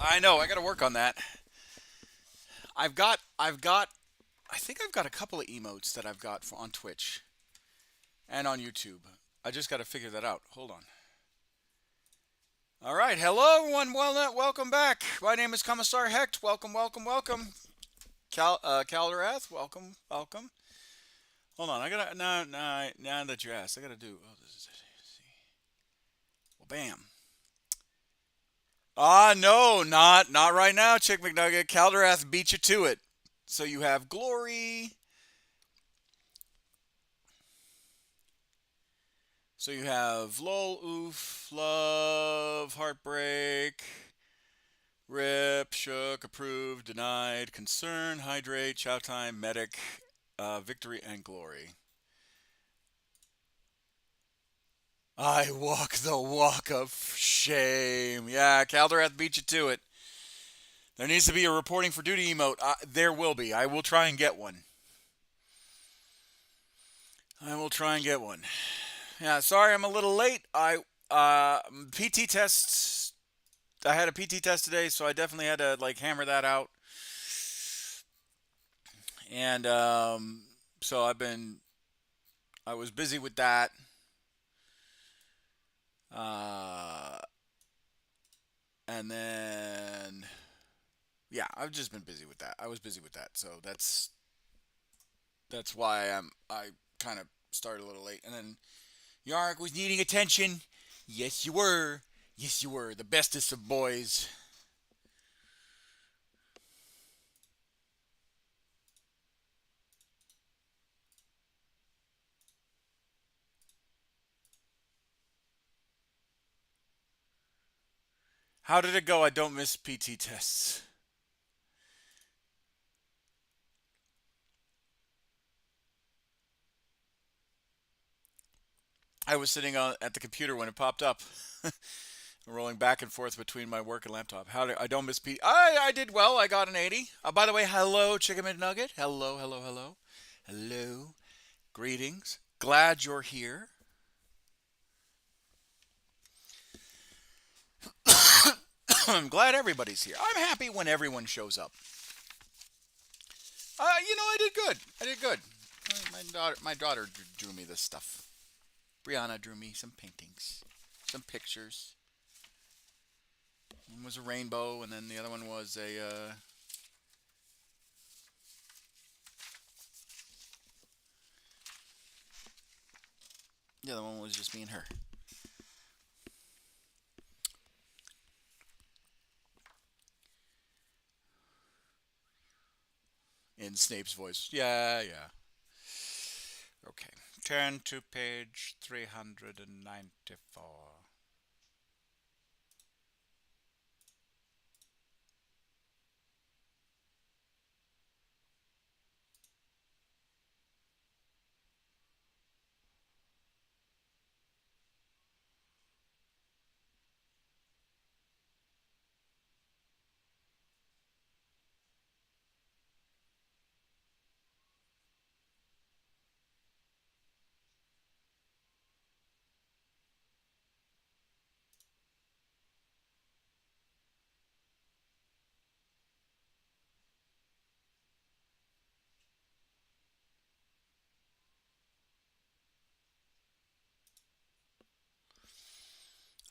I know. I got to work on that. I think I've got a couple of emotes that I've got on Twitch and on YouTube. I just got to figure that out. Hold on. All right. Hello, everyone. Welcome back. My name is Commissar Hecht. Welcome, welcome, welcome. Caldorath, welcome, welcome. Hold on. I gotta now that you asked, I gotta do. Oh, this is it. Well, bam. No, not right now, Chick McNugget. Caldorath beat you to it. So you have glory. So you have lol, oof, love, heartbreak, rip, shook, approved, denied, concern, hydrate, chow time, medic, victory, and glory. I walk the walk of shame. Yeah, Caldorath beat you to it. There needs to be a reporting for duty emote. There will be. I will try and get one. I will try and get one. Yeah, sorry I'm a little late. PT tests. I had a PT test today, so I definitely had to like hammer that out. And so I was busy with that. Uh, and then yeah, I've just been busy with that. I was busy with that, so that's why I kind of started a little late. And then Yark was needing attention. Yes, you were. Yes, you were the bestest of boys. How did it go? I don't miss PT tests. I was sitting at the computer when it popped up, rolling back and forth between my work and laptop. I don't miss PT. I did well. I got an 80. By the way, hello, Chicken McNugget. Hello, hello, hello, hello. Greetings. Glad you're here. I'm glad everybody's here. I'm happy when everyone shows up. I did good. I did good. My daughter drew me this stuff. Brianna drew me some paintings, some pictures. One was a rainbow, and then the other one was the other one was just me and her. In Snape's voice. Yeah, yeah. Okay. Turn to page 394.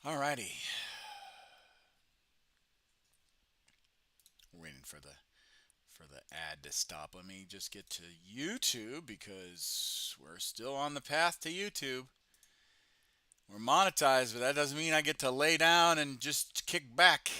Alrighty. We're waiting for the ad to stop. Let me just get to YouTube because we're still on the path to YouTube. We're monetized, but that doesn't mean I get to lay down and just kick back.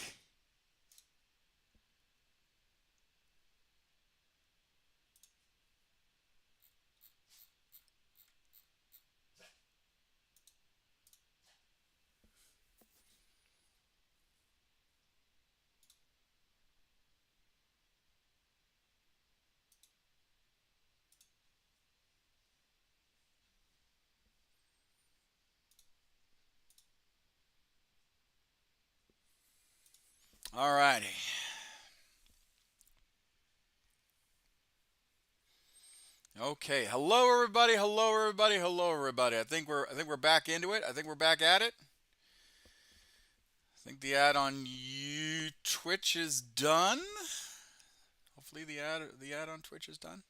Alrighty. Okay. Hello everybody. Hello everybody. Hello everybody. I think we're back into it. I think we're back at it. I think the ad on YouTube Twitch is done. Hopefully the ad on Twitch is done.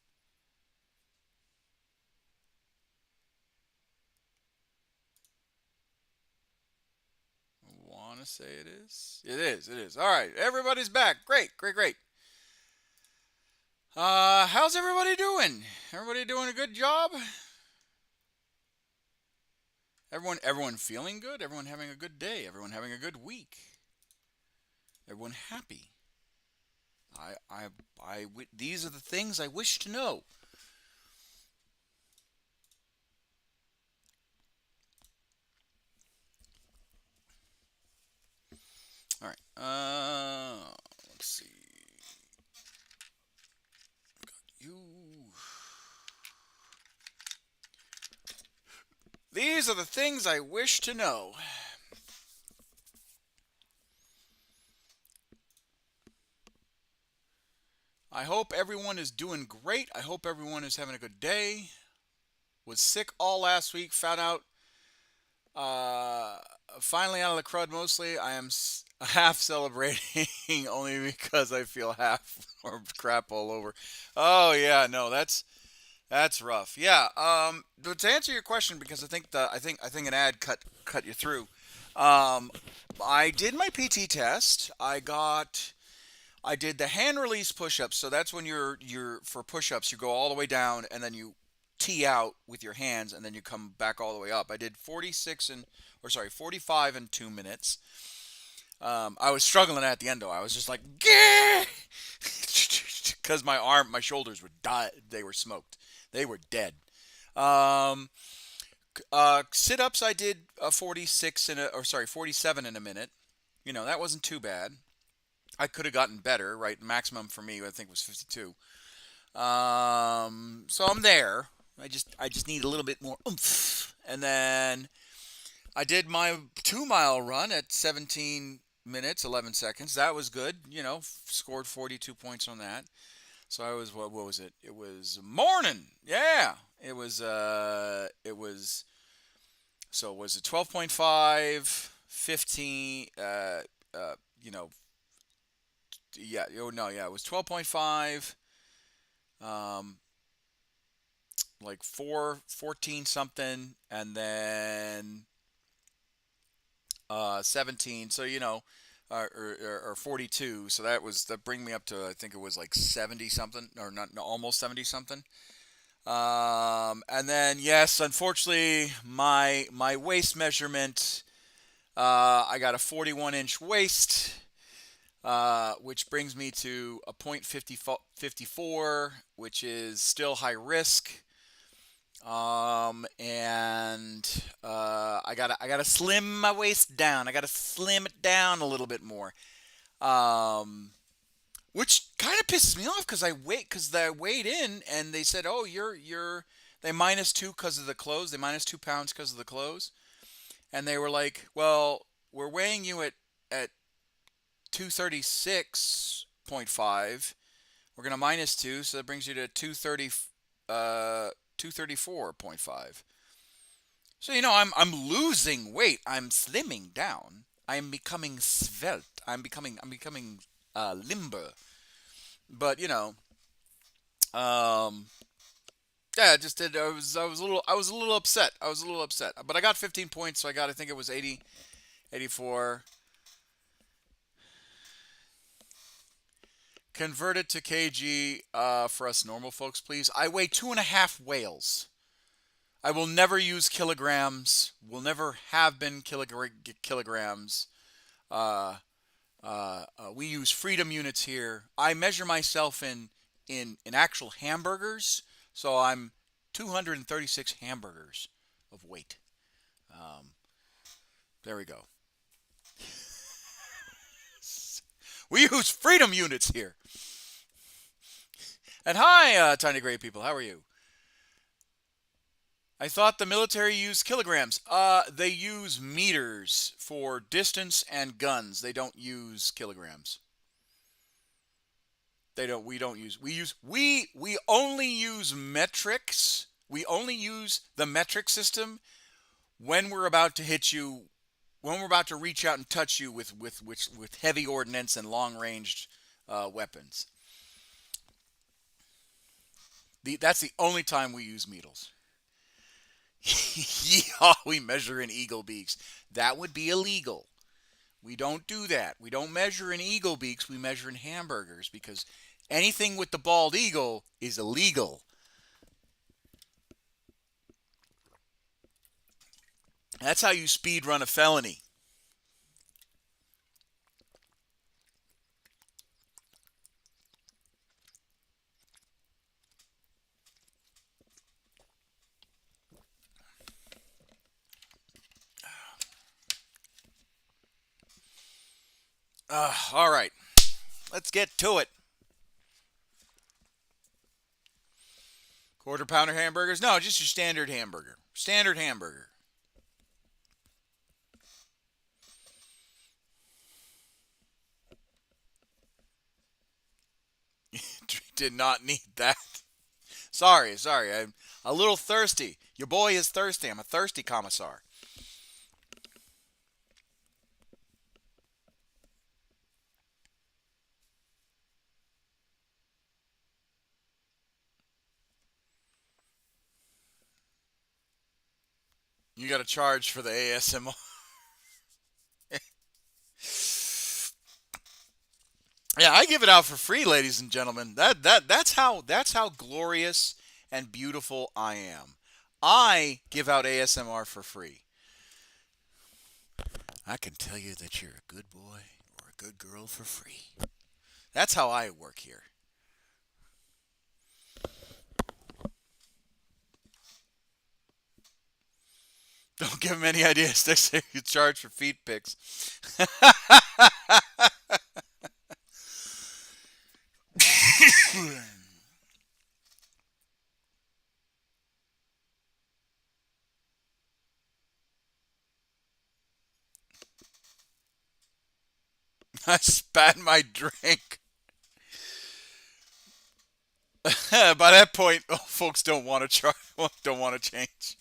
Want to say it is? It is. It is. All right, everybody's back. Great, great, great. How's everybody doing? Everybody doing a good job? Everyone feeling good? Everyone having a good day? Everyone having a good week? Everyone happy? These are the things I wish to know. All right. Let's see. Got you. These are the things I wish to know. I hope everyone is doing great. I hope everyone is having a good day. Was sick all last week. Found out finally out of the crud mostly. I am half celebrating only because I feel half or crap all over. Oh yeah, no, that's rough. Yeah. But to answer your question, because I think an ad cut you through. I did my PT test. I did the hand release push-ups. So that's when you're for push-ups, you go all the way down and then you tee out with your hands and then you come back all the way up. I did 45 in 2 minutes. I was struggling at the end though. I was just like, because my shoulders were they were smoked. They were dead. Um, Sit-ups I did 47 in a minute. That wasn't too bad. I could have gotten better, right? Maximum for me, I think, was 52. So I'm there. I just need a little bit more oomph. And then I did my 2 mile run at 17 minutes 11 seconds. That was good. Scored 42 points on that. So I was what was it? It was morning. Yeah. It was so was it 12.5, 15 yeah, oh no, yeah, it was 12.5, um, like 14 something, and then 17. So or 42. So that bring me up to I think it was like 70 something, or not, no, almost 70 something. And then yes, unfortunately, my waist measurement, I got a 41-inch waist. Which brings me to a .54, which is still high risk. And I gotta slim my waist down. I gotta slim it down a little bit more. Um, which kind of pisses me off because I weighed in and they said, oh, they -2 because of the clothes. They -2 pounds because of the clothes, and they were like, well, we're weighing you at 236.5. We're going to -2, so that brings you to 234.5. So I'm losing weight. I'm slimming down. I'm becoming svelte. I'm becoming limber. But um, yeah, I just did. I was a little upset. But I got 15 points, so I think it was 80, 84. Convert it to kg for us normal folks, please. I weigh 2.5 whales. I will never use kilograms. Will never have been kilograms. Uh, we use freedom units here. I measure myself in actual hamburgers, so I'm 236 hamburgers of weight. Um, there we go. We use freedom units here. And hi, tiny gray people. How are you? I thought the military used kilograms. They use meters for distance and guns. They don't use kilograms. They don't. We don't use. We only use metrics. We only use the metric system when we're about to hit you when we're about to reach out and touch you with heavy ordnance and long ranged weapons. That's the only time we use needles. Yeehaw, we measure in eagle beaks. That would be illegal. We don't do that. We don't measure in eagle beaks. We measure in hamburgers because anything with the bald eagle is illegal. That's how you speed run a felony. All right, let's get to it. Quarter pounder hamburgers? No, just your standard hamburger. Standard hamburger. Did not need that. Sorry. I'm a little thirsty. Your boy is thirsty. I'm a thirsty commissar. You got to charge for the ASMR. Yeah, I give it out for free, ladies and gentlemen. That's how glorious and beautiful I am. I give out ASMR for free. I can tell you that you're a good boy or a good girl for free. That's how I work here. Don't give him any ideas. Next time you charge for feet pics. I spat in my drink. By that point, folks don't want to try, don't want to change.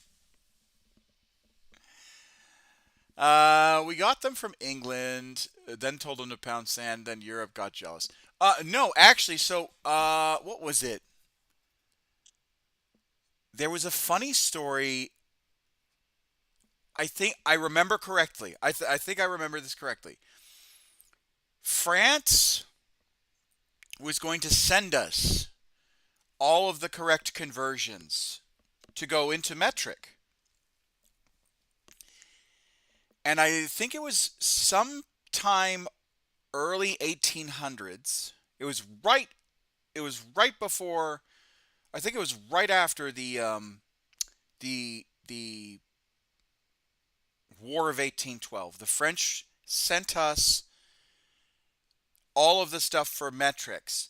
We got them from England, then told them to pound sand, then Europe got jealous. No, actually, what was it? There was a funny story. I think I remember correctly. I think I remember this correctly. France was going to send us all of the correct conversions to go into metric. And I think it was sometime early 1800s. It was right before, I think it was right after the War of 1812. The French sent us all of the stuff for metrics,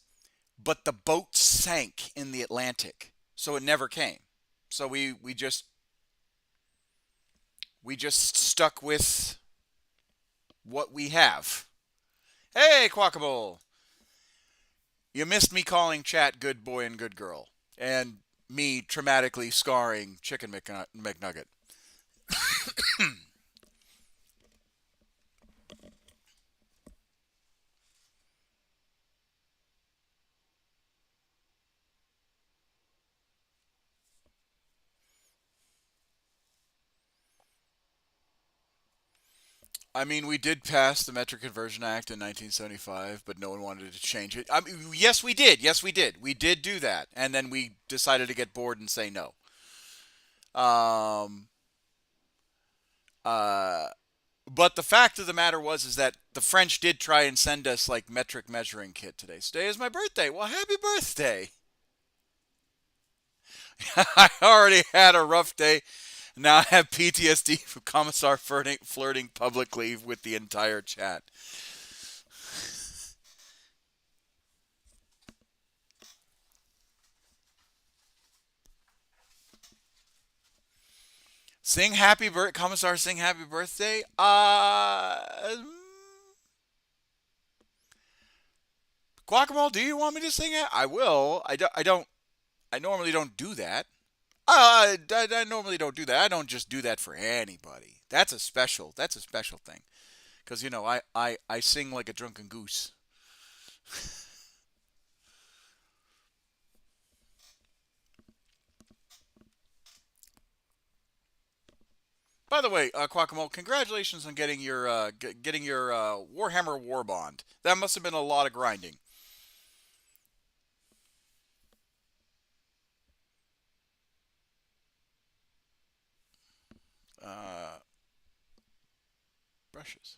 but the boat sank in the Atlantic, so it never came. So we just stuck with what we have. Hey, Quackable! You missed me calling chat good boy and good girl, and me traumatically scarring Chicken McNugget. I mean, we did pass the Metric Conversion Act in 1975, but no one wanted to change it. I mean, yes, we did. Yes, we did. We did do that, and then we decided to get bored and say no. Um, uh, but the fact of the matter was is that the French did try and send us like metric measuring kit today. Today is my birthday. Well, happy birthday! I already had a rough day. Now I have PTSD from Commissar flirting publicly with the entire chat. Commissar, sing happy birthday. Guacamole, do you want me to sing it? I will. I normally don't do that. I normally don't do that. I don't just do that for anybody. That's a special thing. Because, you know, I sing like a drunken goose. By the way, Quackamo, congratulations on getting your Warhammer War Bond. That must have been a lot of grinding. Uh, Brushes.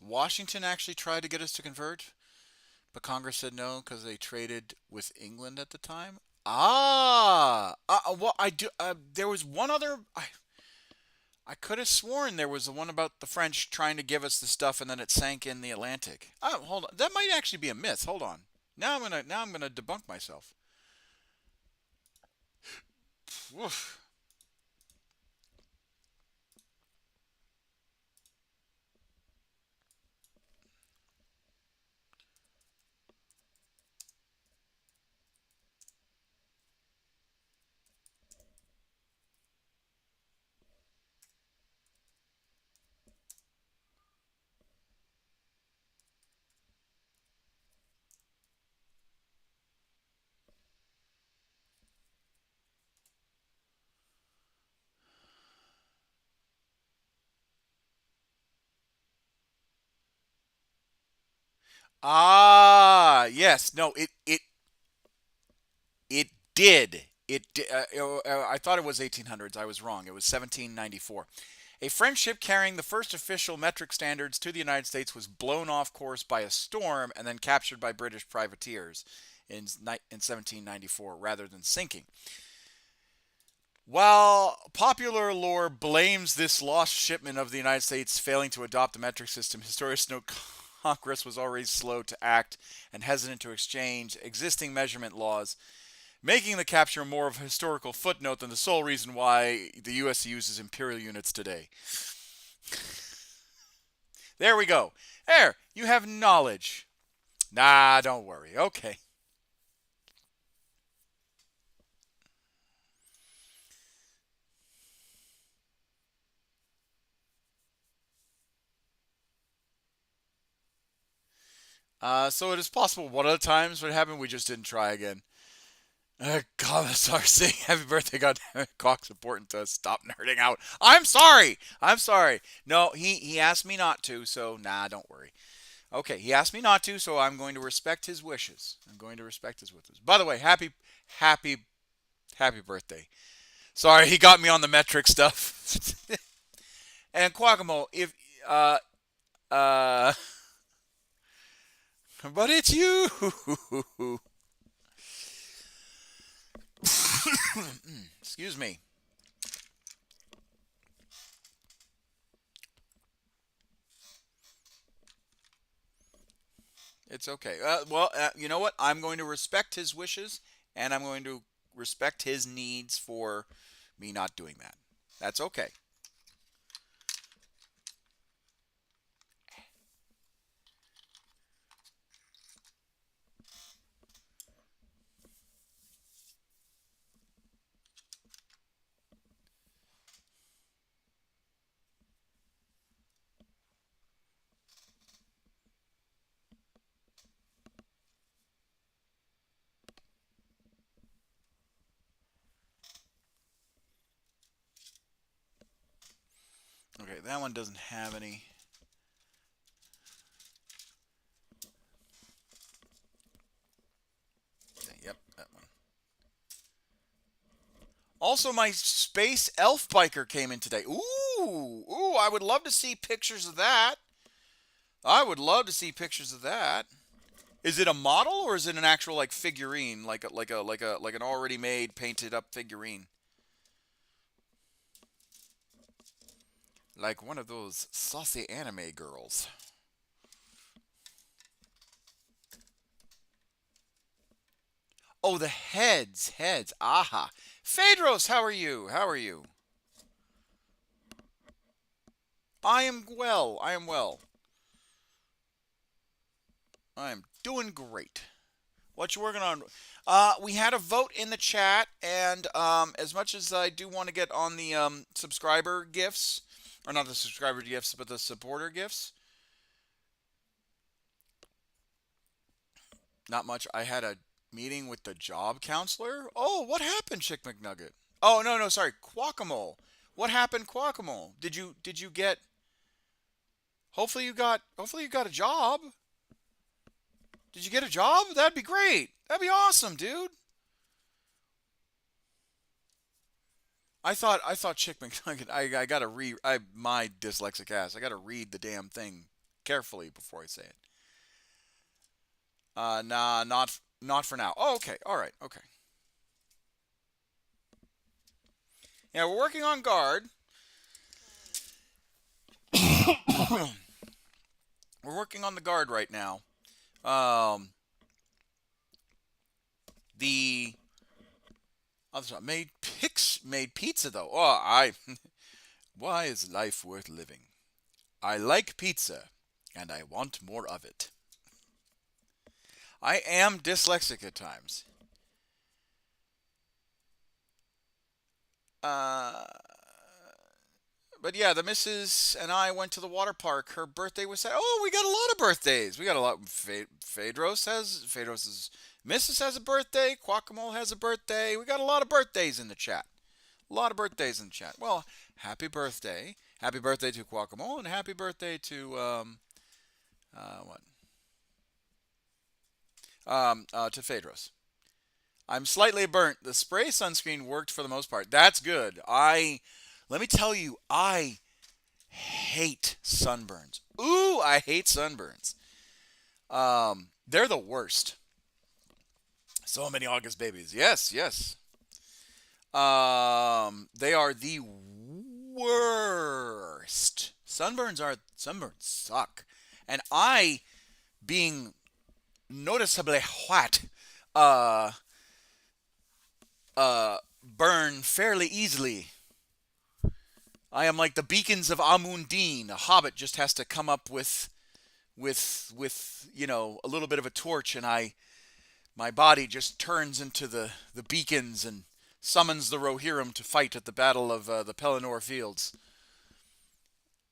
Washington actually tried to get us to convert, but Congress said no because they traded with England at the time. Well, I do. There was one other. I could have sworn there was the one about the French trying to give us the stuff and then it sank in the Atlantic. Oh, hold on. That might actually be a myth. Hold on. Now I'm gonna debunk myself. Oof. Yes. No, it did. I thought it was 1800s. I was wrong. It was 1794. A French ship carrying the first official metric standards to the United States was blown off course by a storm and then captured by British privateers in 1794 rather than sinking. While popular lore blames this lost shipment of the United States failing to adopt the metric system, historians note Congress was already slow to act and hesitant to exchange existing measurement laws, making the capture more of a historical footnote than the sole reason why the U.S. uses imperial units today. There we go. There, you have knowledge. Nah, don't worry. Okay. So it is possible one of the times what happened, we just didn't try again. Commissar saying happy birthday, goddamn it, Cock's important to us. Stop nerding out. I'm sorry. I'm sorry. No, he asked me not to, so nah, don't worry. Okay, he asked me not to, so I'm going to respect his wishes. I'm going to respect his wishes. By the way, happy, happy birthday. Sorry, he got me on the metric stuff. And Quackamo, if uh, but it's you. Excuse me. It's okay. You know what? I'm going to respect his wishes, and I'm going to respect his needs for me not doing that. That's okay. Okay, that one doesn't have any. Okay, yep, that one. Also, my space elf biker came in today. Ooh! I would love to see pictures of that. I would love to see pictures of that. Is it a model or is it an actual like figurine, like an already made painted up figurine, like one of those saucy anime girls? Oh, the heads. Aha. Phaedros, how are you? How are you? I am well. I am well. I am doing great. What you working on? We had a vote in the chat, and as much as I do want to get on the subscriber gifts, or not the subscriber gifts, but the supporter gifts, not much. I had a meeting with the job counselor. Oh, what happened, Chick McNugget? Oh, no, no, sorry, Quackamo. What happened, Quackamo? Did you get? Hopefully you got a job. Did you get a job? That'd be great. That'd be awesome, dude. I thought Chick McNugget. I gotta read. My dyslexic ass. I gotta read the damn thing carefully before I say it. Nah, not for now. Oh, okay. All right. Okay. Yeah, we're working on guard. We're working on the guard right now. Um, the other side made pizza though. Oh, I. Why is life worth living? I like pizza, and I want more of it. I am dyslexic at times. Uh, but yeah, the missus and I went to the water park. Her birthday was. Oh, we got a lot of birthdays. We got a lot. Phaedros's missus has a birthday. Quackamo has a birthday. We got a lot of birthdays in the chat. A lot of birthdays in the chat. Well, happy birthday. Happy birthday to Quackamo, and happy birthday to what? To Phaedros. I'm slightly burnt. The spray sunscreen worked for the most part. That's good. Let me tell you, I hate sunburns. Ooh, I hate sunburns. They're the worst. So many August babies. Yes, yes. They are the worst. Sunburns suck. And I, being noticeably white, uh, burn fairly easily. I am like the beacons of Amundine. A hobbit just has to come up with a little bit of a torch, and my body just turns into the beacons and summons the Rohirrim to fight at the Battle of the Pelennor Fields.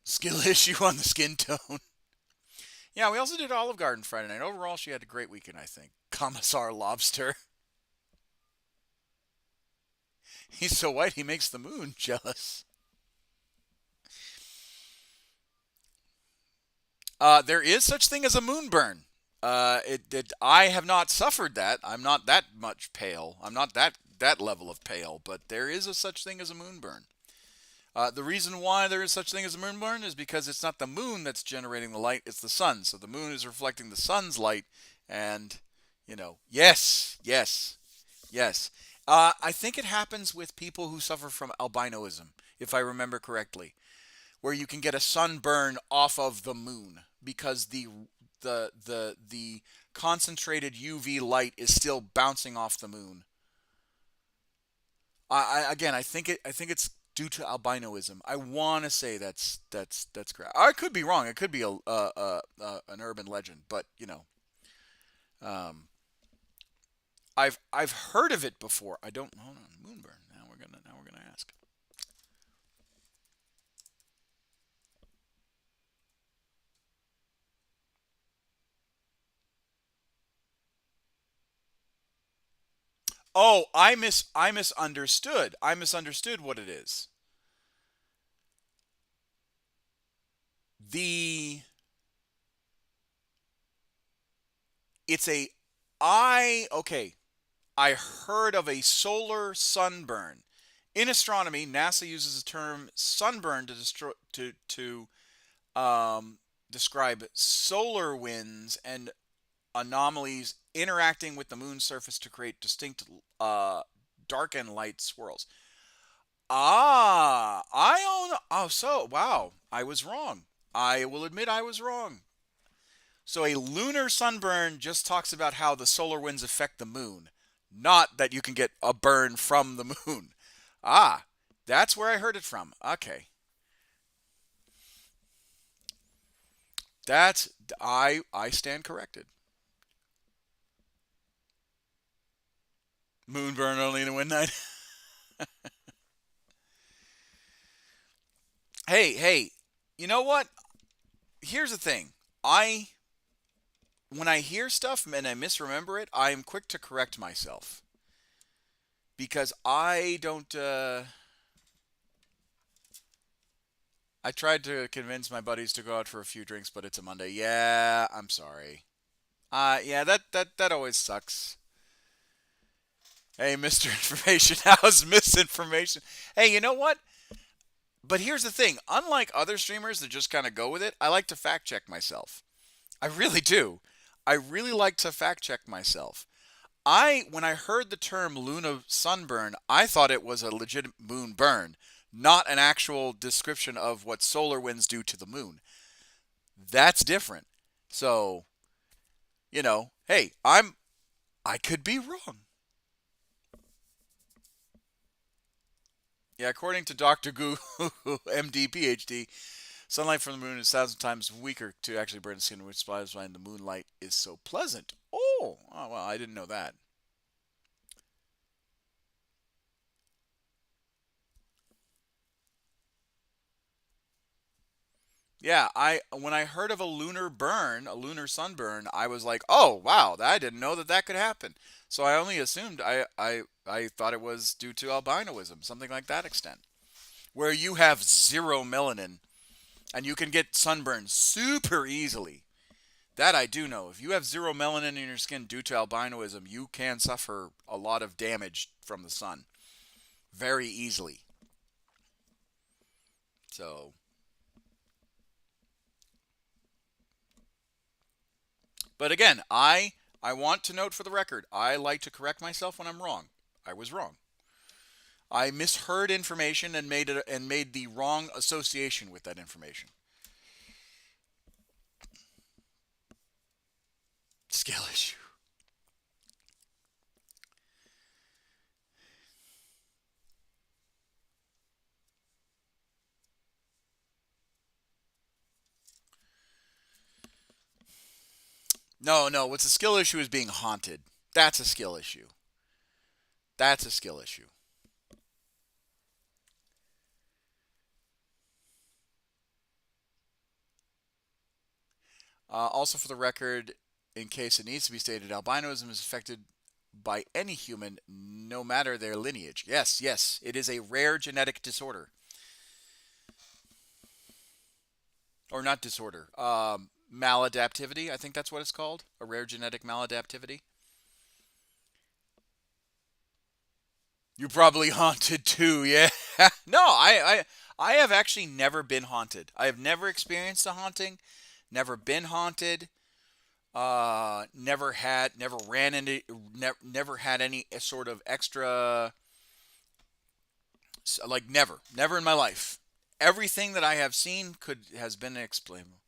Skill issue on the skin tone. Yeah, we also did Olive Garden Friday night. Overall, she had a great weekend, I think. Commissar Lobster. He's so white he makes the moon jealous. There is such thing as a moonburn. I have not suffered that. I'm not that much pale. I'm not that level of pale. But there is a such thing as a moonburn. The reason why there is such thing as a moonburn is because it's not the moon that's generating the light; it's the sun. So the moon is reflecting the sun's light, and yes, yes, yes. I think it happens with people who suffer from albinoism, if I remember correctly, where you can get a sunburn off of the moon because the concentrated UV light is still bouncing off the moon. Again, I think it's due to albinoism. I want to say that's correct. I could be wrong. It could be an urban legend, but um, I've heard of it before. I don't. Hold on, moonburn. Now we're gonna ask. Oh, I misunderstood. I misunderstood what it is. The it's a I okay. I heard of a solar sunburn. In astronomy, NASA uses the term sunburn to describe solar winds and anomalies interacting with the moon's surface to create distinct dark and light swirls. I own. Oh, so wow, I was wrong. I will admit I was wrong. So a lunar sunburn just talks about how the solar winds affect the moon, not that you can get a burn from the moon. Ah, that's where I heard it from. Okay. That's I stand corrected. Moonburn only in a night. Hey, hey, you know what? Here's the thing. I When I hear stuff and I misremember it, I am quick to correct myself because I don't. I tried to convince my buddies to go out for a few drinks, but it's a Monday. Yeah, I'm sorry. Yeah, that always sucks. Hey, Mr. Information, how's misinformation? Hey, you know what? But here's the thing. Unlike other streamers that just kind of go with it, I like to fact check myself. I really do. I really like to fact check myself. When I heard the term Luna sunburn, I thought it was a legit moon burn, not an actual description of what solar winds do to the moon. That's different. So, hey, I could be wrong. Yeah, according to Dr. Goo, MD, PhD, sunlight from the moon is 1,000 times weaker to actually burn the skin, which is why the moonlight is so pleasant. Oh, well, I didn't know that. Yeah, I when I heard of a lunar burn, a lunar sunburn, I was like, "Oh, wow, I didn't know that could happen." So I only assumed I thought it was due to albinoism, something like that extent, where you have zero melanin and you can get sunburned super easily. That I do know. If you have zero melanin in your skin due to albinoism, you can suffer a lot of damage from the sun very easily. So, but again, I want to note for the record, I like to correct myself when I'm wrong. I was wrong. I misheard information and made the wrong association with that information. Skill issue. No, no. What's a skill issue is being haunted. That's a skill issue. That's a skill issue. Also, for the record, in case it needs to be stated, albinism is affected by any human, no matter their lineage. Yes, yes, it is a rare genetic disorder, or not disorder. Maladaptivity. I think that's what it's called. A rare genetic maladaptivity. You probably haunted too. Yeah. No, I have actually never been haunted. I have never experienced a haunting. Never been haunted. Never ran into, never had any sort of extra, like never in my life. Everything that I have seen has been explainable.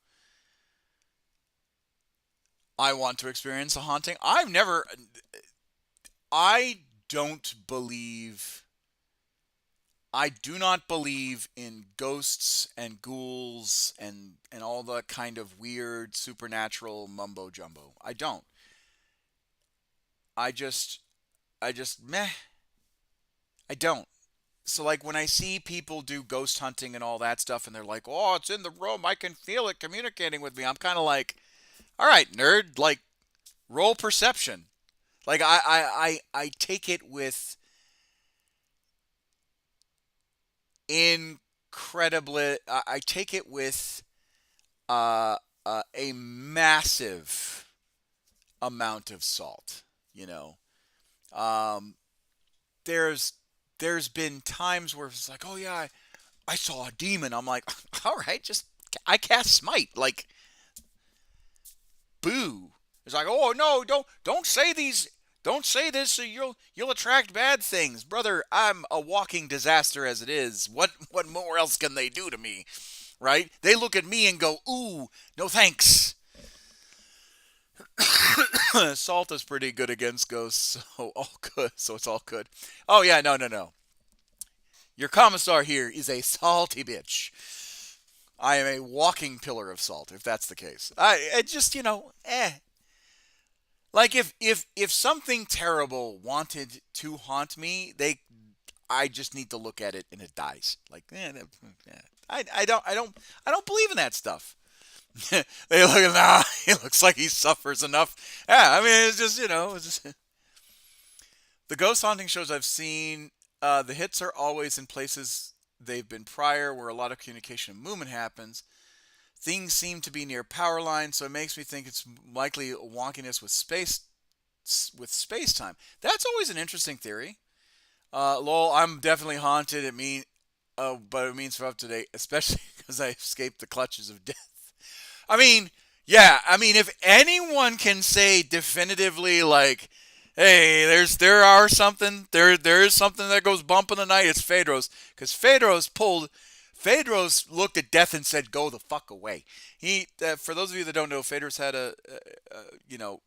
I want to experience a haunting. I don't believe, I do not believe in ghosts and ghouls and all the kind of weird supernatural mumbo jumbo. I don't. I just, meh. I don't. So like when I see people do ghost hunting and all that stuff and they're like, "Oh, it's in the room. I can feel it communicating with me." I'm kind of like, "All right, nerd, like roll perception." Like I take it with incredibly I take it with a massive amount of salt, you know. Um there's there's been times where it's like, "Oh yeah, I saw a demon." I'm like, "All right, just I cast smite." Like, boo. It's like, "Oh no, don't say these, don't say this, or you'll attract bad things, brother. I'm a walking disaster as it is. What more else can they do to me, right? They look at me and go, ooh, no thanks." Salt is pretty good against ghosts, so all good. So it's all good. Oh yeah, no, no, no. Your commissar here is a salty bitch. I am a walking pillar of salt, if that's the case. I just, Like if something terrible wanted to haunt me, I just need to look at it and it dies. Like, yeah. I don't believe in that stuff. They look at nah, it looks like he suffers enough. Yeah, I mean it's just it's just the ghost haunting shows I've seen. The hits are always in places they've been prior, where a lot of communication and movement happens. Things seem to be near power lines, so it makes me think it's likely wonkiness with space time. That's always an interesting theory. Lol, I'm definitely haunted. But it means for up to date, especially because I escaped the clutches of death. I mean, yeah. I mean, if anyone can say definitively, like, hey, there is something that goes bump in the night, it's Phaedros, because Phaedros looked at death and said, "Go the fuck away." For those of you that don't know, Phaedros had you know,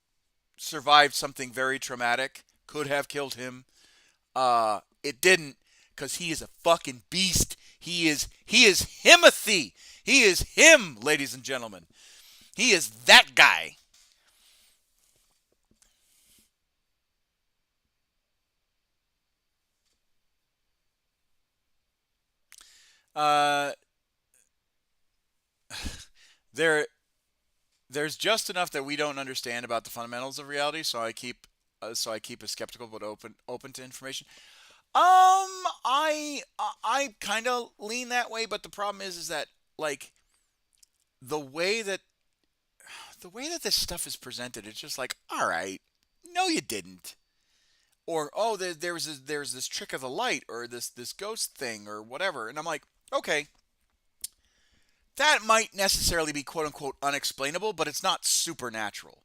survived something very traumatic, could have killed him. It didn't, because he is a fucking beast. He is Himothy. He is him, ladies and gentlemen. He is that guy. Uh, there, there's just enough that we don't understand about the fundamentals of reality, so I keep a skeptical but open to information. I kind of lean that way, but the problem is that, like, the way that the way that this stuff is presented, it's just like, all right, no, you didn't, or oh, there's this trick of the light, or this ghost thing, or whatever, and I'm like, okay, that might necessarily be quote unquote unexplainable, but it's not supernatural.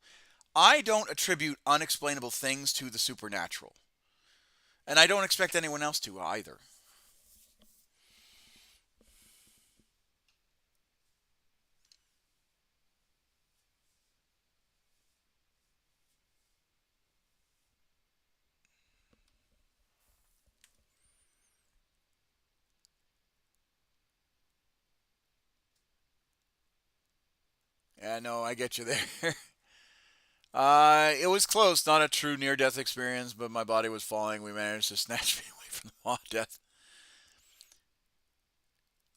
I don't attribute unexplainable things to the supernatural, and I don't expect anyone else to either. Yeah, no, I get you there. It was close, not a true near-death experience, but my body was falling. We managed to snatch me away from the maw of death.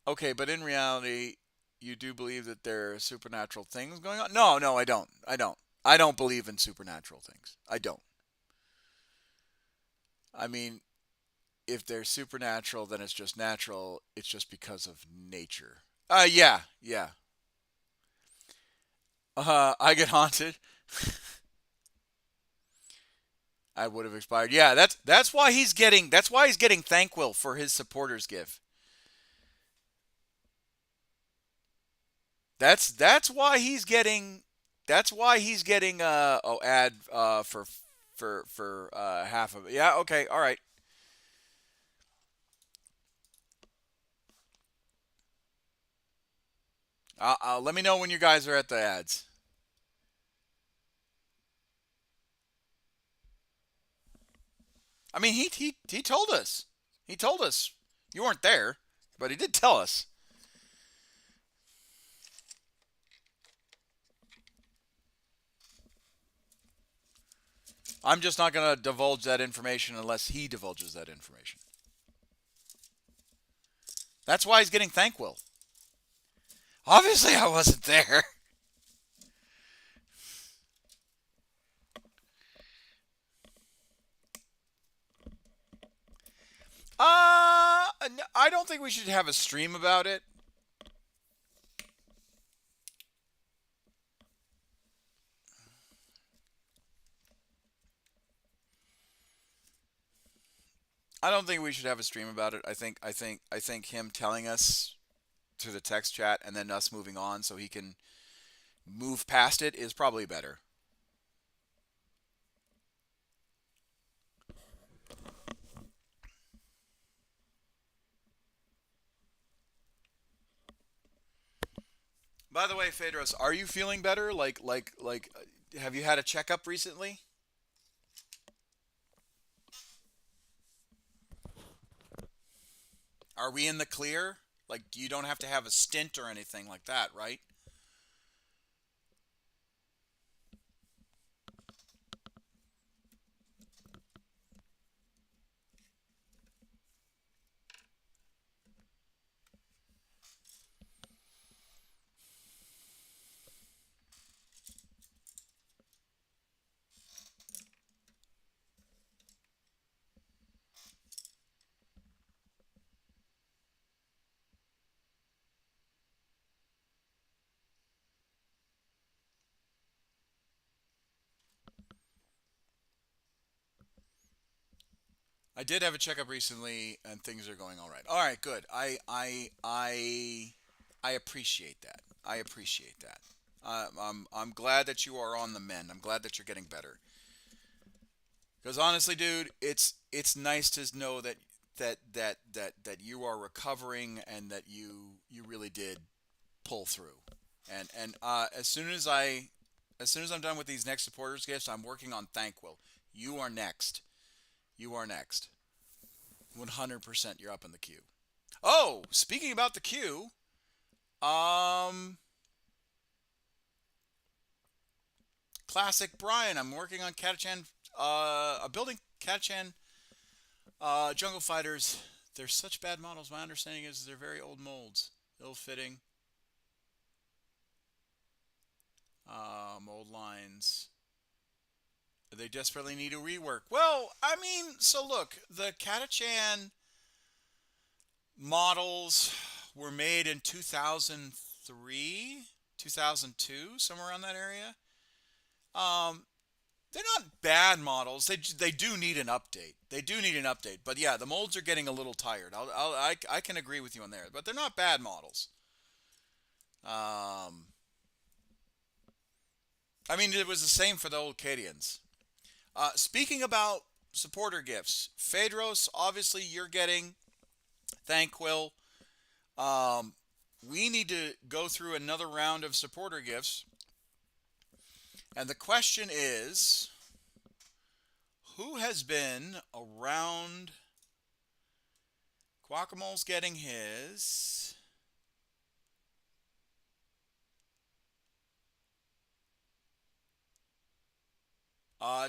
Okay, but in reality, you do believe that there are supernatural things going on? No, no, I don't. I don't. I don't believe in supernatural things. I don't. I mean, if they're supernatural, then it's just natural. It's just because of nature. Yeah, yeah. I get haunted. I would have expired. Yeah, that's why he's getting Thanquil for his supporters give. That's why he's getting ad for half of it. Yeah, okay, all right. Let me know when you guys are at the ads. I mean, he told us. He told us. You weren't there, but he did tell us. I'm just not going to divulge that information unless he divulges that information. That's why he's getting Thankwell. Obviously, I wasn't there. I don't think we should have a stream about it. I don't think we should have a stream about it. I think him telling us through the text chat and then us moving on so he can move past it is probably better. By the way, Phaedros, are you feeling better? Have you had a checkup recently? Are we in the clear? Like, you don't have to have a stint or anything like that, right? I did have a checkup recently, and things are going all right. All right, good. I appreciate that. I appreciate that. I'm glad that you are on the mend. I'm glad that you're getting better. Because honestly, dude, it's nice to know that you are recovering and that you really did pull through. And as soon as I'm done with these next supporters gifts, I'm working on Thankwell. You are next. You are next. 100% you're up in the queue. Oh, speaking about the queue, um, classic Brian. I'm working on Catachan, building Catachan Jungle Fighters. They're such bad models. My understanding is they're very old molds, ill-fitting mold lines. They desperately need a rework. Well, I mean, so look, the Catachan models were made in 2003, 2002, somewhere around that area. Um, they're not bad models. They do need an update. They do need an update. But yeah, the molds are getting a little tired. I can agree with you on there. But they're not bad models. Um, I mean, it was the same for the old Cadians. Speaking about supporter gifts, Phaedros, obviously you're getting. Thankwell. Um, we need to go through another round of supporter gifts. And the question is, who has been around? Guacamole's getting his.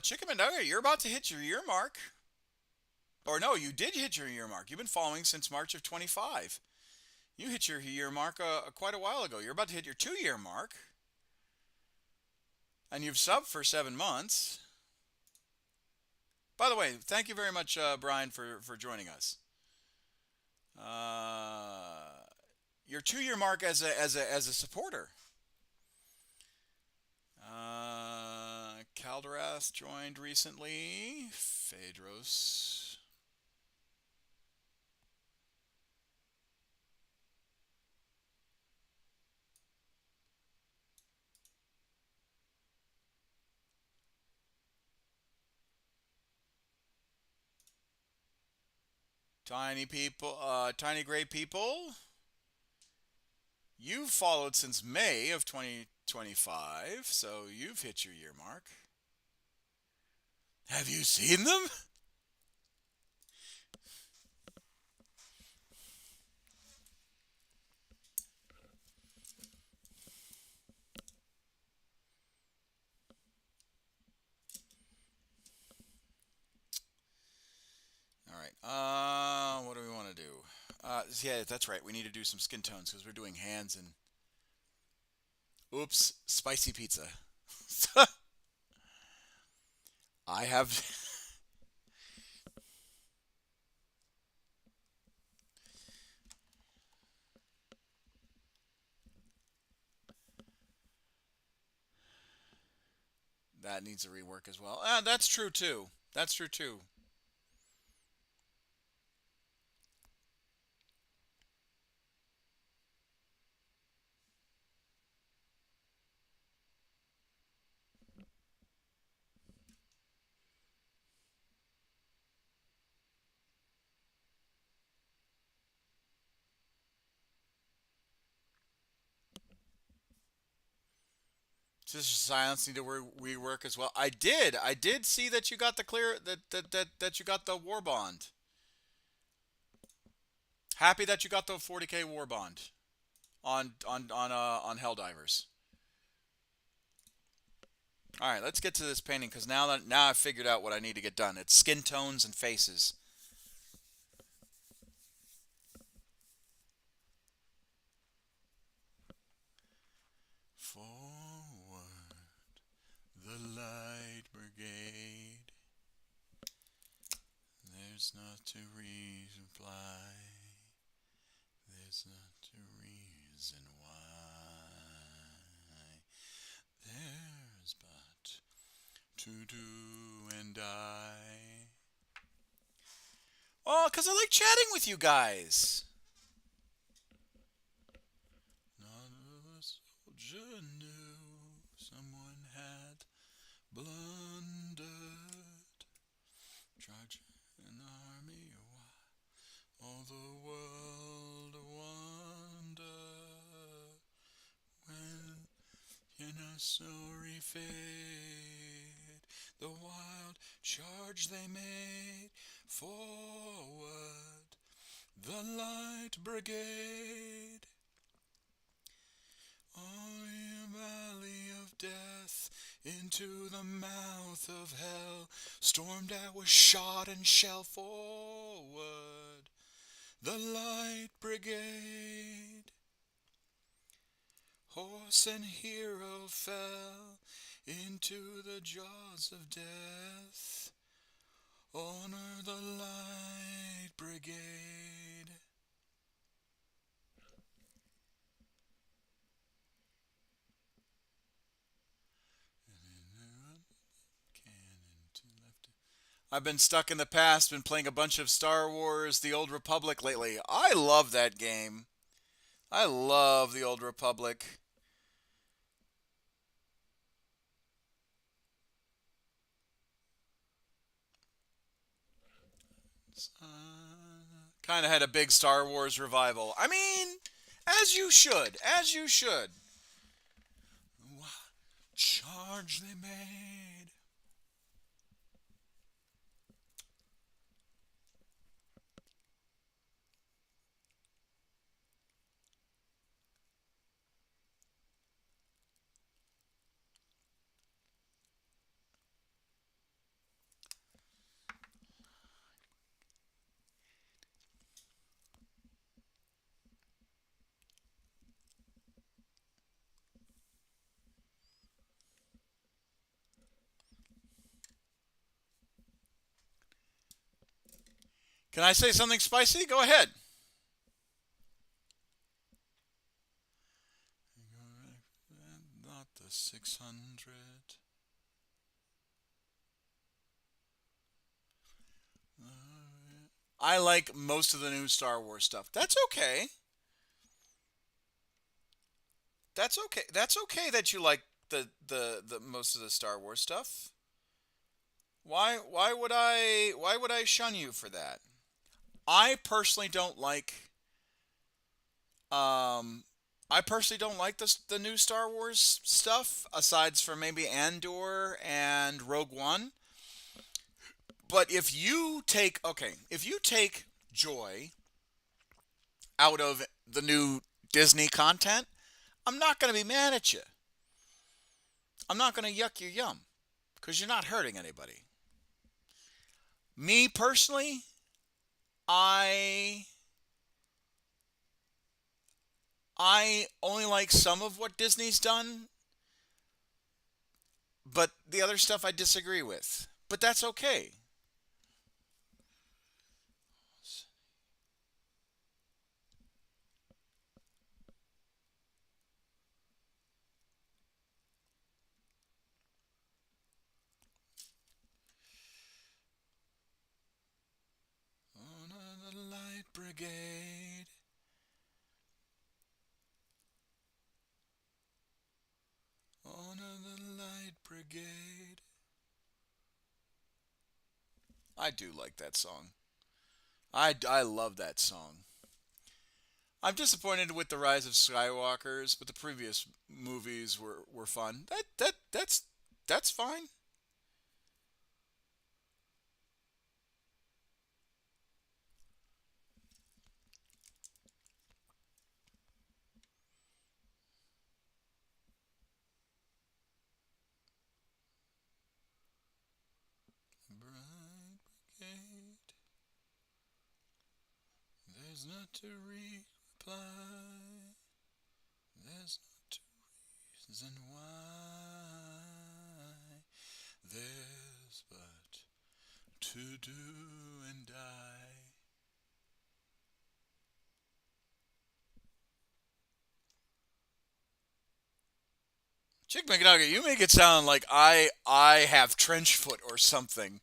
Chicken McNugget, you're about to hit your year mark. Or no, you did hit your year mark. You've been following since March of 25. You hit your year mark quite a while ago. You're about to hit your 2-year mark. And you've subbed for 7 months. By the way, thank you very much, Brian, for joining us. Your 2-year mark as a supporter. Calderas joined recently. Phaedros. Tiny people, tiny gray people. You've followed since May of 2025, so you've hit your year mark. Have you seen them? All right. What do we want to do? Yeah, that's right. We need to do some skin tones because we're doing hands and. Oops, spicy pizza. I have. That needs a rework as well. That's true too. That's true too. Just silence need to rework as well. I did. I did see that you got the clear that you got the war bond. Happy that you got the 40K war bond on Helldivers. All right, let's get to this painting because now I've figured out what I need to get done. It's skin tones and faces. Forward, the light brigade. There's not a reason why. There's not a reason why. There's but to do and die. Oh, because I like chatting with you guys. Not a soldier knew someone had blundered, charging an army all the world wonder when in a sorry fate the wild charge they made forward the light brigade. Oh, in a valley of death, into the mouth of hell, stormed out with shot and shell forward, the light brigade. Horse and hero fell into the jaws of death. Honor the light brigade. I've been stuck in the past, been playing a bunch of Star Wars The Old Republic lately. I love that game. I love The Old Republic. Kind of had a big Star Wars revival. I mean, as you should. As you should. Charge they made. Can I say something spicy? Go ahead. Not the 600. I like most of the new Star Wars stuff. That's okay. That's okay. That's okay that you like the most of the Star Wars stuff. Why would I shun you for that? I personally don't like um I personally don't like the new Star Wars stuff aside from maybe Andor and Rogue One. But if you take joy out of the new Disney content, I'm not going to be mad at you. I'm not going to yuck your yum because you're not hurting anybody. Me personally, I I only like some of what Disney's done, but the other stuff I disagree with. But that's okay. Honor the Light Brigade. Honor the Light Brigade. I do like that song. I love that song. I'm disappointed with the Rise of Skywalkers, but the previous movies were fun. That's fine. Bright Brigade, there's not a reply. There's not a reason why. There's but to do and die. Chick McNugget, you make it sound like I have trench foot or something.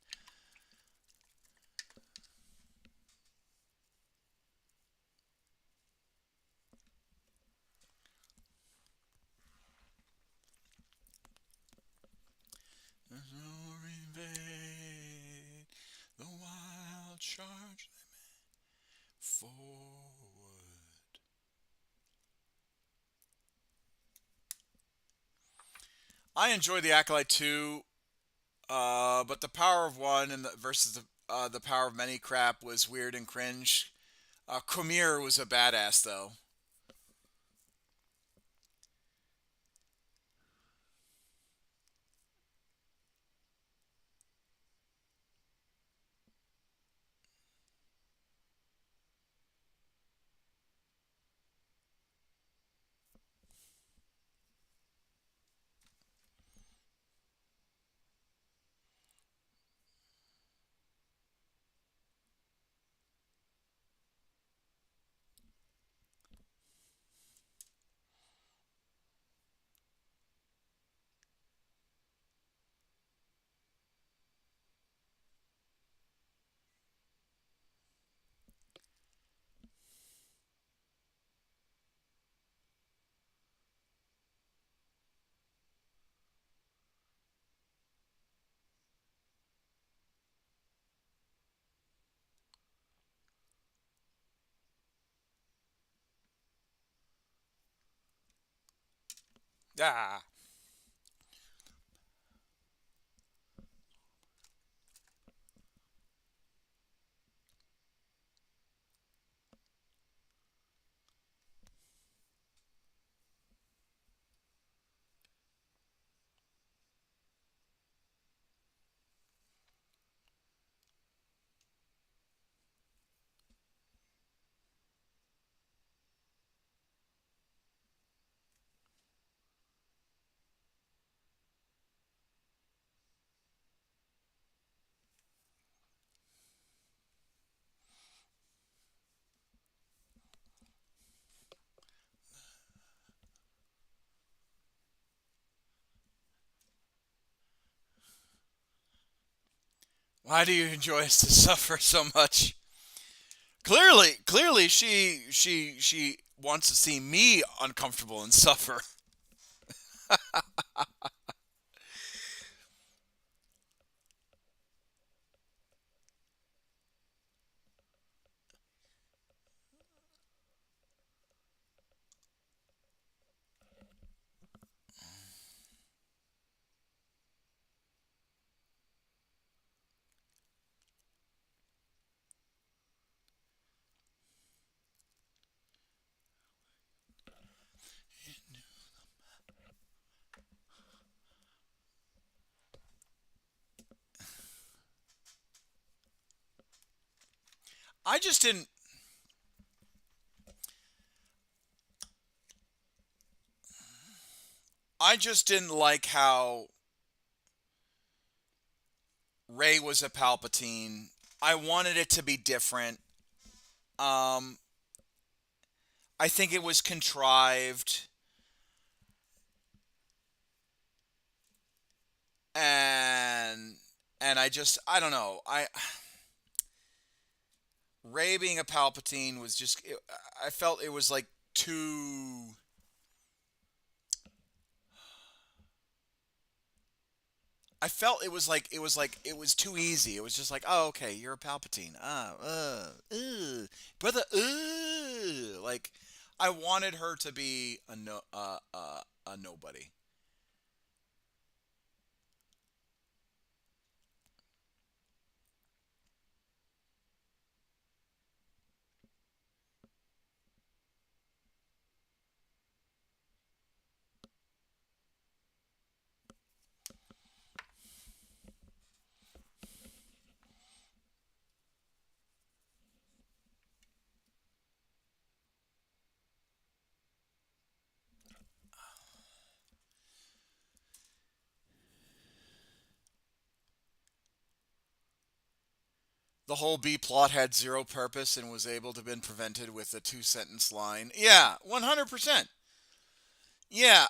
I enjoy the Acolyte too, but the Power of One and versus the Power of Many crap was weird and cringe. Commissar was a badass though. Ah. Why do you enjoy us to suffer so much? Clearly, she wants to see me uncomfortable and suffer. I just didn't. I just didn't like how Ray was a Palpatine. I wanted it to be different. Um, I think it was contrived, and I don't know. Ray being a Palpatine was just. I felt it was like too. I felt it was too easy. It was just like, oh, okay, you're a Palpatine. Brother, like I wanted her to be a nobody. The whole B plot had zero purpose and was able to have been prevented with a two-sentence line. Yeah, 100%. Yeah.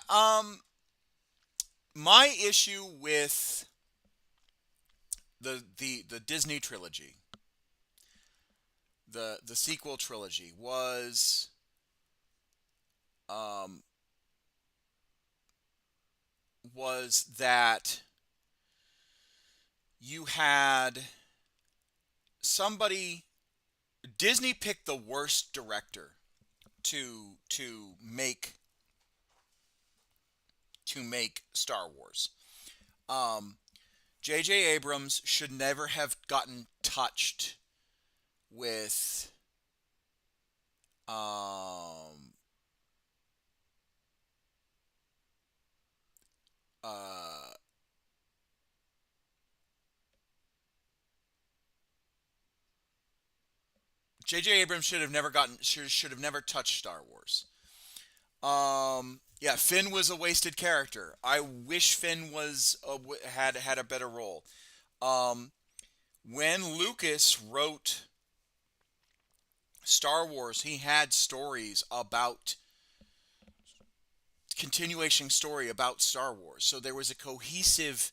My issue with the Disney trilogy, the sequel trilogy, um was that you had somebody Disney picked the worst director to to make Star Wars. Um, J.J. Abrams should never have gotten touched with um, uh, J.J. Abrams should have never touched Star Wars. Yeah, Finn was a wasted character. I wish Finn had a better role. Um, when Lucas wrote Star Wars, he had stories about continuation story about Star Wars. So there was a cohesive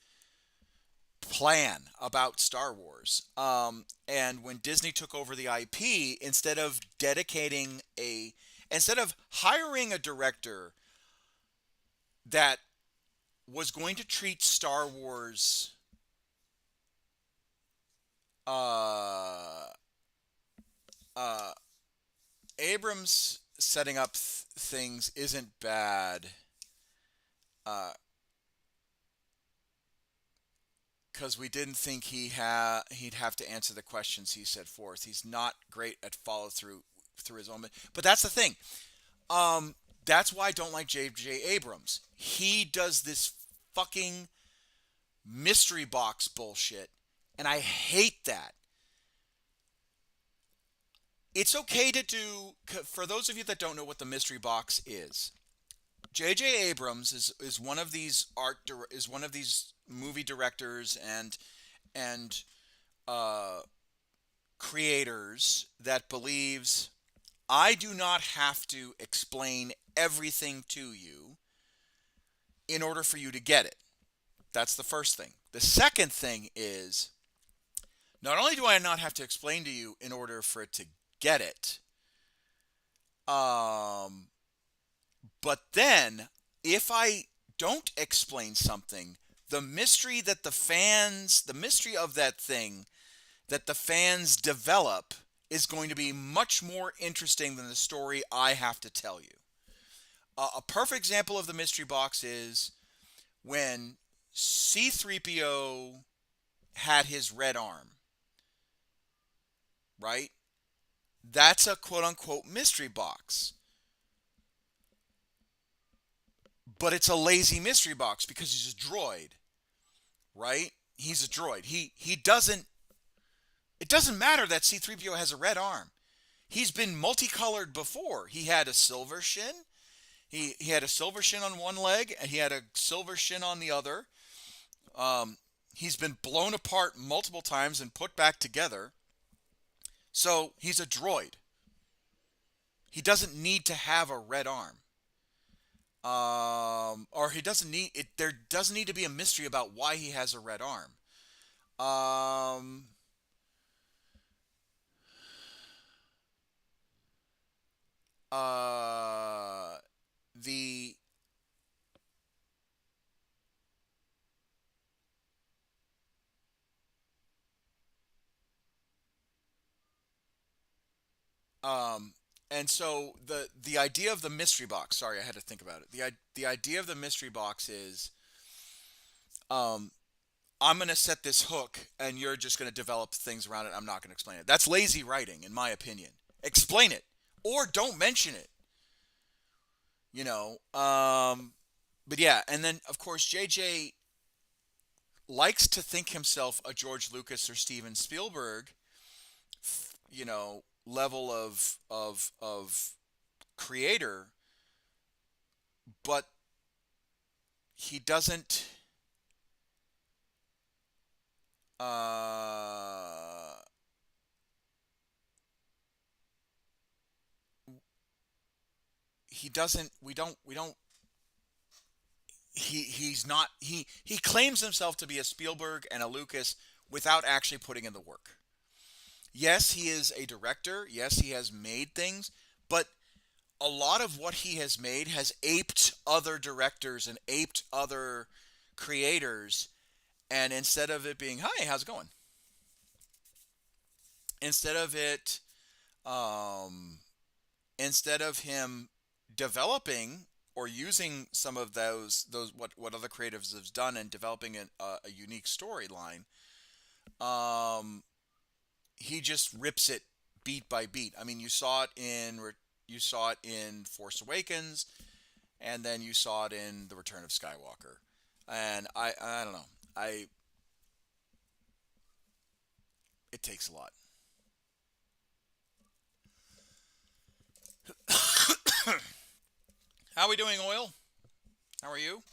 plan about Star Wars. And when Disney took over the IP, instead of hiring a director that was going to treat Star Wars uh, uh, Abrams setting up things isn't bad. Uh, because we didn't think he'd have to answer the questions he set forth. He's not great at follow through his own. But that's the thing. That's why I don't like J.J. Abrams. He does this fucking mystery box bullshit, and I hate that. It's okay to do. For those of you that don't know what the mystery box is, J.J. Abrams is one of these is one of these movie directors and uh, creators that believes I do not have to explain everything to you in order for you to get it. That's the first thing. The second thing is not only do I not have to explain to you in order for it to get it, but then if I don't explain something, the mystery of that thing that the fans develop is going to be much more interesting than the story I have to tell you. A perfect example of the mystery box is when C-3PO had his red arm, right? That's a quote-unquote mystery box. But it's a lazy mystery box because he's a droid, right? He's a droid. He doesn't. It doesn't matter that C-3PO has a red arm. He's been multicolored before. He had a silver shin. He had a silver shin on one leg, and he had a silver shin on the other. He's been blown apart multiple times and put back together. So he's a droid. He doesn't need to have a red arm. Or he doesn't need it. There doesn't need to be a mystery about why he has a red arm. Um, uh, the and so the idea of the mystery box. Sorry, I had to think about it. The idea of the mystery box is, um, I'm going to set this hook, and you're just going to develop things around it. I'm not going to explain it. That's lazy writing, in my opinion. Explain it, or don't mention it. You know. But yeah, and then of course JJ likes to think himself a George Lucas or Steven Spielberg, level of creator, but he doesn't. Uh, he doesn't. We don't. He's not. He claims himself to be a Spielberg and a Lucas without actually putting in the work. Yes, he is a director. Yes, he has made things, but a lot of what he has made has aped other directors and aped other creators. And instead of it being, "Hi, how's it going?" Instead of it, um, instead of him developing or using some of those what other creatives have done and developing a unique storyline. Um, he just rips it beat by beat. I mean, you saw it in Force Awakens, and then you saw it in The Return of Skywalker. And I don't know. I It takes a lot. How are we doing, Oil? How are you?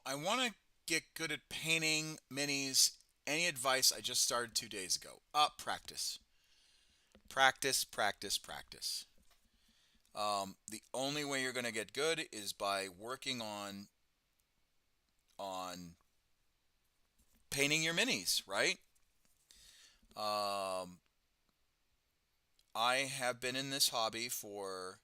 I want to get good at painting minis. Any advice? I just started 2 days ago. Practice, practice, practice, practice. The only way you're going to get good is by working on painting your minis, right? Um, I have been in this hobby for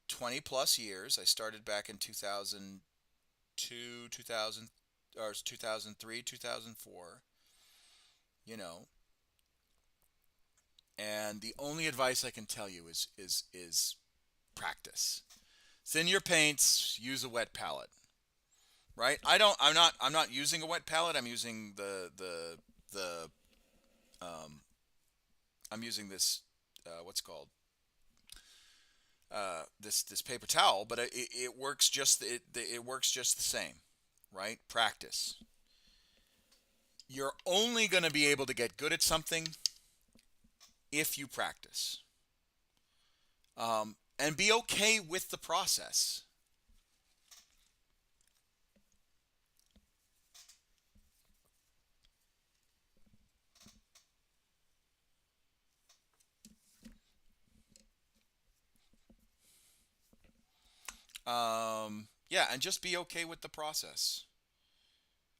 20 plus years. I started back in 2002, 2000, or 2003, 2004, you know. And the only advice I can tell you is practice. Thin your paints, use a wet palette, right? I'm not using a wet palette. I'm using the um I'm using this what's called this paper towel, but it works it works just the same, right? Practice. You're only going to be able to get good at something if you practice, and be okay with the process. Yeah, and just be okay with the process,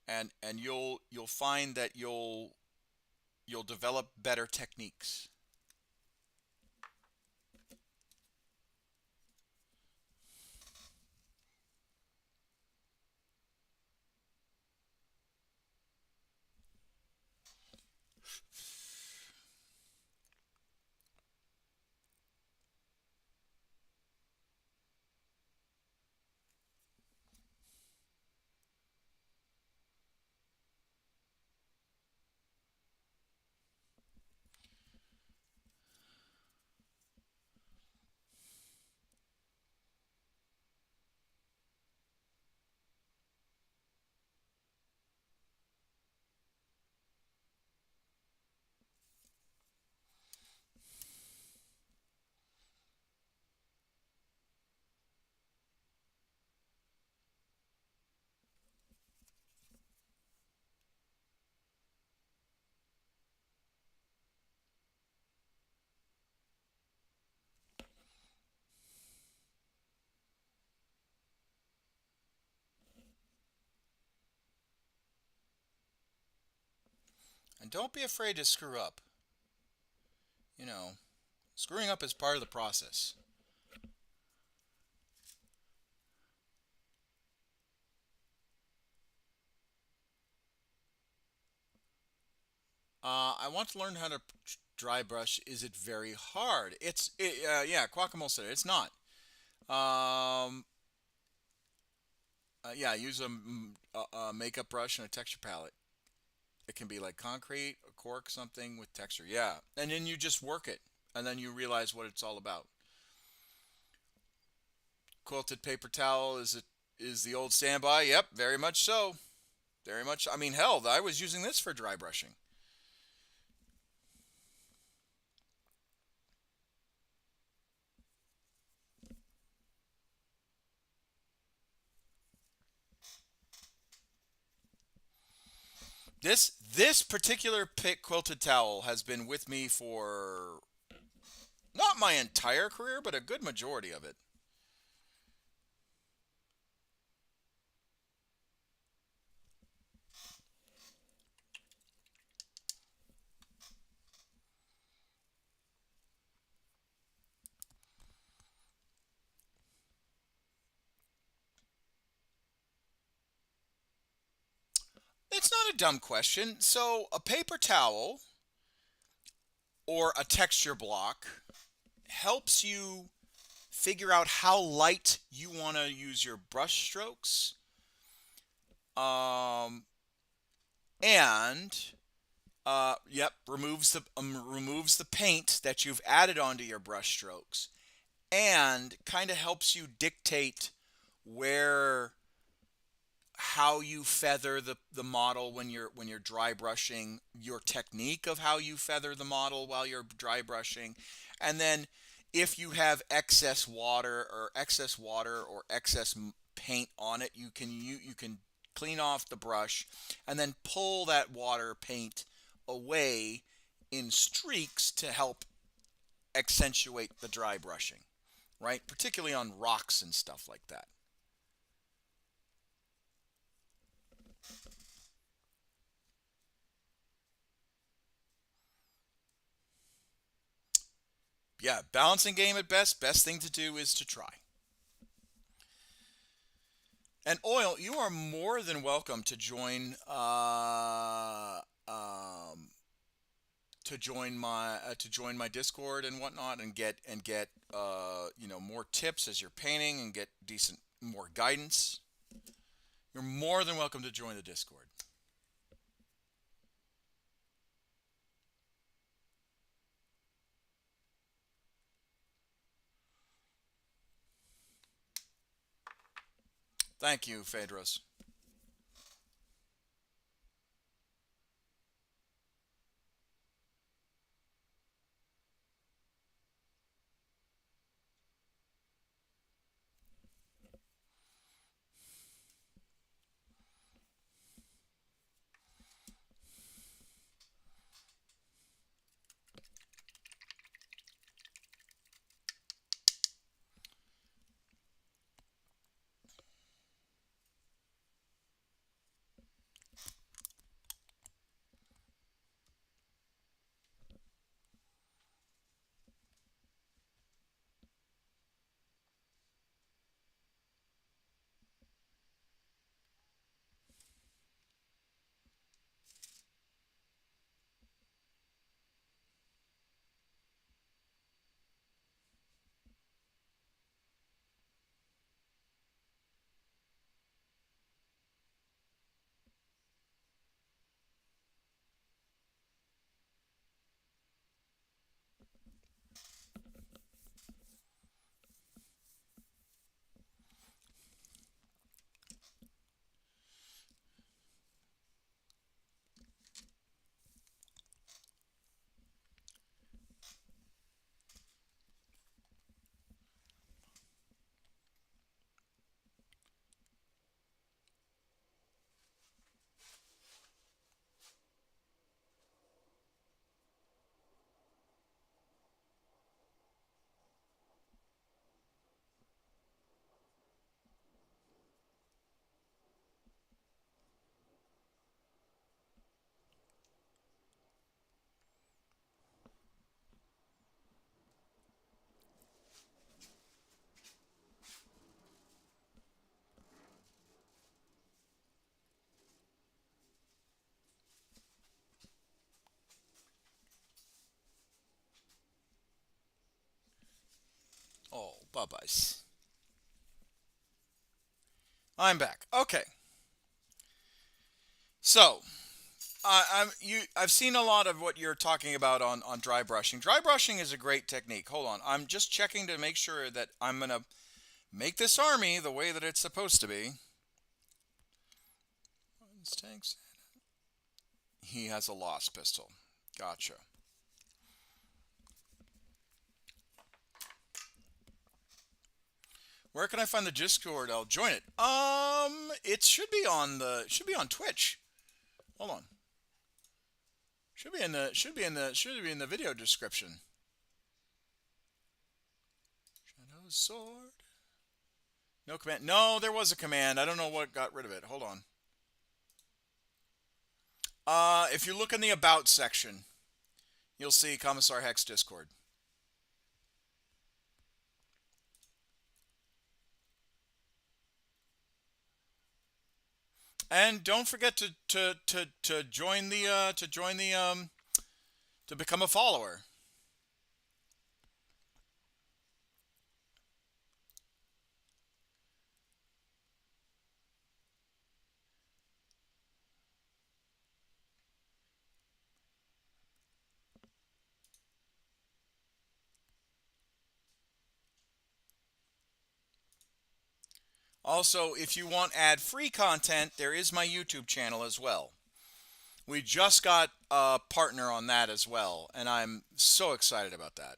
and you'll find that you'll develop better techniques. And don't be afraid to screw up. You know, screwing up is part of the process. I want to learn how to dry brush. Is it very hard? Yeah, Guacamole said it. It's not. Um, yeah, use a makeup brush and a texture palette. It can be like concrete, a cork, something with texture. Yeah, and then you just work it, and then you realize what it's all about. Quilted paper towel is the old standby. Yep, very much so. Very much. I mean, hell, I was using this for dry brushing. This particular quilted towel has been with me for not my entire career, but a good majority of it. It's not a dumb question. So, a paper towel or a texture block helps you figure out how light you want to use your brush strokes. Um, and yep, removes the paint that you've added onto your brush strokes, and kind of helps you dictate where how you feather the model when you're dry brushing, your technique of how you feather the model while you're dry brushing, and then if you have excess water or excess paint on it, you can clean off the brush and then pull that water paint away in streaks to help accentuate the dry brushing, right? Particularly on rocks and stuff like that. Yeah, balancing game at best. Best thing to do is to try. And Oil, you are more than welcome to join my Discord and whatnot, and get more tips as you're painting and get decent more guidance. You're more than welcome to join the Discord. Thank you, Phaedros. Oh, bye byes. I'm back. Okay, so I've seen a lot of what you're talking about on dry brushing. Dry brushing is a great technique. Hold on, I'm just checking to make sure that I'm gonna make this army the way that it's supposed to be. Tanks. He has a lost pistol. Gotcha. Where can I find the Discord? I'll join it. It should be on Twitch. Hold on. Should be in the video description. Shadow's sword. No command. No, there was a command. I don't know what got rid of it. Hold on. If you look in the About section, you'll see Commissar Hecht's Discord. And don't forget to join the to become a follower. Also, if you want ad-free content, there is my YouTube channel as well. We just got a partner on that as well, and I'm so excited about that.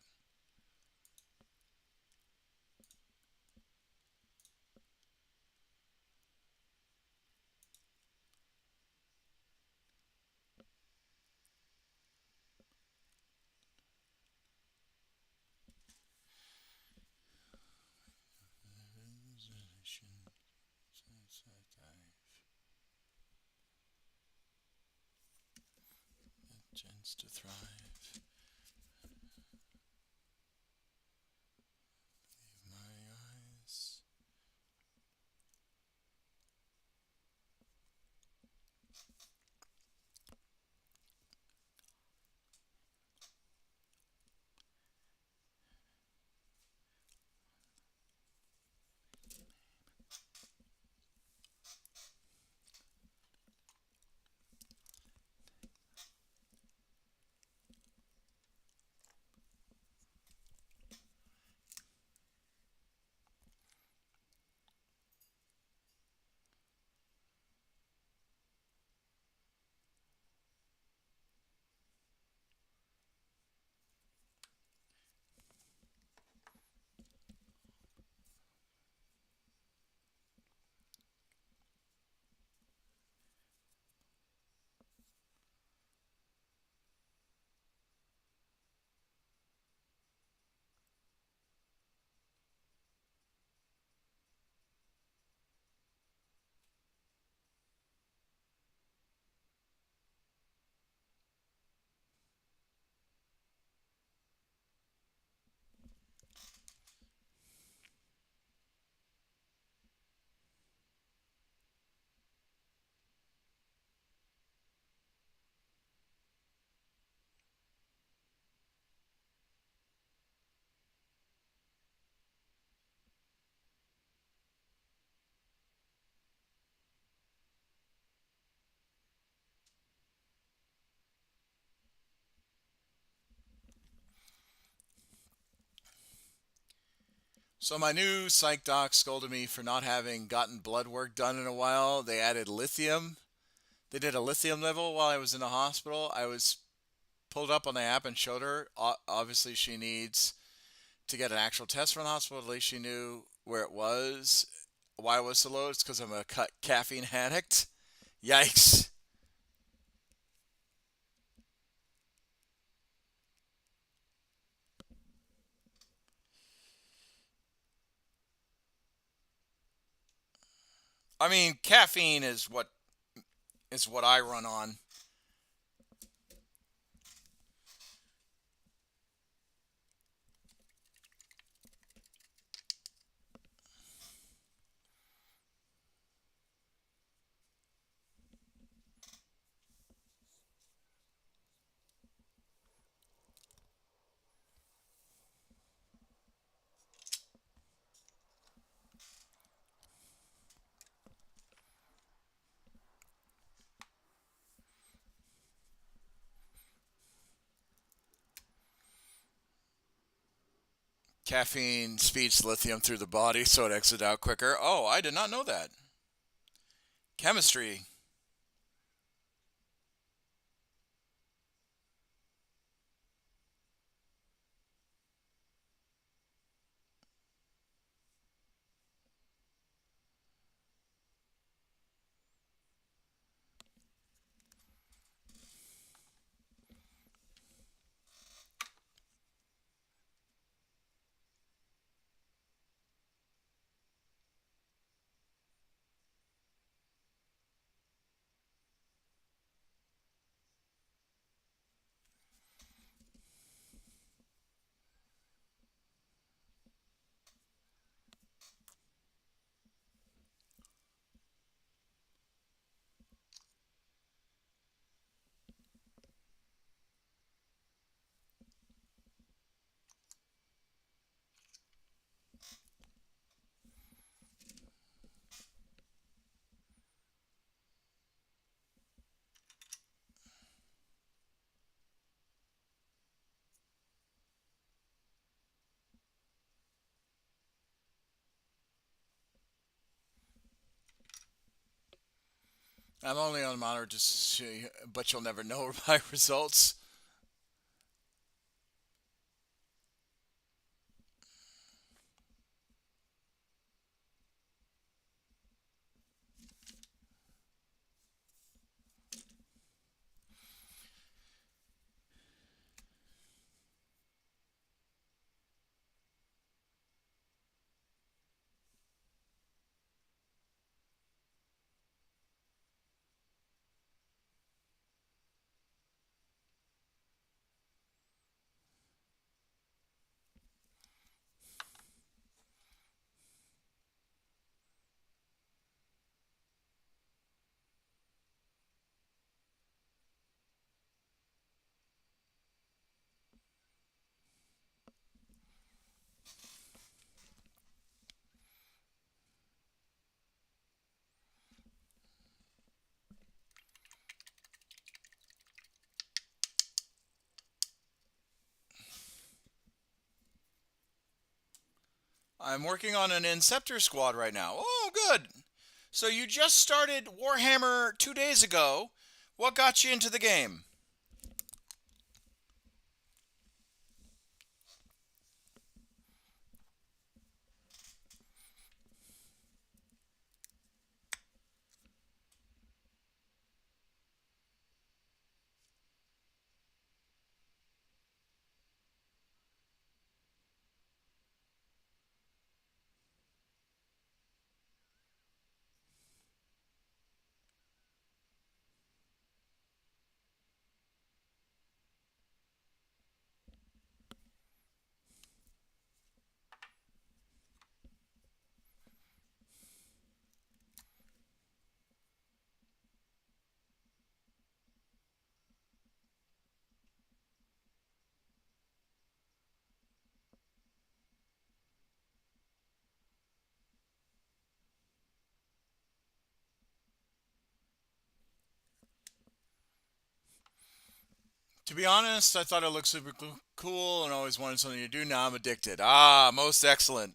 Chance to thrive. Leave my eyes. So my new psych doc scolded me for not having gotten blood work done in a while. They added lithium. They did a lithium level while I was in the hospital. I was pulled up on the app and showed her. Obviously, she needs to get an actual test from the hospital. At least she knew where it was. Why it was so low? It's because I'm a caffeine addict. Yikes. I mean, caffeine is what I run on. Caffeine speeds lithium through the body so it exits out quicker. Oh, I did not know that. Chemistry. I'm only on monitor to see, but you'll never know my results. I'm working on an Inceptor squad right now. Oh, good. So you just started Warhammer 2 days ago. What got you into the game? To be honest, I thought it looked super cool and always wanted something to do. Now I'm addicted. Ah, most excellent.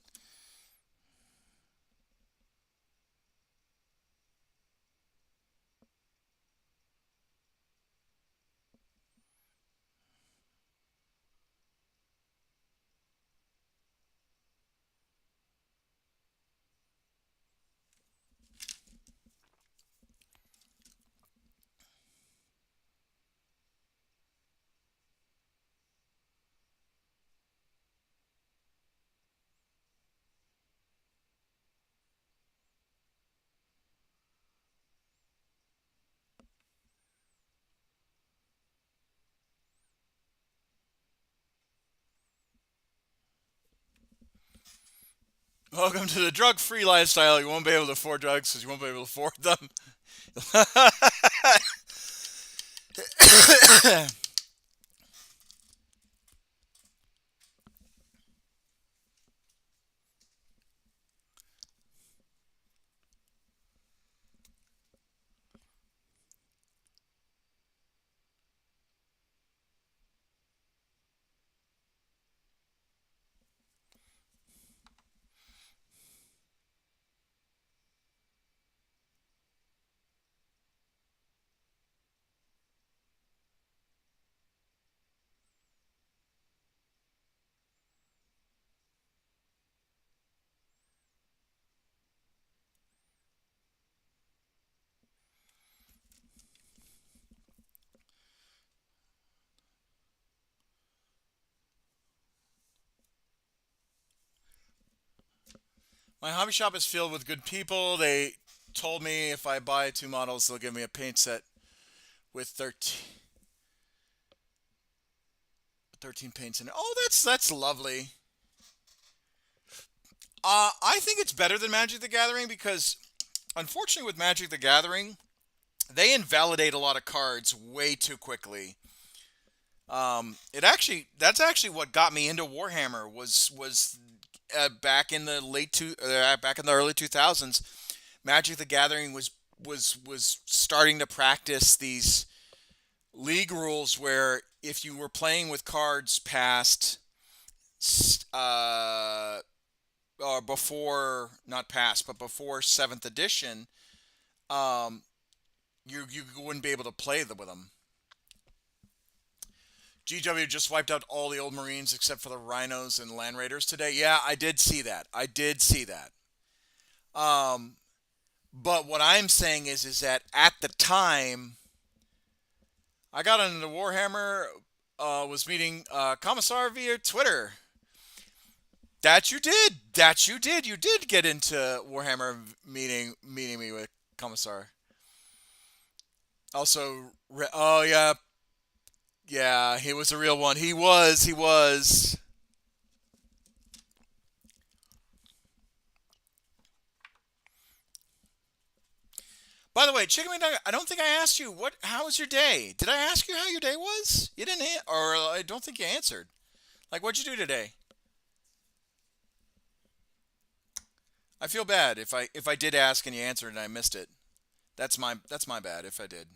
Welcome to the drug-free lifestyle. You won't be able to afford drugs because you won't be able to afford them. My hobby shop is filled with good people. They told me if I buy 2 models, they'll give me a paint set with 13 paints in it. Oh, that's lovely. I think it's better than Magic the Gathering because, unfortunately, with Magic the Gathering, they invalidate a lot of cards way too quickly. That's actually what got me into Warhammer was back in the back in the early 2000s. Magic the Gathering was starting to practice these league rules where if you were playing with cards past uh, or before, not past, but before seventh edition, um, You wouldn't be able to play with them. GW just wiped out all the old Marines except for the Rhinos and Land Raiders today. Yeah, I did see that. I did see that. Um, but what I'm saying is that at the time, I got into Warhammer, was meeting Commissar via Twitter. That you did. That you did. You did get into Warhammer meeting me with Commissar. Also, oh yeah, yeah, he was a real one. He was. He was. By the way, Chicken McNugget, I don't think I asked you what. How was your day? Did I ask you how your day was? You didn't, or I don't think you answered. Like, what'd you do today? I feel bad if I did ask and you answered and I missed it. That's my bad if I did.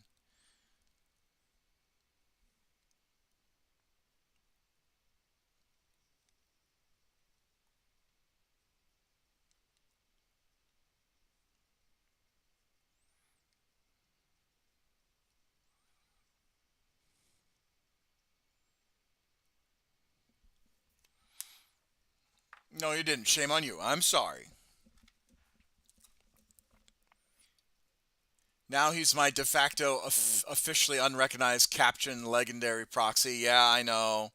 No, you didn't. Shame on you. I'm sorry. Now he's my de facto officially unrecognized captain legendary proxy. Yeah, I know.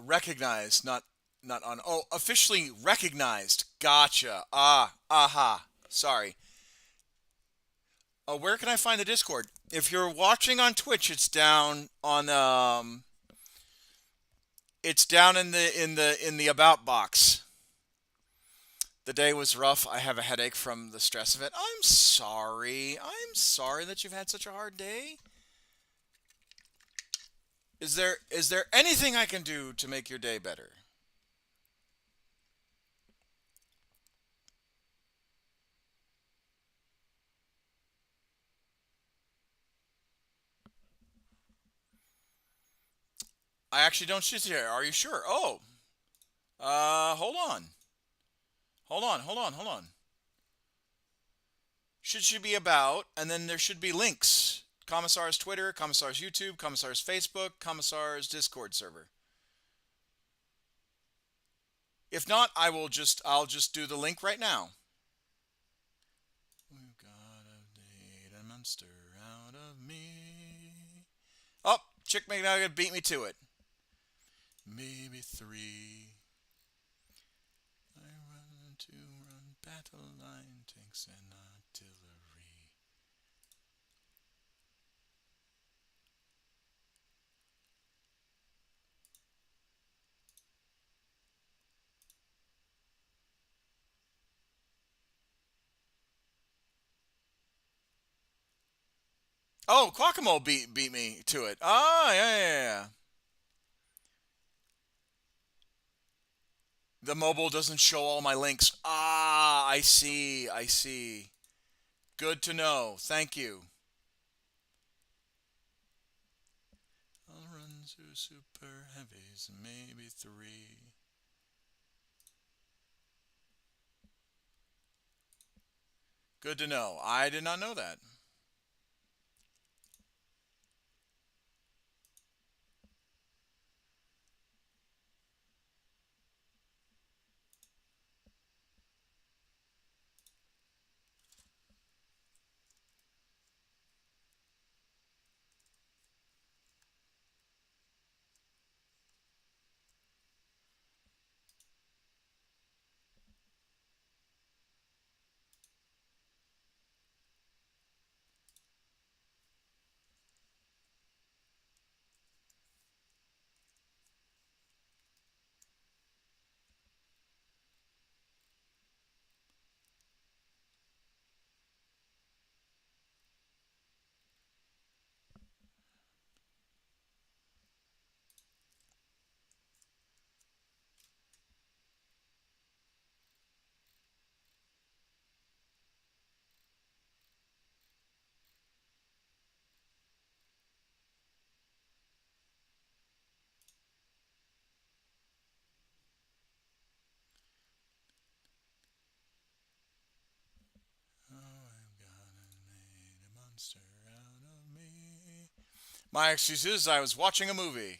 Recognized, not on. Oh, officially recognized. Gotcha. Aha. Sorry. Where can I find the Discord? If you're watching on Twitch, it's down in the about box. The day was rough. I have a headache from the stress of it. I'm sorry. I'm sorry that you've had such a hard day. Is there anything I can do to make your day better? I actually don't sit here. Are you sure? Oh, hold on. Hold on. Should be about, and then there should be links. Commissar's Twitter, Commissar's YouTube, Commissar's Facebook, Commissar's Discord server. If not, I'll just do the link right now. We've got to date a monster out of me. Oh, Chick McNugget beat me to it. Maybe 3. I run battle line tanks and artillery. Oh, Quackamo beat me to it. Ah, yeah. The mobile doesn't show all my links. Ah, I see. Good to know. Thank you. I'll run through super heavies, maybe 3. Good to know. I did not know that. monster out of me. My excuse is I was watching a movie.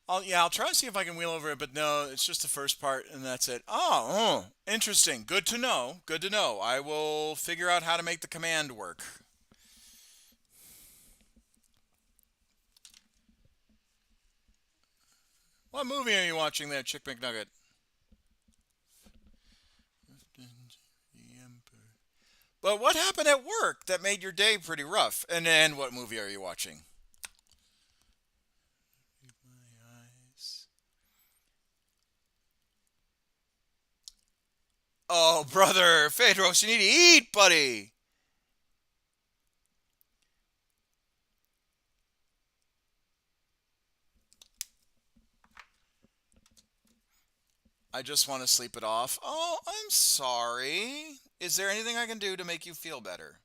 I'll try to see if I can wheel over it, but no, it's just the first part, and that's it. Interesting. Good to know. Good to know. I will figure out how to make the command work. What movie are you watching there, Chick McNugget? But what happened at work that made your day pretty rough? And then what movie are you watching? My eyes. Oh, brother, Phaedros, you need to eat, buddy. I just want to sleep it off. Oh, I'm sorry. Is there anything I can do to make you feel better?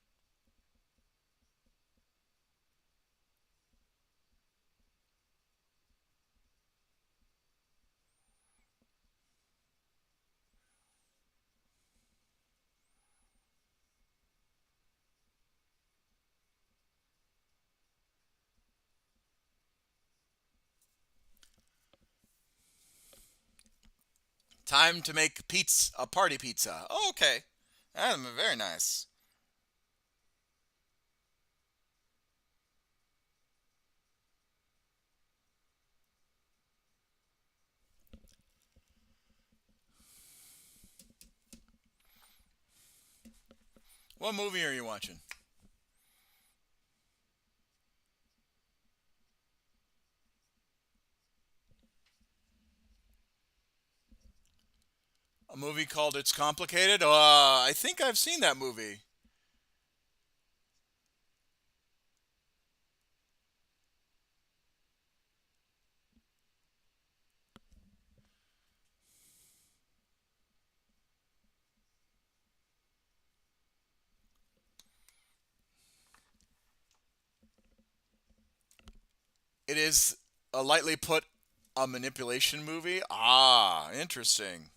Time to make pizza, a party pizza. Oh, okay. That's very nice. What movie are you watching? A movie called It's Complicated? I think I've seen that movie. It is a lightly put a manipulation movie. Ah, interesting.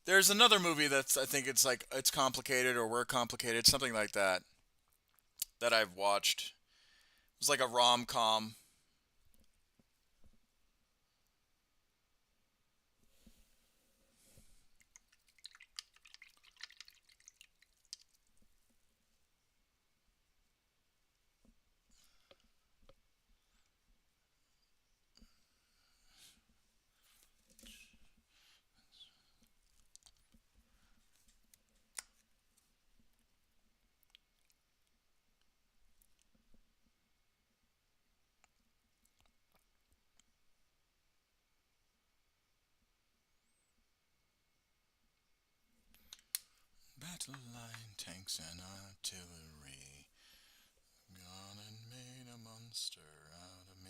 There's another movie that's I think it's like It's Complicated or We're Complicated, something like that, that I've watched. It was like a rom-com. Battle line tanks and artillery. Gone and made a monster out of me.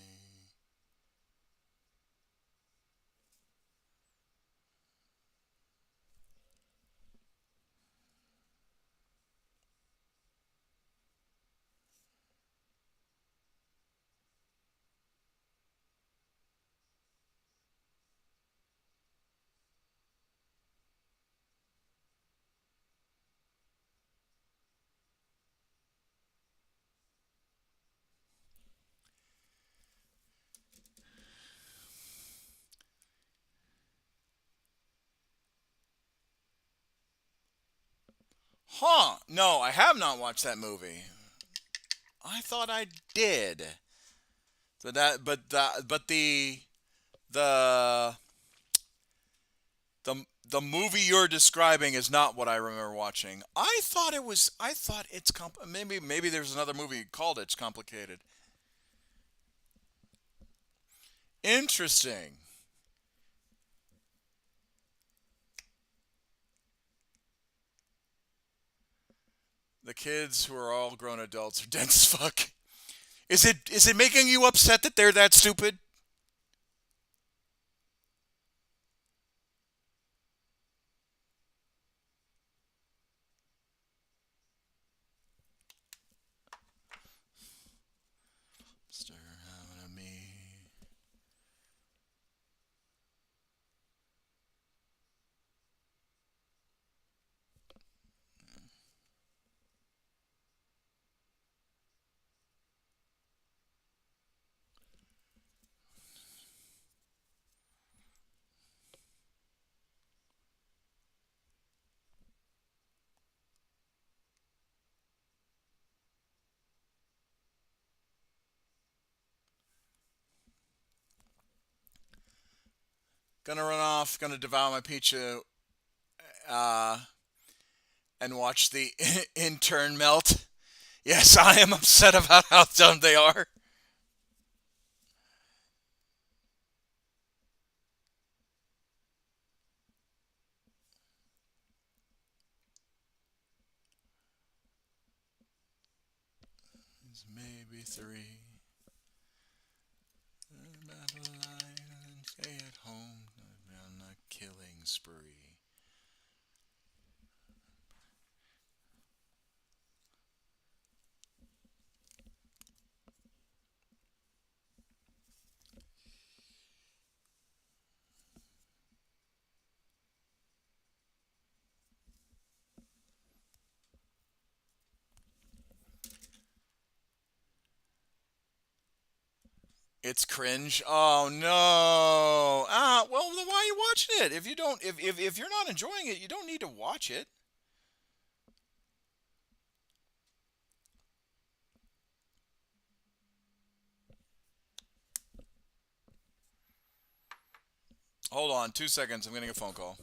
Huh? No, I have not watched that movie. I thought I did. The the movie you're describing is not what I remember watching. I thought it was. I thought it's maybe there's another movie called It's Complicated. Interesting. The kids who are all grown adults are dense as fuck. Is it making you upset that they're that stupid? Gonna run off. Gonna devour my pizza. Uh, and watch the intern melt. Yes, I am upset about how dumb they are. It's maybe three. Stay at home on a killing spree. It's cringe. Oh no. Well then why are you watching it? If you don't if you're not enjoying it, you don't need to watch it. Hold on, 2 seconds. I'm getting a phone call.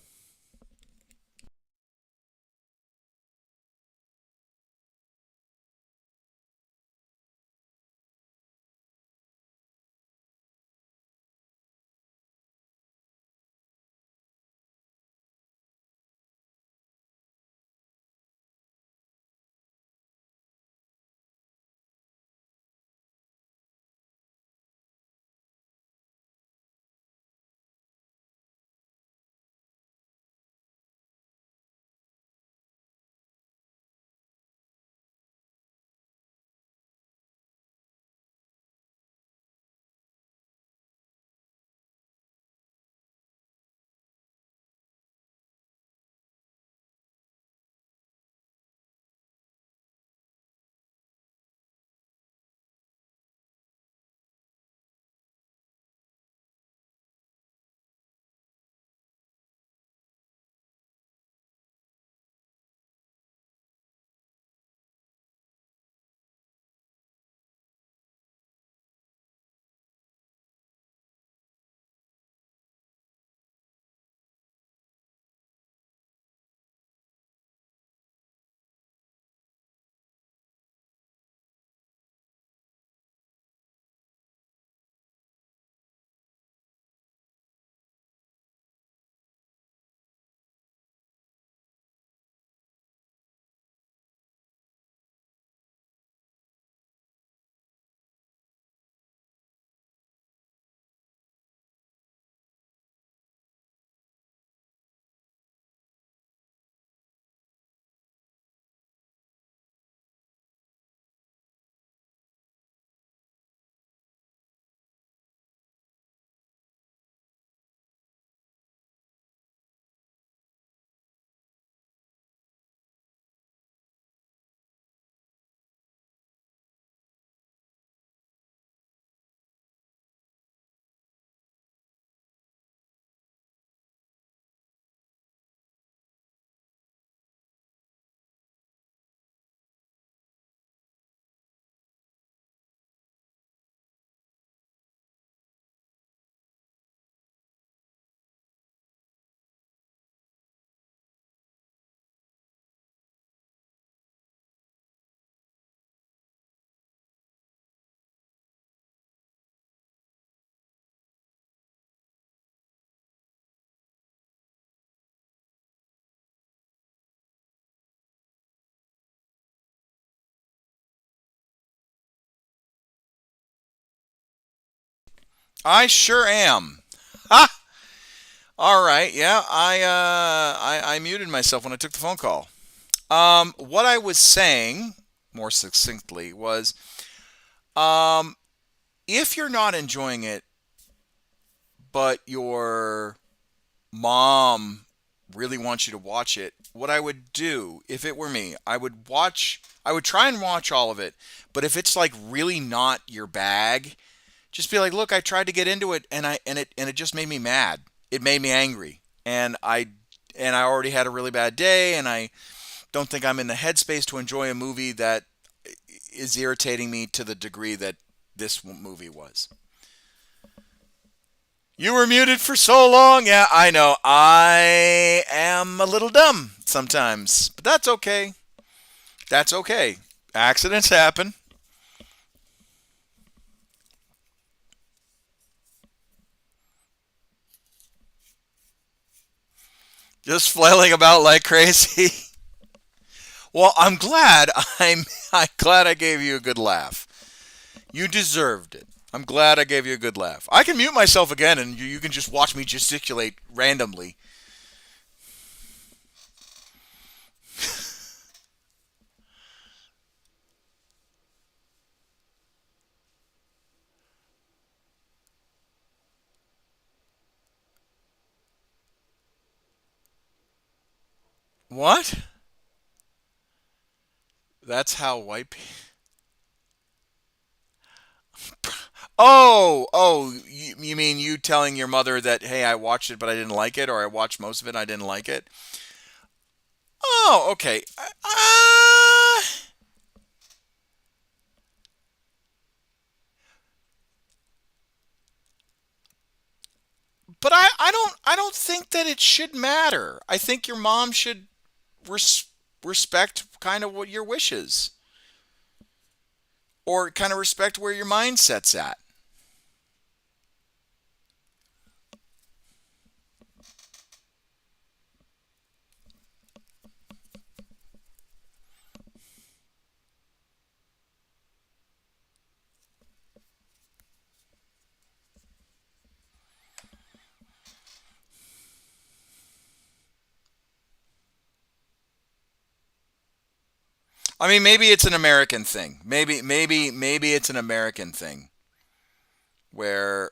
I sure am. Ah, all right. Yeah, I muted myself when I took the phone call. What I was saying more succinctly was, um, if you're not enjoying it, but your mom really wants you to watch it, what I would do if it were me, I would try and watch all of it. But if it's like really not your bag, just be like, look, I tried to get into it and it just made me mad. It made me angry. And I already had a really bad day and I don't think I'm in the headspace to enjoy a movie that is irritating me to the degree that this movie was. You were muted for so long. Yeah, I know. I am a little dumb sometimes, but that's okay. That's okay. Accidents happen. Just flailing about like crazy. Well, I'm glad. I'm glad I gave you a good laugh. You deserved it. I'm glad I gave you a good laugh. I can mute myself again, and you can just watch me gesticulate randomly. What? That's how white people. Oh, you mean you telling your mother that, hey, I watched it but I didn't like it, or I watched most of it and I didn't like it? Oh, okay. But I don't think that it should matter. I think your mom should res- respect kind of what your wishes, or kind of respect where your mindset's at. I mean, maybe it's an American thing. Maybe it's an American thing where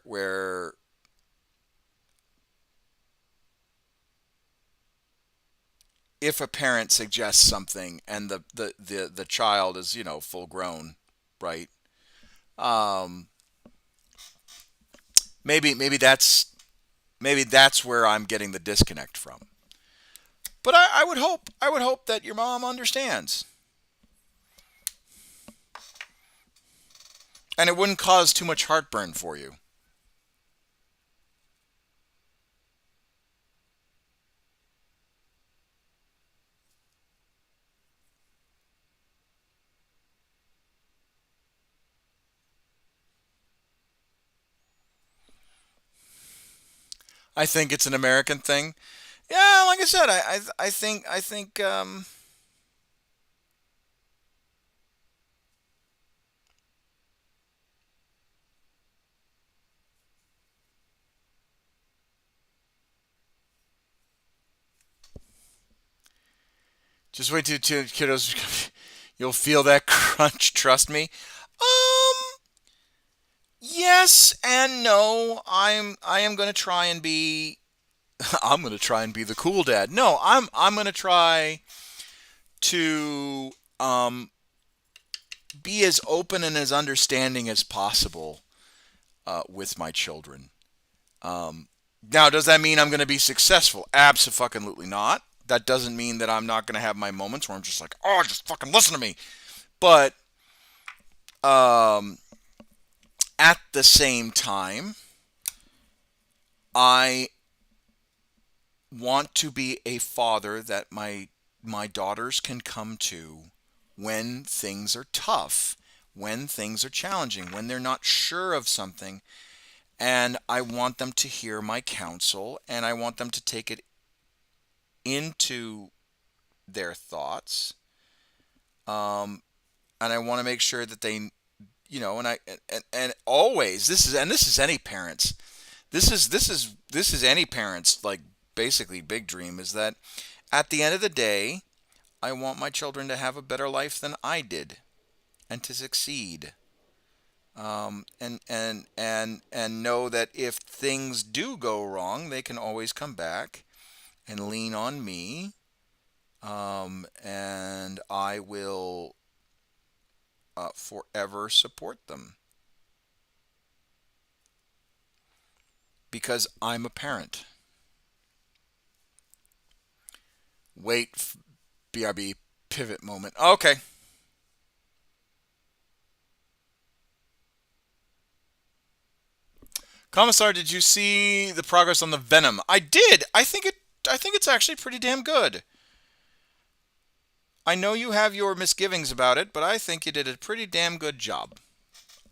if a parent suggests something and the child is, full grown, right? Um, maybe that's where I'm getting the disconnect from. But I would hope that your mom understands, and it wouldn't cause too much heartburn for you. I think it's an American thing. Yeah, like I said, I think just wait till kiddos. You'll feel that crunch. Trust me. Yes and no. I am going to try and be. I'm going to try and be the cool dad. No, I'm going to try to be as open and as understanding as possible with my children. Um, Now, does that mean I'm going to be successful? Absolutely not. That doesn't mean that I'm not going to have my moments where I'm just like, oh, just fucking listen to me. But um, at the same time, I want to be a father that my daughters can come to when things are tough, when things are challenging, when they're not sure of something, and I want them to hear my counsel, and I want them to take it into their thoughts, um, and I want to make sure that they, and always, this is any parents, this is any parents, like, basically big dream is that at the end of the day, I want my children to have a better life than I did and to succeed. And know that if things do go wrong, they can always come back and lean on me, and I will forever support them because I'm a parent. Wait, BRB pivot moment. Okay. Commissar, did you see the progress on the Venom? I did. I think it's actually pretty damn good. I know you have your misgivings about it, but I think you did a pretty damn good job.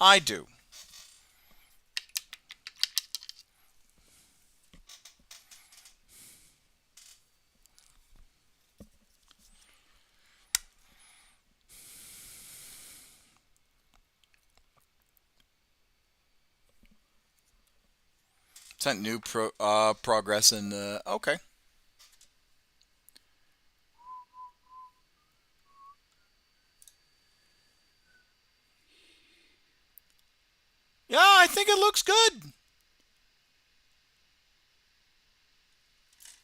I do. Sent new progress and okay. Yeah, I think it looks good.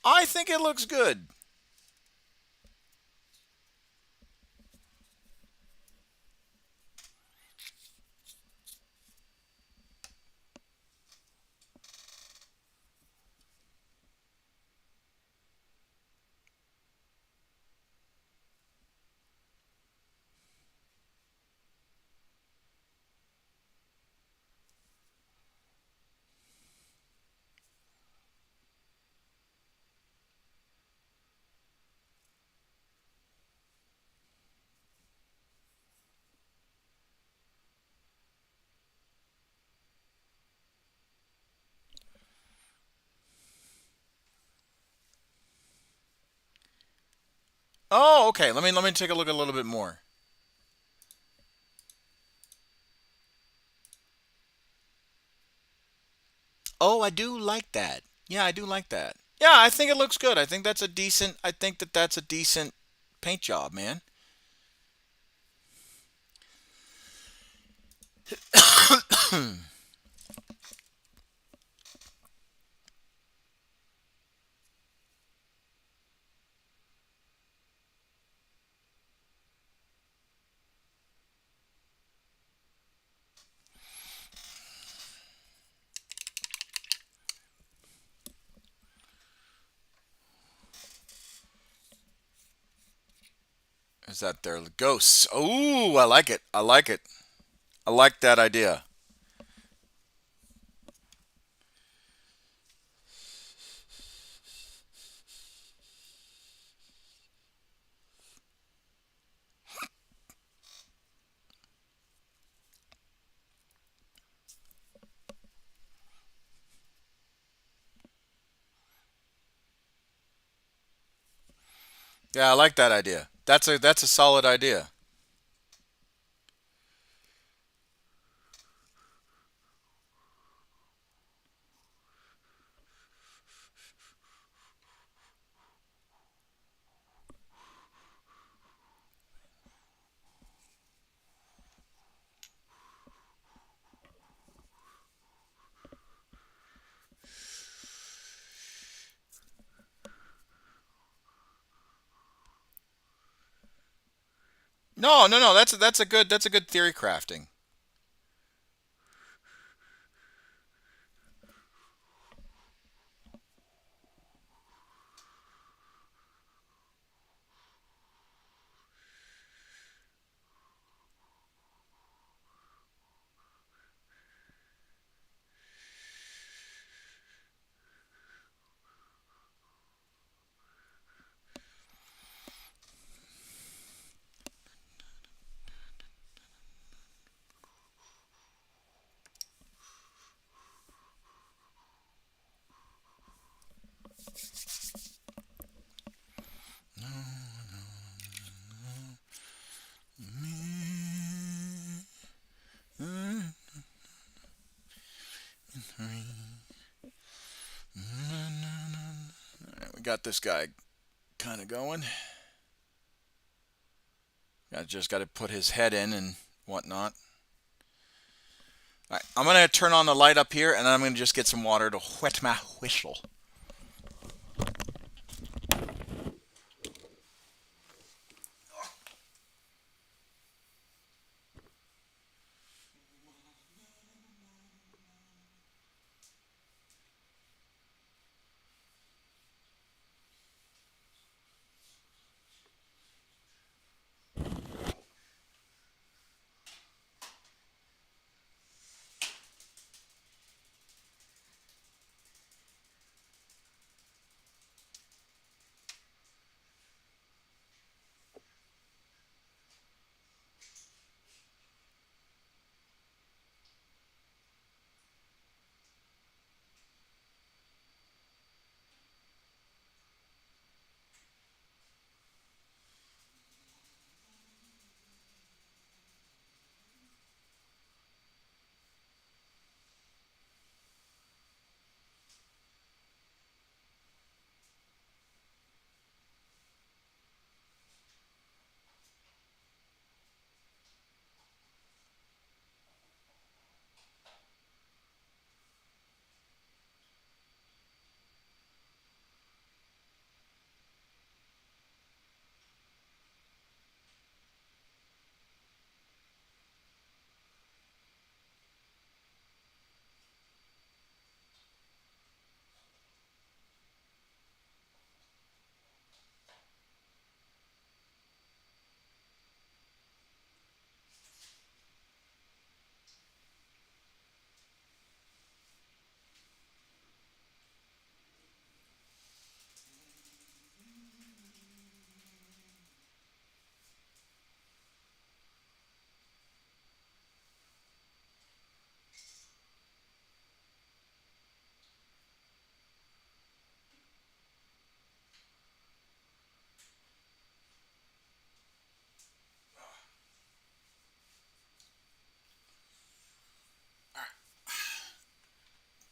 I think it looks good. Oh, okay. Let me take a look a little bit more. Oh, I do like that. Yeah, I do like that. Yeah, I think it looks good. I think that's a decent. I think that that's a decent paint job, man. Is that there? Ghosts. Oh, I like it. I like it. I like that idea. Yeah, I like that idea. That's a solid idea. No, no, no. That's a good theory crafting. We got this guy kind of going. I just got to put his head in and whatnot. All right, I'm gonna turn on the light up here, and I'm gonna just get some water to wet my whistle.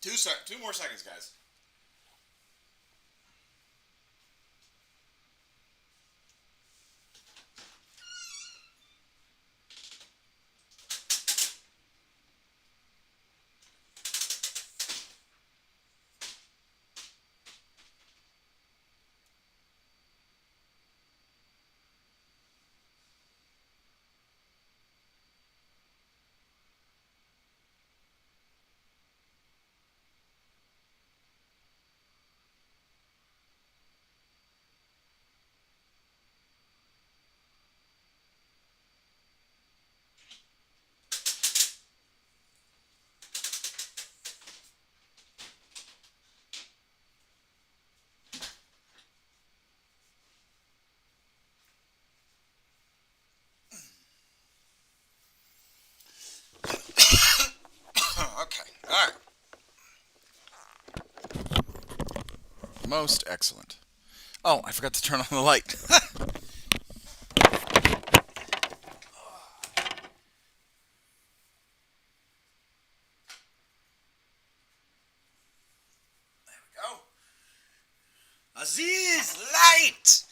Two more seconds, guys. Okay. All right. Most excellent. Oh, I forgot to turn on the light. Go. Aziz, light!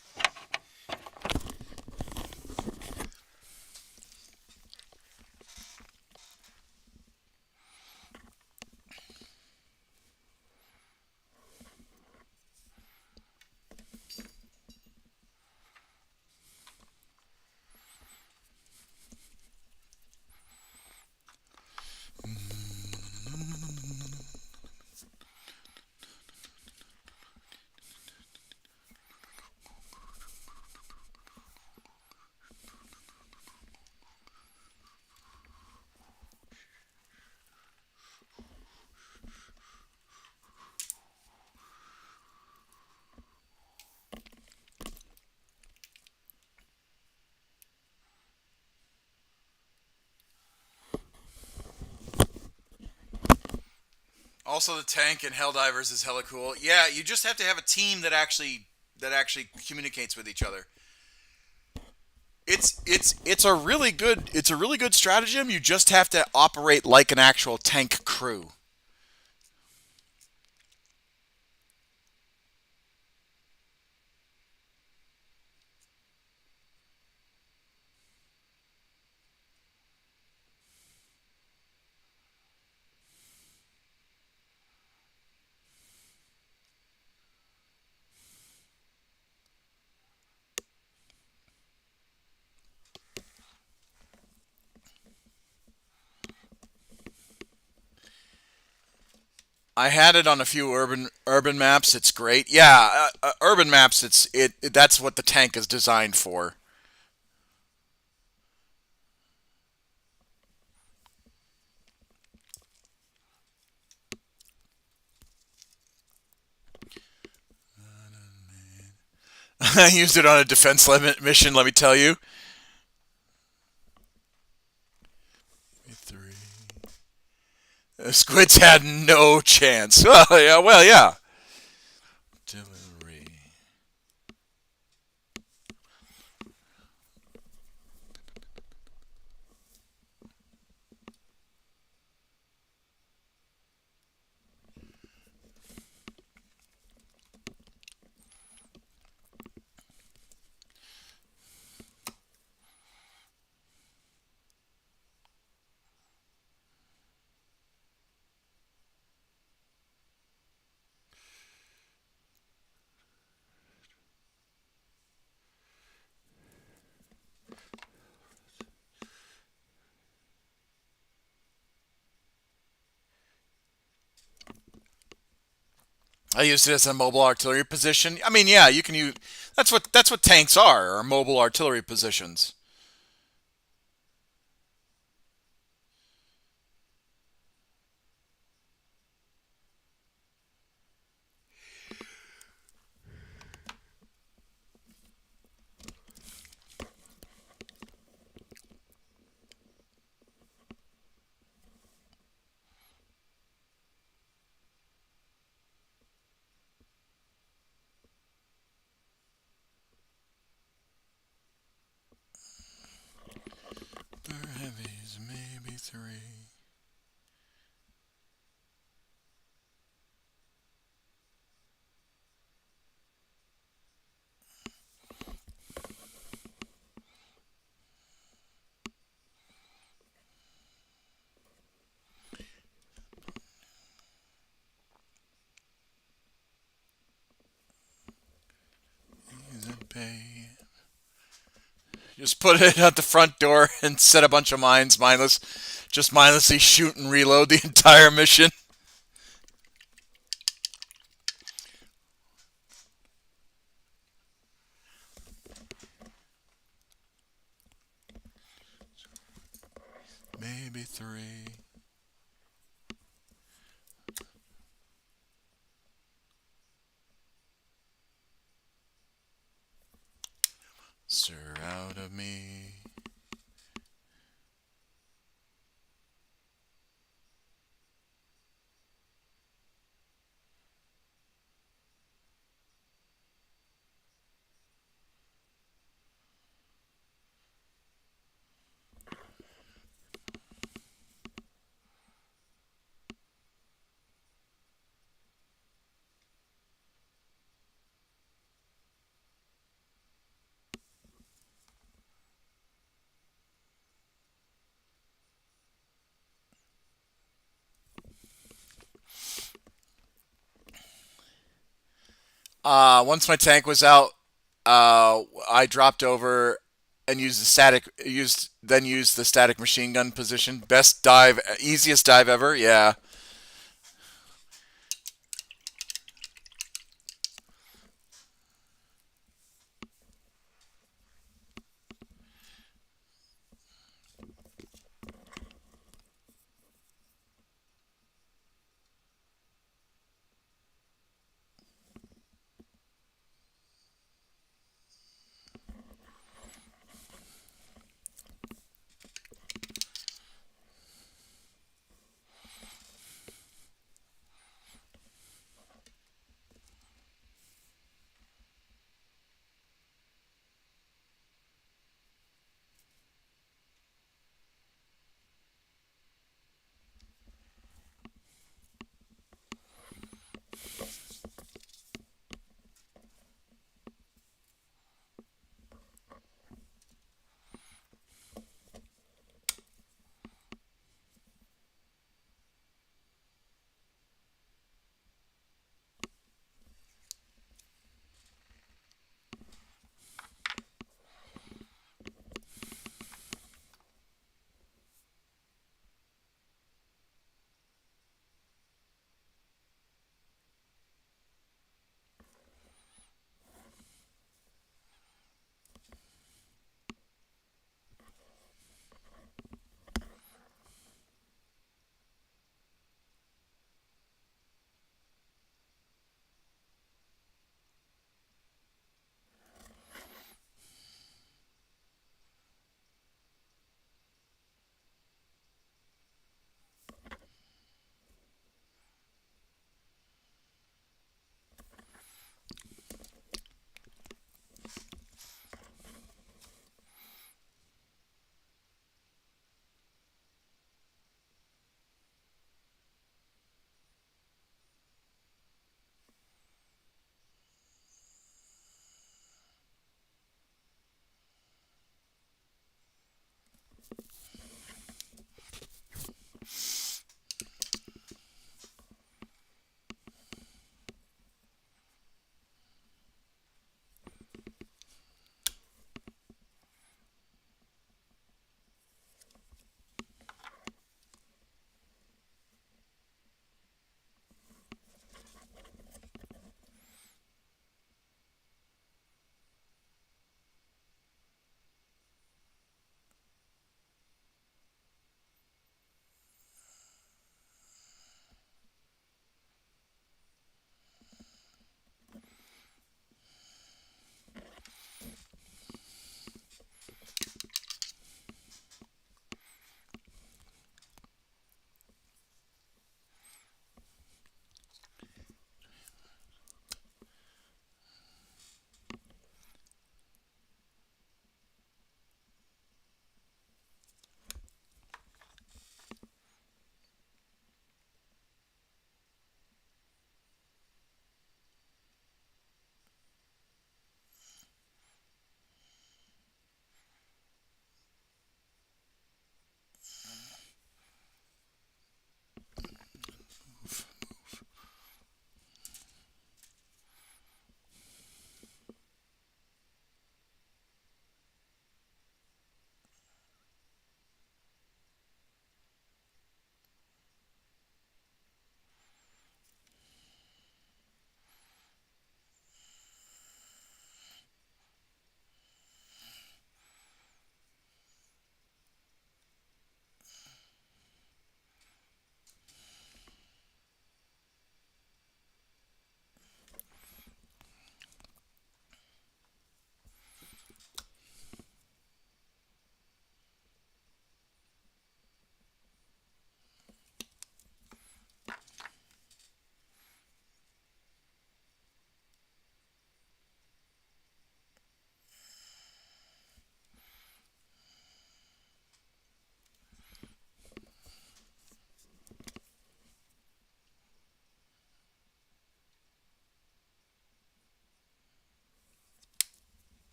Also, the tank in Helldivers is hella cool. Yeah, you just have to have a team that actually communicates with each other. It's a really good stratagem. You just have to operate like an actual tank crew. I had it on a few urban maps. It's great. Yeah, urban maps. That's what the tank is designed for. I used it on a defense limit mission. Let me tell you. Three. The squids had no chance. Oh yeah. Well, yeah. Artillery. I used it as a mobile artillery position. I mean, yeah, you can use. That's what tanks are mobile artillery positions. Just put it at the front door and set a bunch of mines, just mindlessly shoot and reload the entire mission. Maybe three. Sir, out of me. Once my tank was out, I dropped over and used the static machine gun position. Best dive, easiest dive ever. Yeah.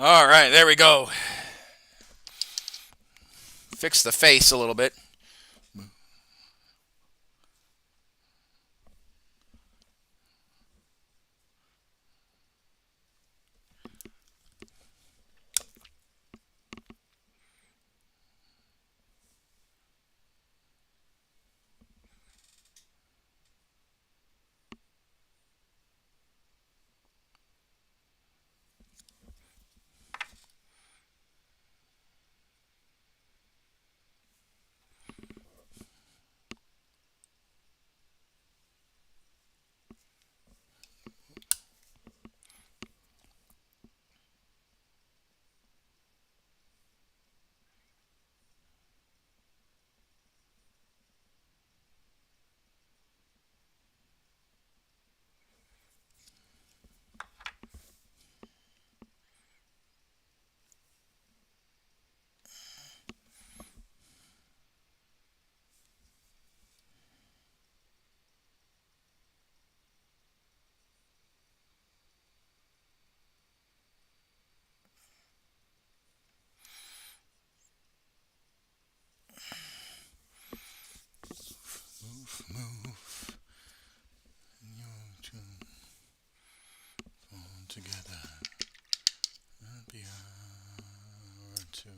All right, there we go. Fix the face a little bit. Move together. Be our two.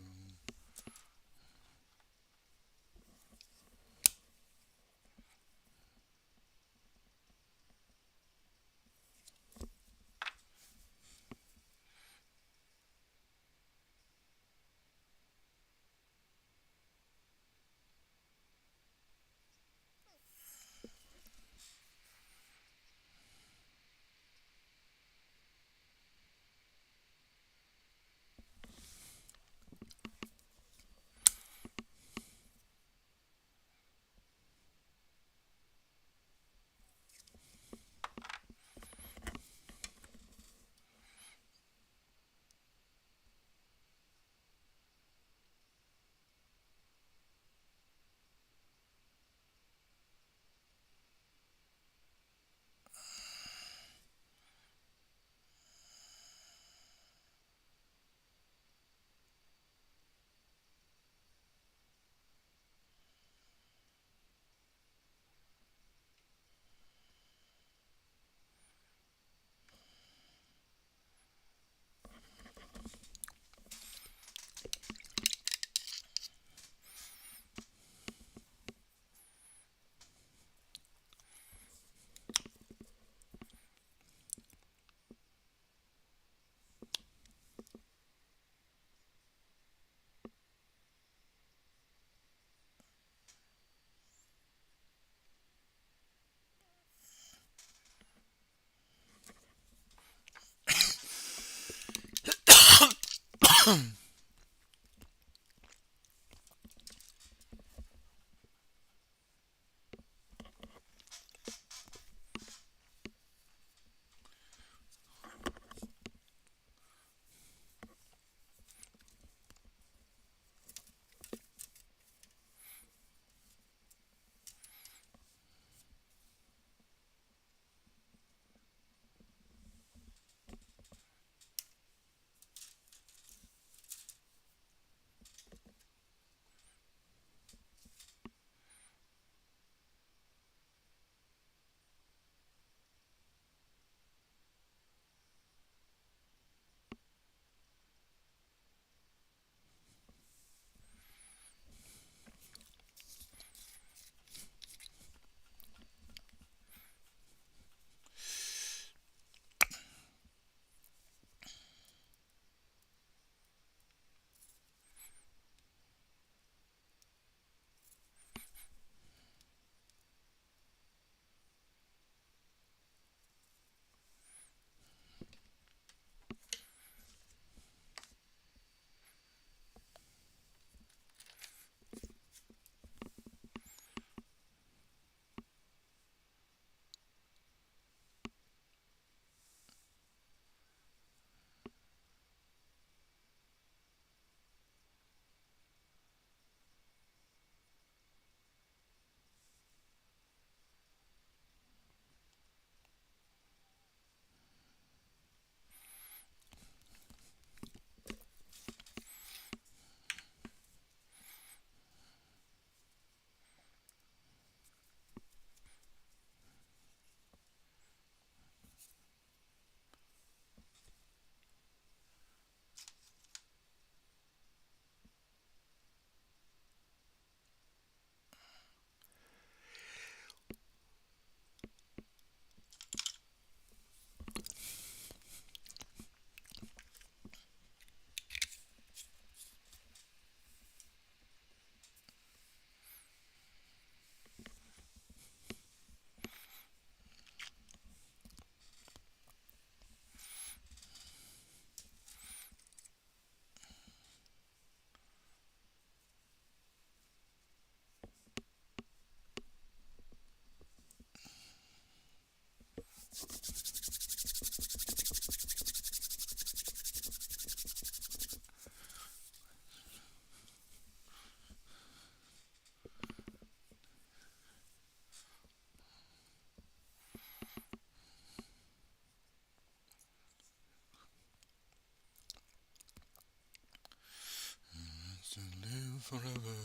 To live forever.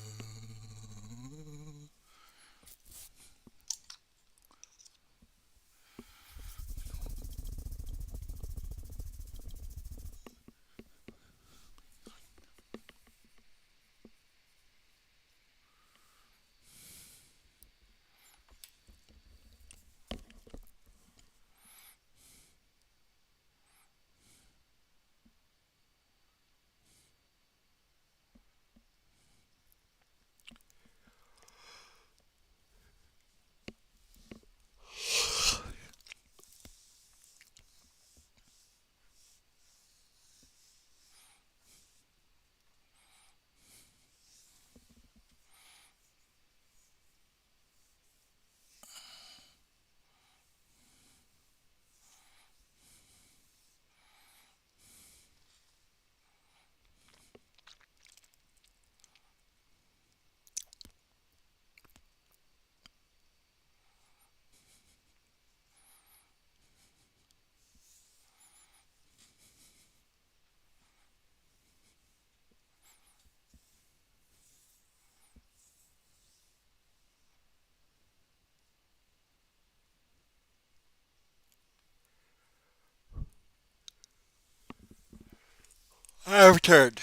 I returned.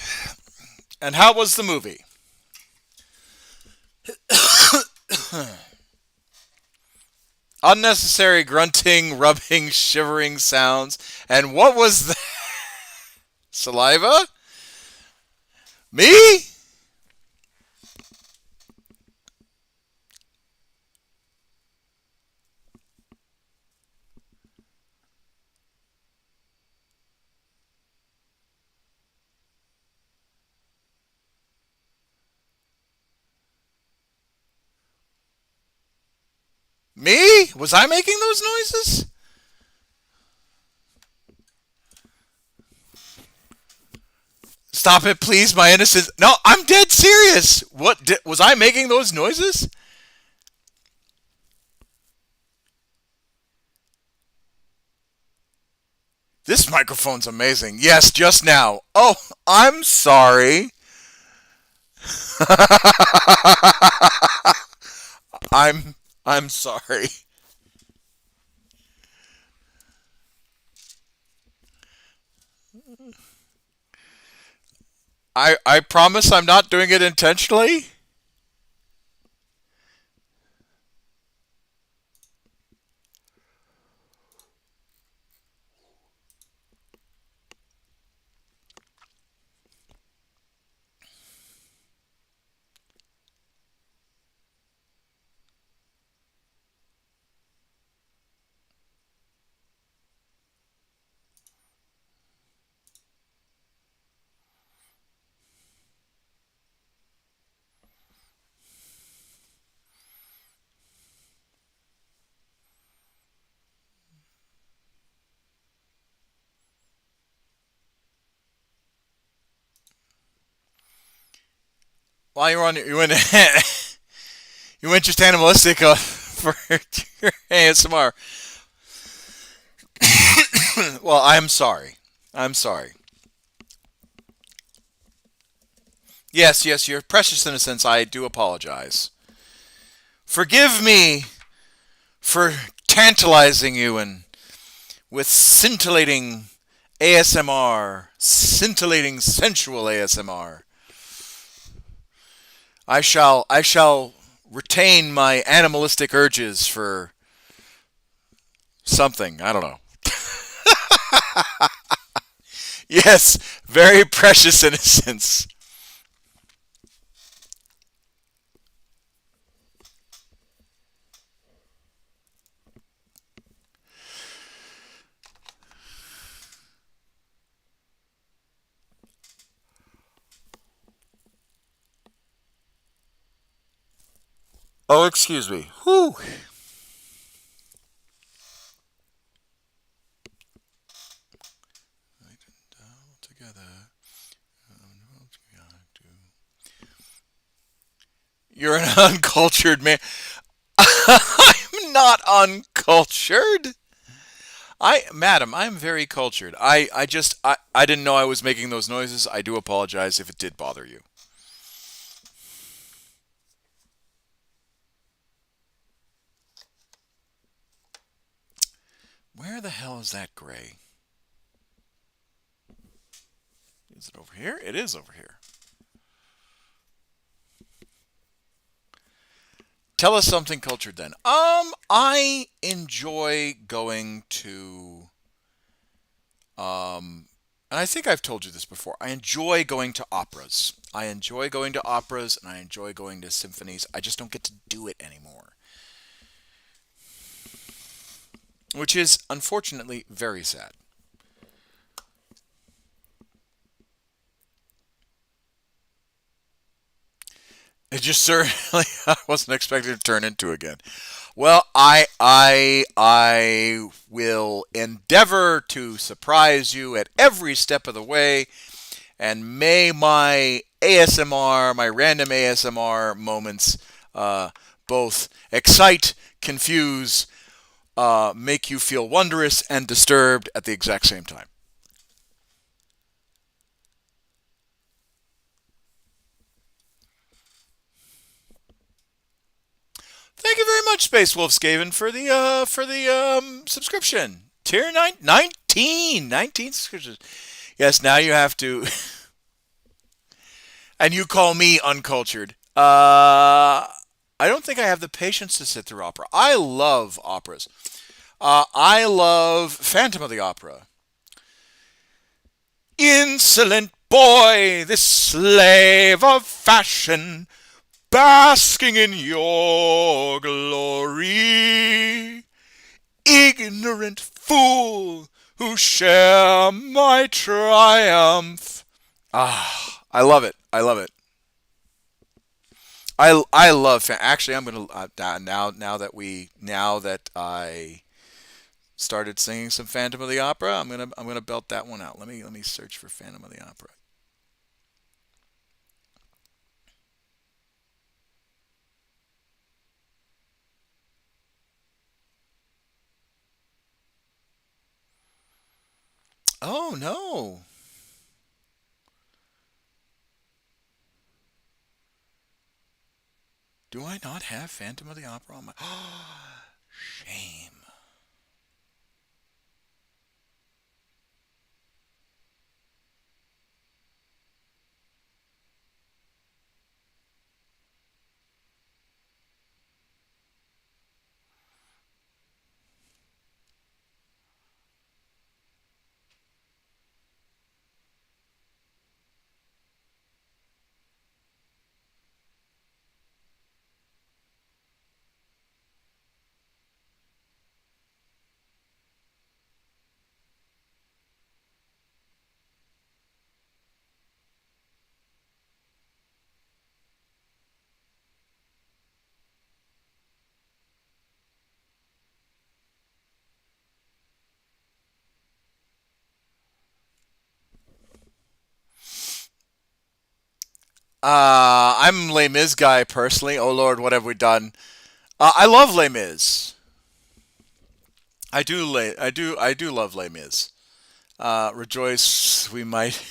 And how was the movie? Unnecessary grunting, rubbing, shivering sounds. And what was that? Saliva? Me? Me? Was I making those noises? Stop it, please, my innocence. No, I'm dead serious. Was I making those noises? This microphone's amazing. Yes, just now. Oh, I'm sorry. I'm I'm sorry. I promise I'm not doing it intentionally. While you were on, you went just animalistic for your ASMR. Well, I'm sorry. I'm sorry. Yes, yes, your precious innocence. I do apologize. Forgive me for tantalizing you and with scintillating ASMR, scintillating sensual ASMR. I shall retain my animalistic urges for something. I don't know. Yes, very precious innocence. Oh, excuse me. Whew. You're an uncultured man. I'm not uncultured. Madam, I'm very cultured. I didn't know I was making those noises. I do apologize if it did bother you. Where the hell is that gray? Is it over here? It is over here. Tell us something cultured then. I enjoy going to and I think I've told you this before. I enjoy going to operas. I enjoy going to operas and I enjoy going to symphonies. I just don't get to do it anymore, which is unfortunately very sad. It just certainly I wasn't expecting to turn into again. Well, I will endeavor to surprise you at every step of the way, and may my ASMR, my random ASMR moments, uh, both excite, confuse, make you feel wondrous and disturbed at the exact same time. Thank you very much, Space Wolf Skaven, for the subscription. Tier 19 subscriptions. Yes, now you have to, and you call me uncultured. I don't think I have the patience to sit through opera. I love operas. I love Phantom of the Opera. Insolent boy, this slave of fashion, basking in your glory. Ignorant fool who share my triumph. Ah, I love it. I love it. I love actually I'm gonna now that I started singing some Phantom of the Opera, I'm gonna belt that one out. Let me search for Phantom of the Opera. Oh no, do I not have Phantom of the Opera on my? Shame. I'm Les Mis guy personally. Oh Lord, what have we done? I love Les Mis. I do love Les Mis. Rejoice, we might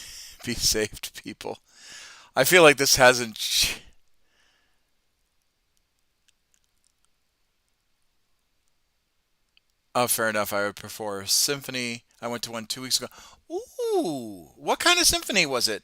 be saved, people. I feel like this hasn't. Oh, fair enough. I would prefer a symphony. I went to one 2 weeks ago. Ooh, what kind of symphony was it?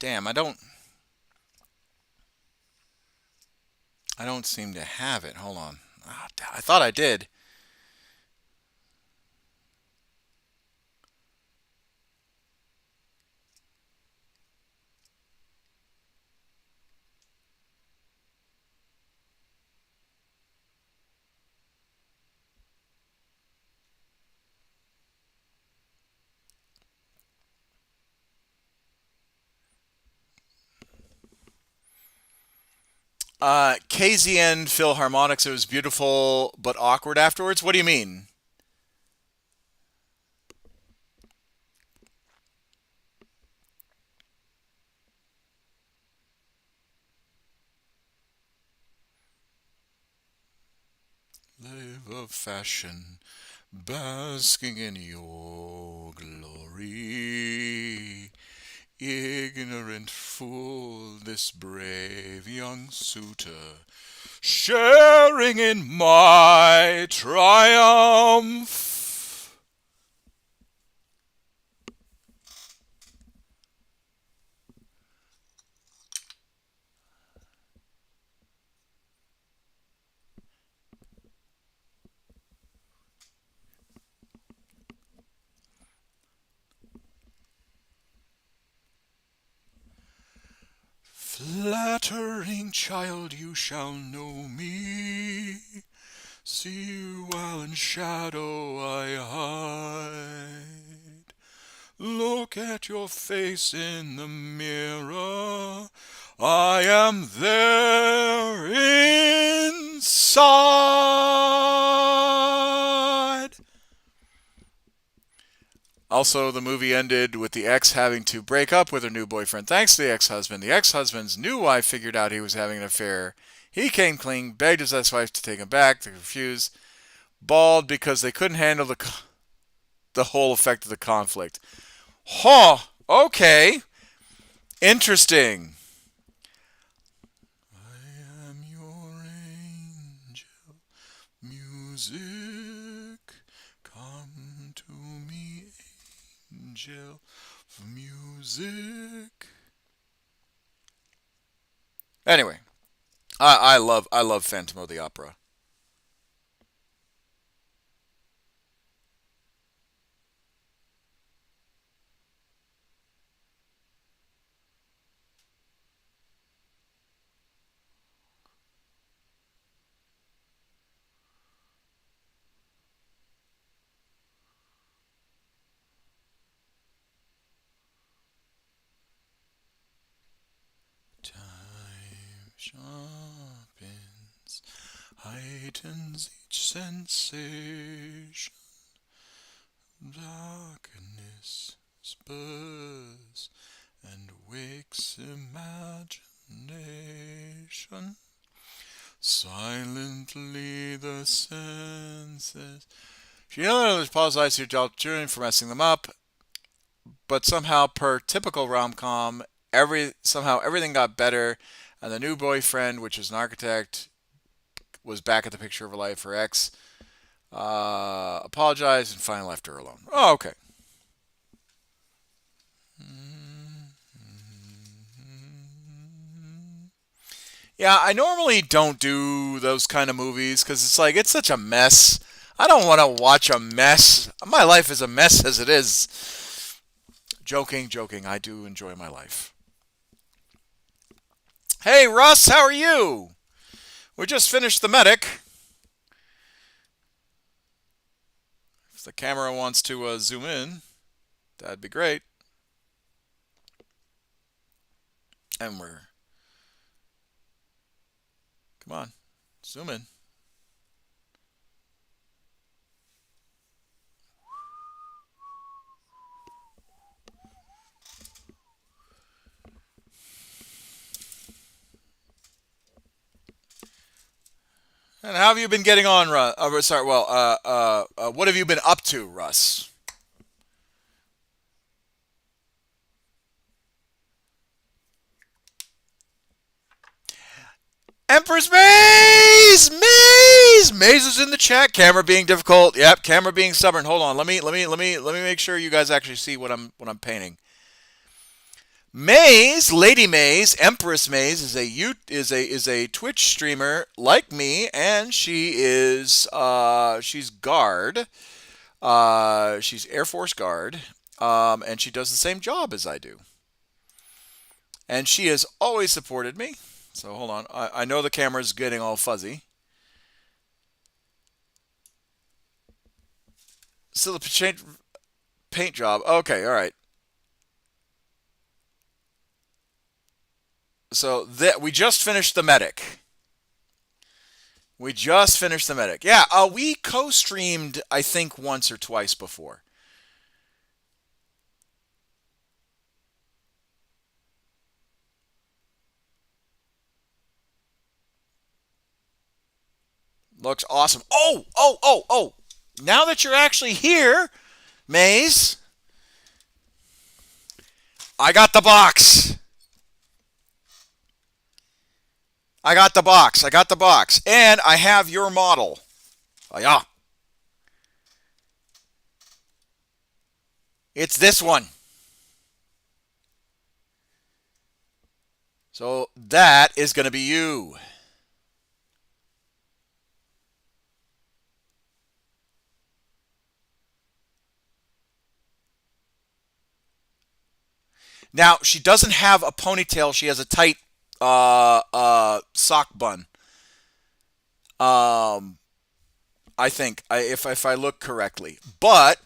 Damn, I don't seem to have it. Hold on. Ah, I thought I did. KZN Philharmonics. It was beautiful but awkward afterwards. What do you mean? Live of fashion, basking in your glory. Ignorant fool, this brave young suitor, sharing in my triumph. Flattering child, you shall know me. See you while in shadow I hide. Look at your face in the mirror. I am there inside. Also, the movie ended with the ex having to break up with her new boyfriend thanks to the ex-husband. The ex-husband's new wife figured out he was having an affair. He came clean, begged his ex-wife to take him back. They refused. Bawled because they couldn't handle the whole effect of the conflict. Huh. Okay. Interesting. I am your angel. Music. Come to me, angel of music. Anyway, I love Phantom of the Opera. Time sharpens, heightens each sensation. Darkness spurs and wakes imagination. Silently the senses. She literally apologized to Joel Jr. for messing them up, but somehow, per typical rom-com, somehow everything got better, and the new boyfriend, which is an architect, was back at the picture of her life. Her ex apologized and finally left her alone. Oh, okay. Yeah, I normally don't do those kind of movies because it's like it's such a mess. I don't want to watch a mess. My life is a mess as it is. Joking, joking. I do enjoy my life. Hey, Russ, how are you? We just finished the medic. If the camera wants to zoom in, that'd be great. And come on, zoom in. And how have you been getting on, Russ? Sorry, well, what have you been up to, Russ? Empress Maze is in the chat. Camera being difficult. Yep, camera being stubborn. Hold on. Let me make sure you guys actually see what I'm painting. Maze, Lady Maze, Empress Maze is a Twitch streamer like me, and she's guard. She's Air Force guard, and she does the same job as I do. And she has always supported me. So hold on, I know the camera's getting all fuzzy. Still a paint job. Okay, all right. So that we just finished the medic. We just finished the medic. Yeah, we co-streamed I think once or twice before. Looks awesome. Oh, oh, oh, oh. Now that you're actually here, Maze, I got the box. I got the box. I got the box. And I have your model. Oh, yeah. It's this one. So that is going to be you. Now, she doesn't have a ponytail. She has a tight sock bun. Um, I think, if I look correctly. But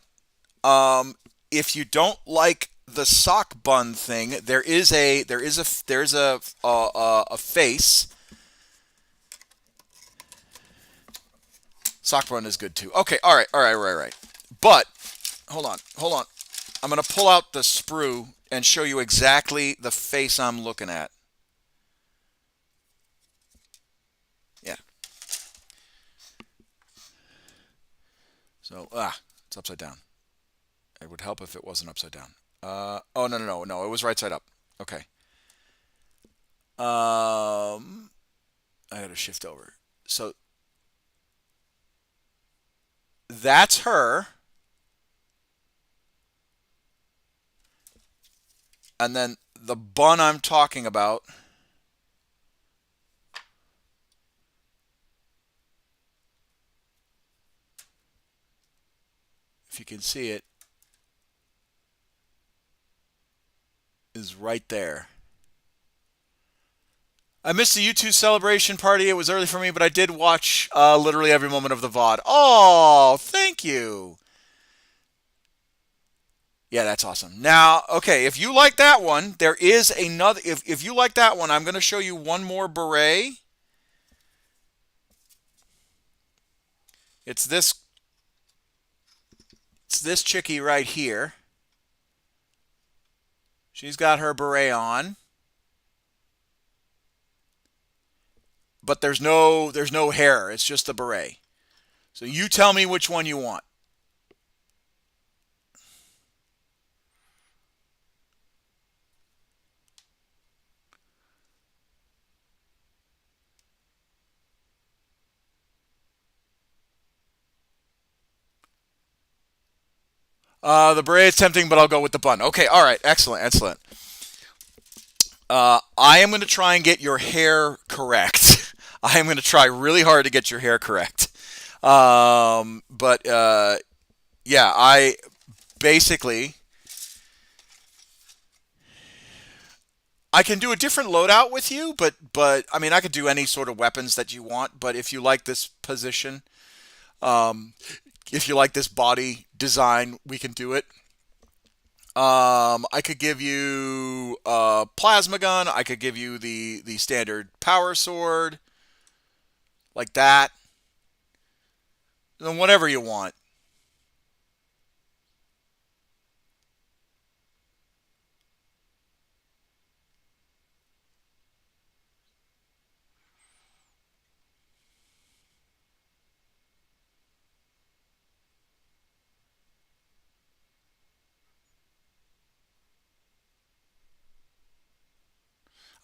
if you don't like the sock bun thing, there is a face. Sock bun is good too. Okay, all right, all right, right, right. But hold on, hold on. I'm gonna pull out the sprue and show you exactly the face I'm looking at. Yeah. So it's upside down. It would help if it wasn't upside down. Oh no no no no, it was right side up. Okay. I gotta shift over. So that's her, and then the bun I'm talking about. If you can see it, is right there. I missed the U2 celebration party. It was early for me, but I did watch literally every moment of the VOD. Oh, thank you. Yeah, that's awesome. Now, okay, if you like that one, there is another. If you like that one, I'm going to show you one more beret. It's this. It's this chickie right here. She's got her beret on, but there's no hair. It's just the beret. So you tell me which one you want. The beret is tempting, but I'll go with the bun. Okay, all right, excellent, excellent. I am going to try and get your hair correct. I am going to try really hard to get your hair correct. But yeah, I basically I can do a different loadout with you, but I mean I could do any sort of weapons that you want. But if you like this position, um, if you like this body design, we can do it. I could give you a plasma gun. I could give you the standard power sword, like that. And whatever you want.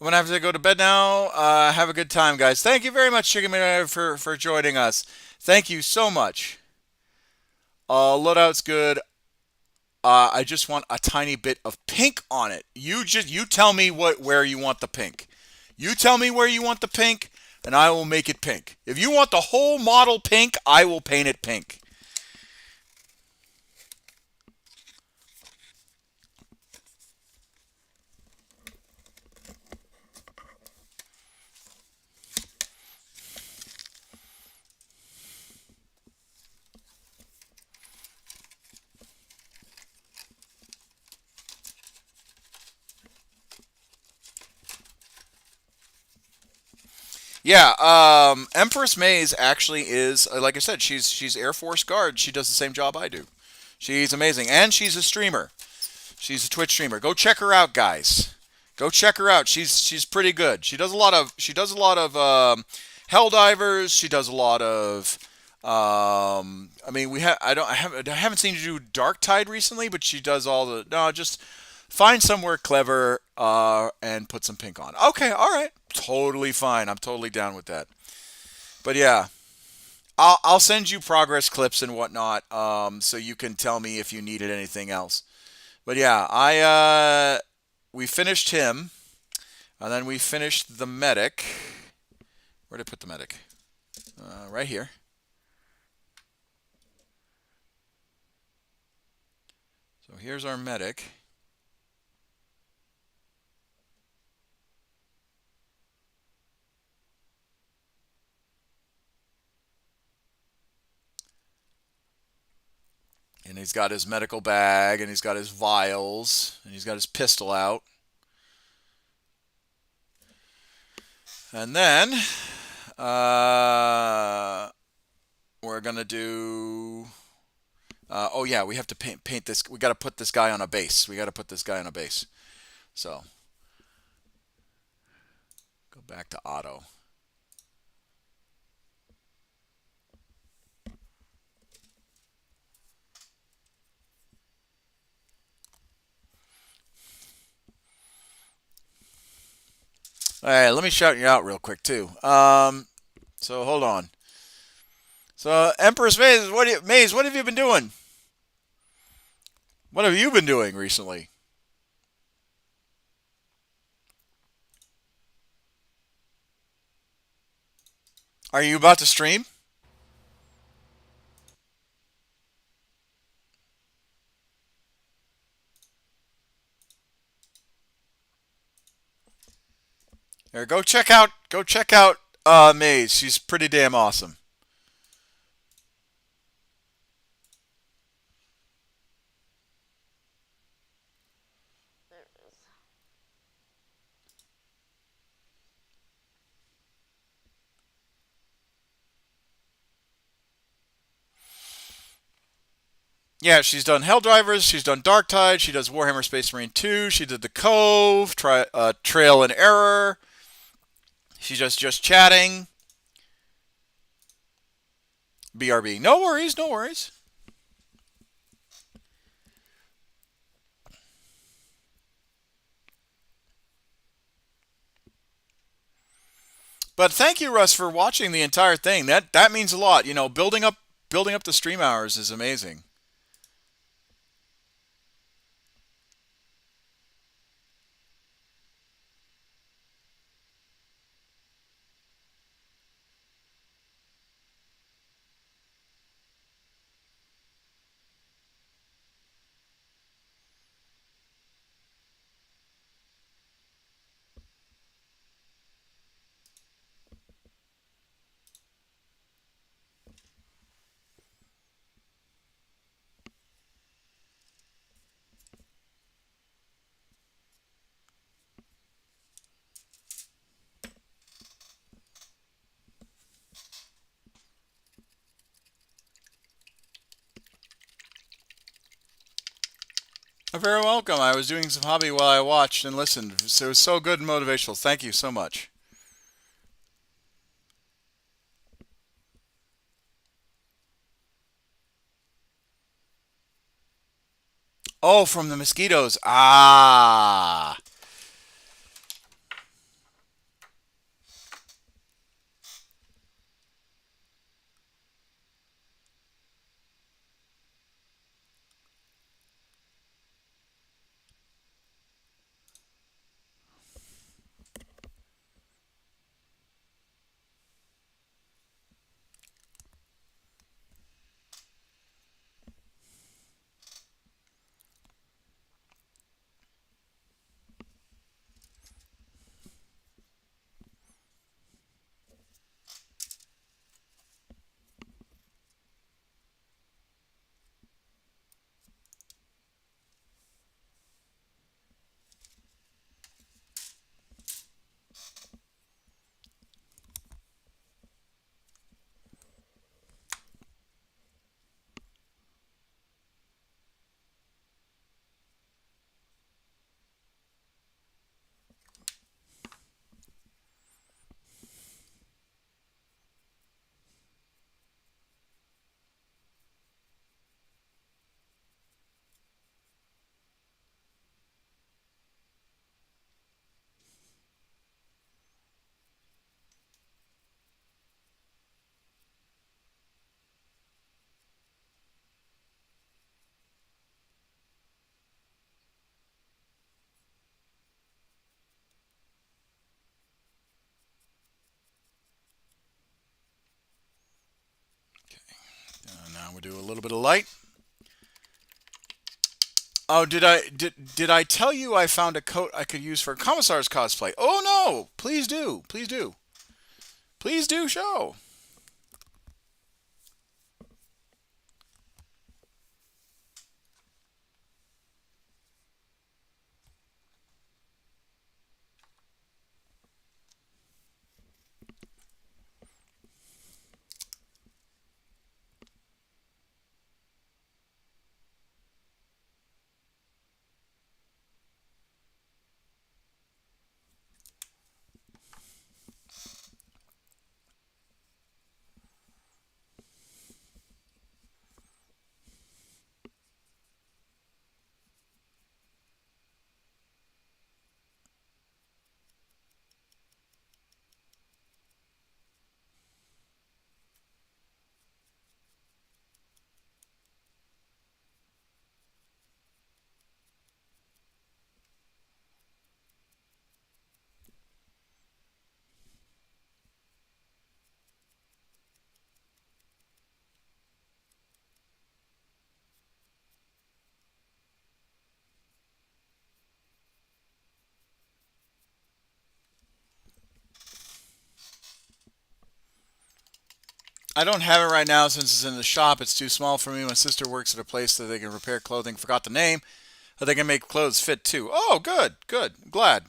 I'm gonna have to go to bed now. Have a good time, guys. Thank you very much, Chicken Man, for joining us. Thank you so much. Loadout's good. I just want a tiny bit of pink on it. You tell me where you want the pink. You tell me where you want the pink, and I will make it pink. If you want the whole model pink, I will paint it pink. Yeah, Empress Maze actually is like I said, she's Air Force Guard. She does the same job I do. She's amazing, and she's a streamer. She's a Twitch streamer. Go check her out, guys. Go check her out. She's pretty good. She does a lot of hell divers. She does a lot of I mean, I haven't seen her do Dark Tide recently, but she does all the no. Just find somewhere clever and put some pink on. Okay, all right, totally fine. I'm totally down with that. But yeah, I'll send you progress clips and whatnot, so you can tell me if you needed anything else. But yeah, I we finished him, and then we finished the medic. Where did I put the medic? Right here. So here's our medic. And he's got his medical bag, and he's got his vials, and he's got his pistol out. And then we're gonna do. Oh yeah, we have to paint this. We got to put this guy on a base. We got to put this guy on a base. So go back to auto. All right, let me shout you out real quick too. So hold on. So Empress Maze, what have you been doing? What have you been doing recently? Are you about to stream? Here, go check out Maze. She's pretty damn awesome. Yeah, she's done Helldivers, she's done Dark Tide, she does Warhammer Space Marine 2, she did The Cove, Trail and Error. She's just chatting. BRB. No worries, no worries. But thank you, Russ, for watching the entire thing. That means a lot. You know, building up the stream hours is amazing. You're very welcome. I was doing some hobby while I watched and listened. So it was so good and motivational. Thank you so much. Oh, from the mosquitoes. Ah. we'll do a little bit of light. Oh, did I tell you I found a coat I could use for Commissar's cosplay? Oh no! Please do. Please do. Please do show. I don't have it right now since it's in the shop. It's too small for me. My sister works at a place that they can repair clothing. Forgot the name. But they can make clothes fit too. Oh, good, good. I'm glad.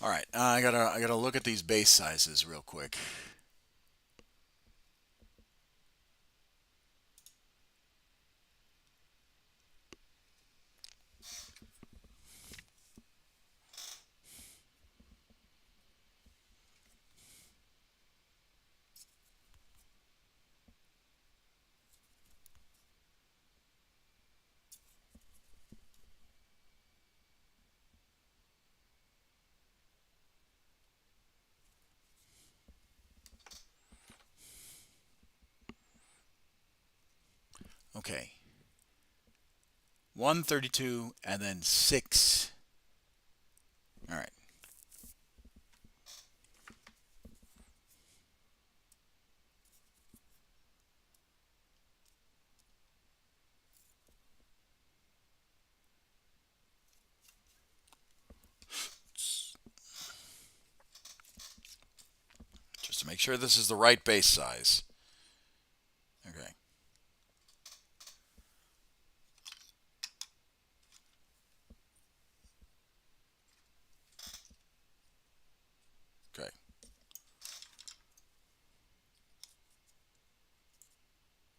All right, I gotta look at these base sizes real quick. Okay, 132 and then 6. All right. Just to make sure this is the right base size. Okay. Okay.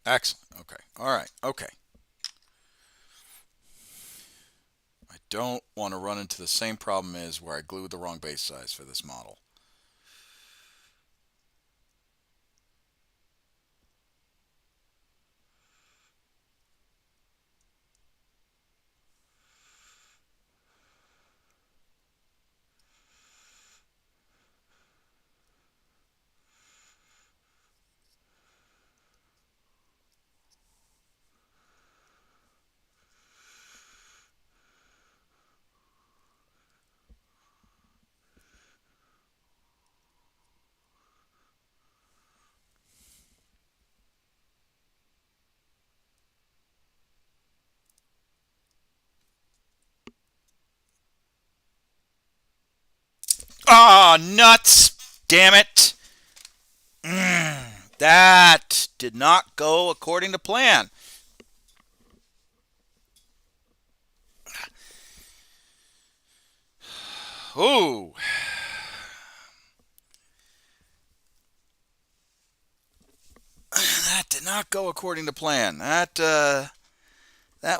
Excellent. Okay. All right. Okay. I don't want to run into the same problem as where I glued the wrong base size for this model. Ah, nuts! Damn it! That did not go according to plan. Ooh. That did not go according to plan. That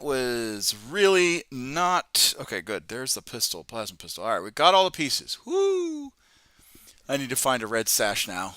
was really not... Okay, good. There's the pistol, plasma pistol. All right, we got all the pieces. Woo! I need to find a red sash now.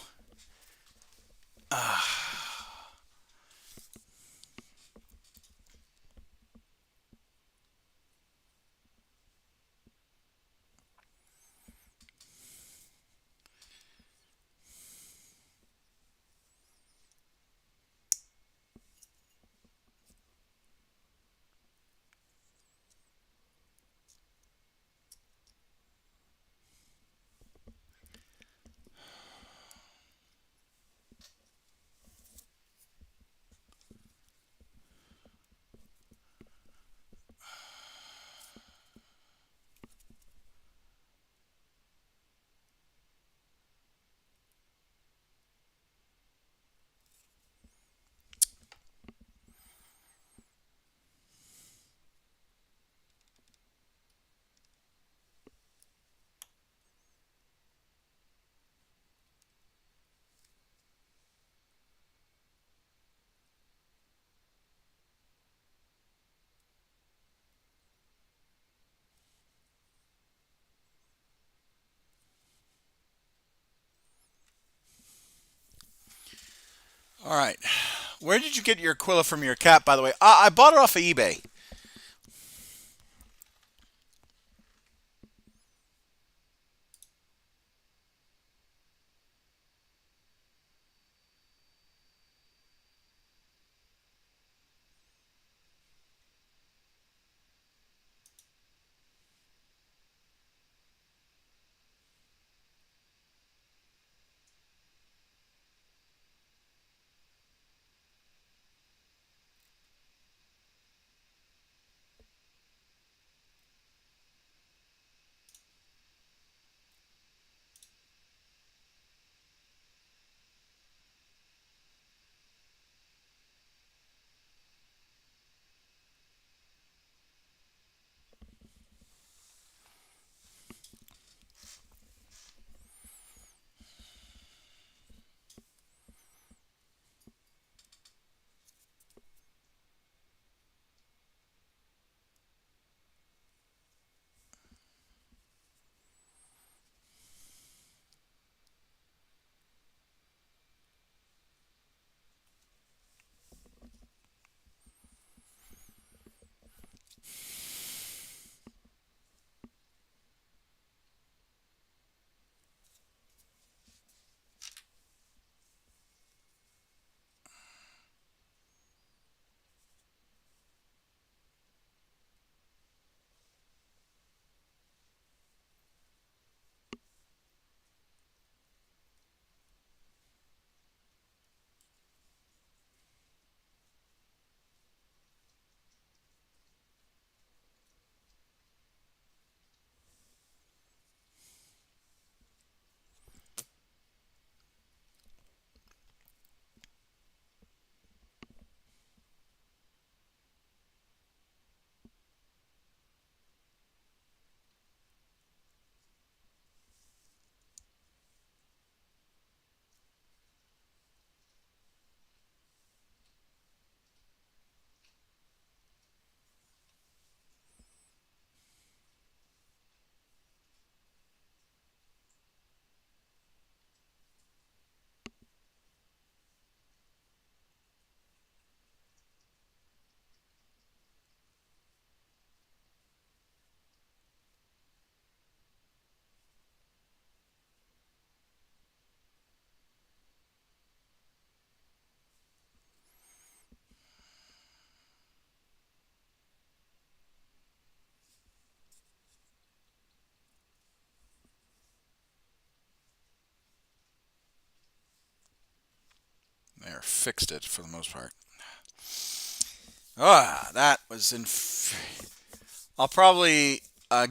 All right. Where did you get your Aquila from your cat, by the way? I bought it off of eBay. There, fixed it for the most part. That was I'll probably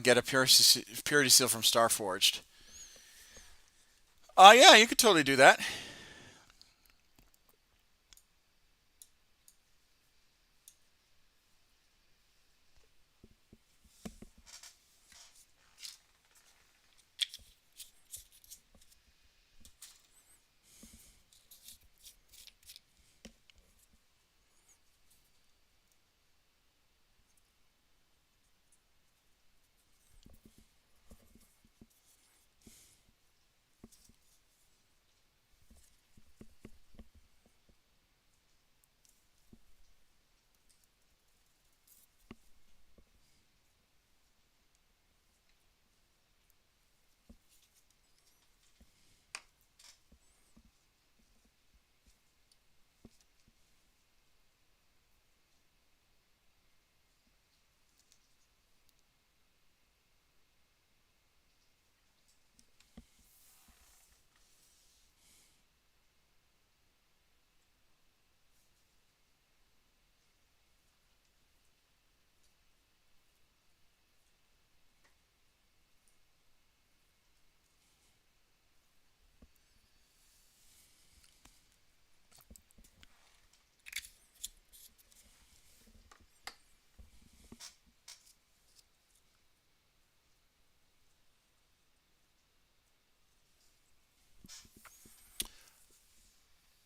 get a purity seal from Starforged. Yeah, you could totally do that.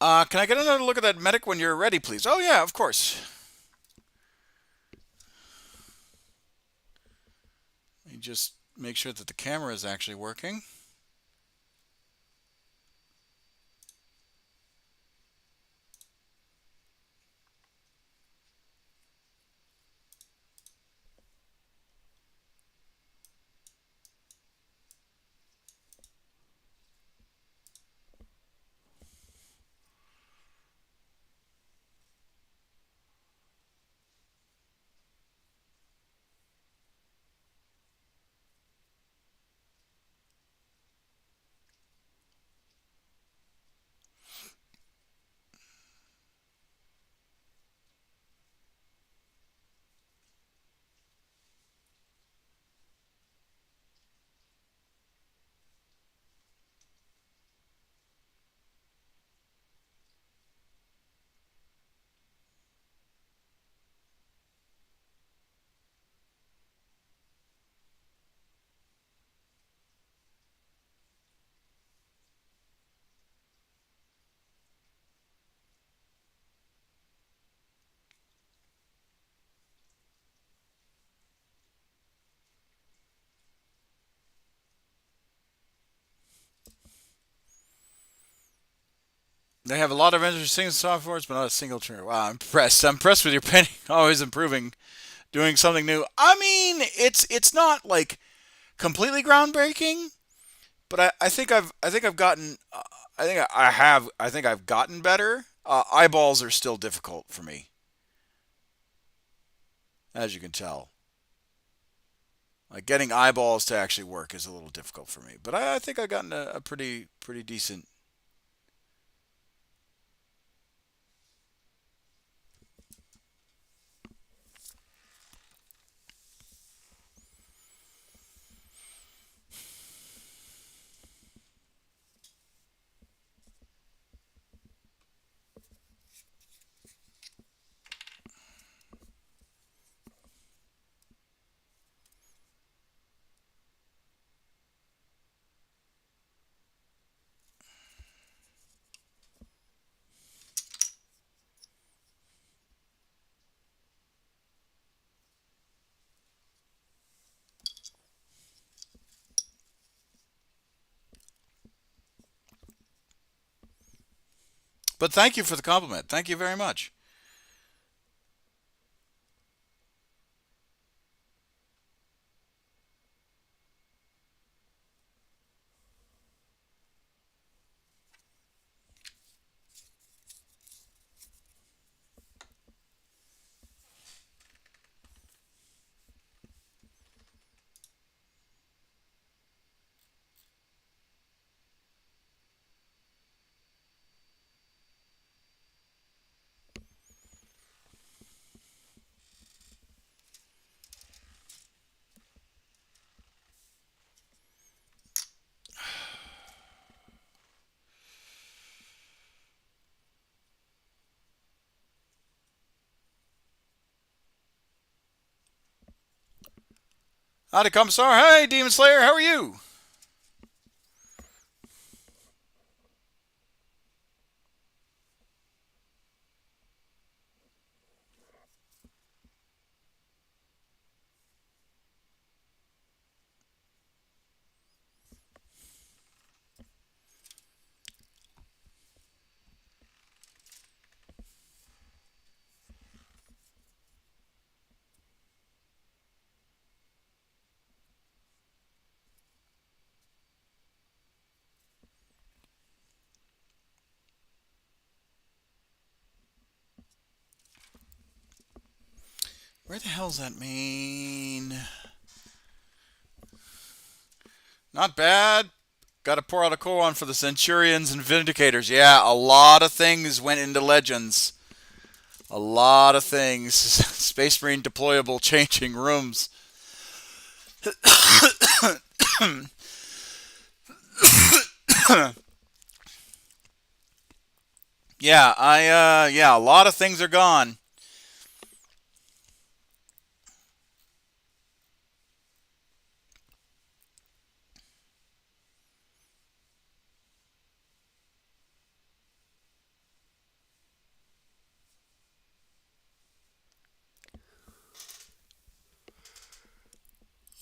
Can I get another look at that medic when you're ready, please? Oh, yeah, of course. Let me just make sure that the camera is actually working. They have a lot of interesting softwares, but not a single trigger. Wow, I'm impressed. I'm impressed with your painting. Always improving, doing something new. I mean, it's not like completely groundbreaking, but I think I've gotten I think I've gotten better. Eyeballs are still difficult for me, as you can tell. Like getting eyeballs to actually work is a little difficult for me, but I think I've gotten a pretty decent. But thank you for the compliment. Thank you very much. Howdy, Commissar. Hey, Demon Slayer. How are you? Where the hell's that mean? Not bad. Got to pour out a koan for the Centurions and Vindicators. Yeah, a lot of things went into Legends. A lot of things. Space Marine deployable changing rooms. Yeah, a lot of things are gone.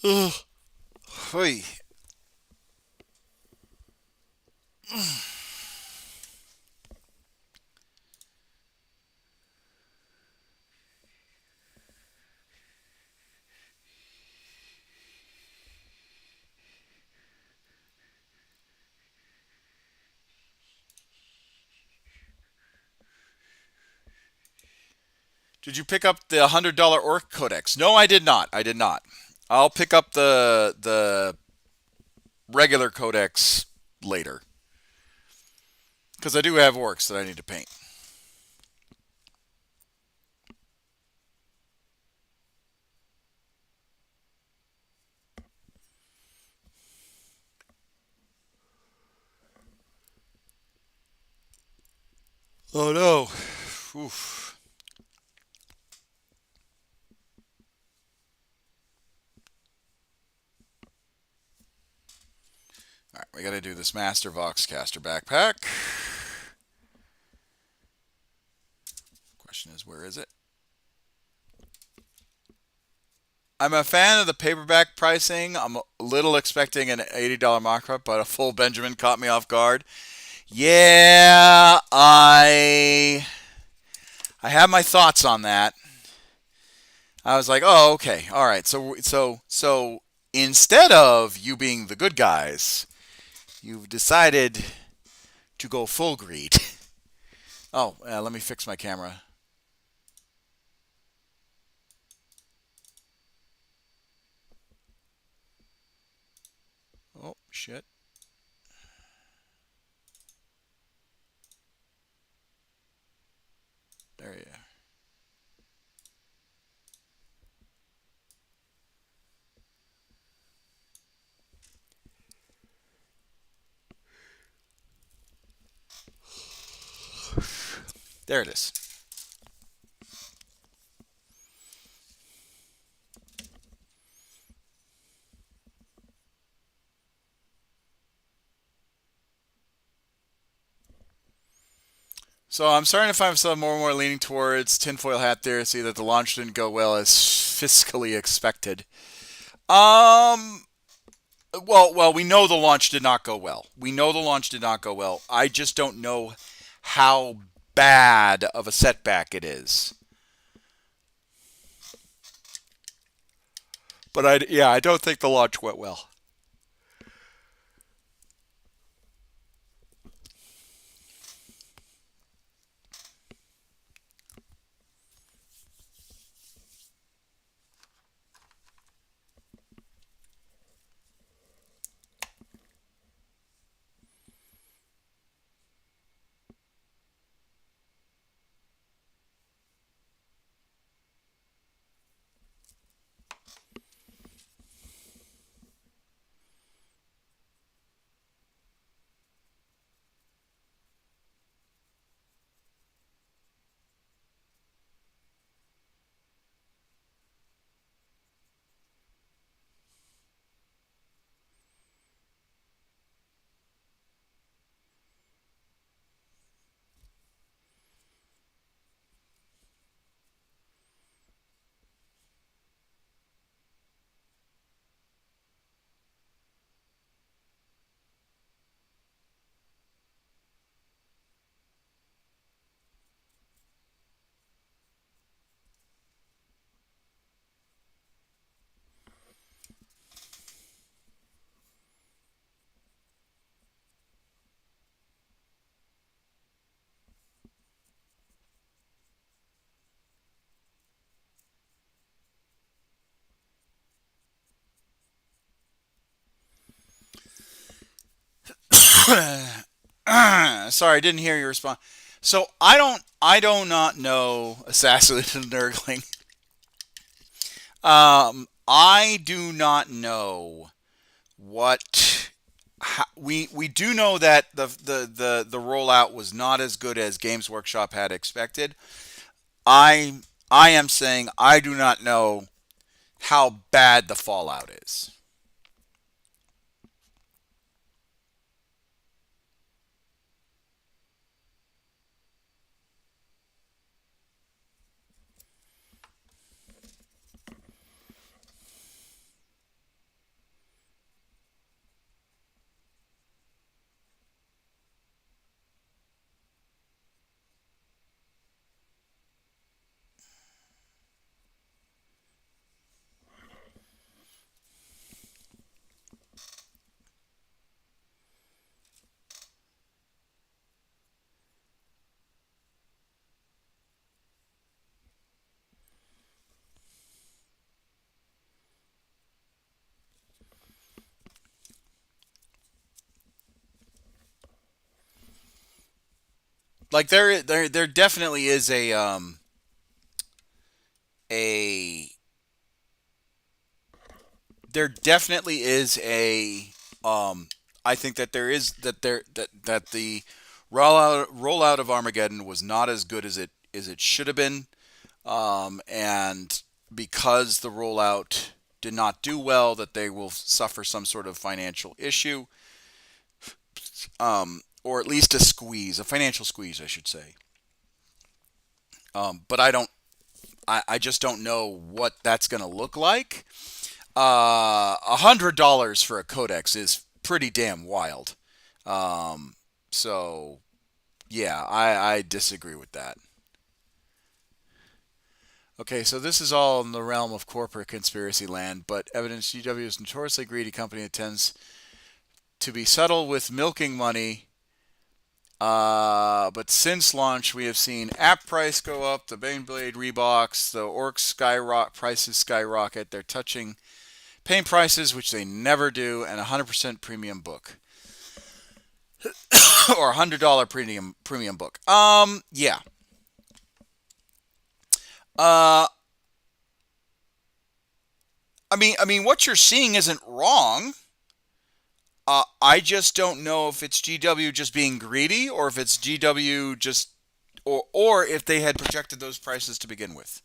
Ugh. Hey. Did you pick up the $100 Orc Codex? No, I did not. I did not. I'll pick up the regular Codex later because I do have orcs that I need to paint. Oh no. Oof. All right, we got to do this Master Voxcaster backpack. Question is, where is it? I'm a fan of the paperback pricing. I'm a little expecting an $80 markup, but a full Benjamin caught me off guard. Yeah, I have my thoughts on that. I was like, oh, okay, all right. So instead of you being the good guys, you've decided to go full greed. Oh, let me fix my camera. Oh shit. There you are. There it is. So I'm starting to find myself more and more leaning towards tinfoil hat theory that the launch didn't go well as fiscally expected. Um, well, we know the launch did not go well. We know the launch did not go well. I just don't know how bad of a setback it is. But I don't think the launch went well. Sorry, I didn't hear your response. So I do not know Assassin and Nurgling. I do not know what we do know that the rollout was not as good as Games Workshop had expected. I I am saying I do not know how bad the fallout is. Like there definitely is a there definitely is a I think that there is that the rollout of Armageddon was not as good as it should have been, and because the rollout did not do well, that they will suffer some sort of financial issue, or at least a financial squeeze, I should say. But I just don't know what that's going to look like. $100 for a codex is pretty damn wild. So yeah, I disagree with that. Okay, so this is all in the realm of corporate conspiracy land, but evidence GW is a notoriously greedy company that tends to be subtle with milking money. But since launch, we have seen app price go up, the Baneblade Reeboks, the Orc skyrocket prices skyrocket. They're touching paint prices, which they never do, and a 100% premium book or $100 premium book. Yeah. Uh, I mean, what you're seeing isn't wrong. I just don't know if it's GW just being greedy, or if it's GW just, or if they had projected those prices to begin with.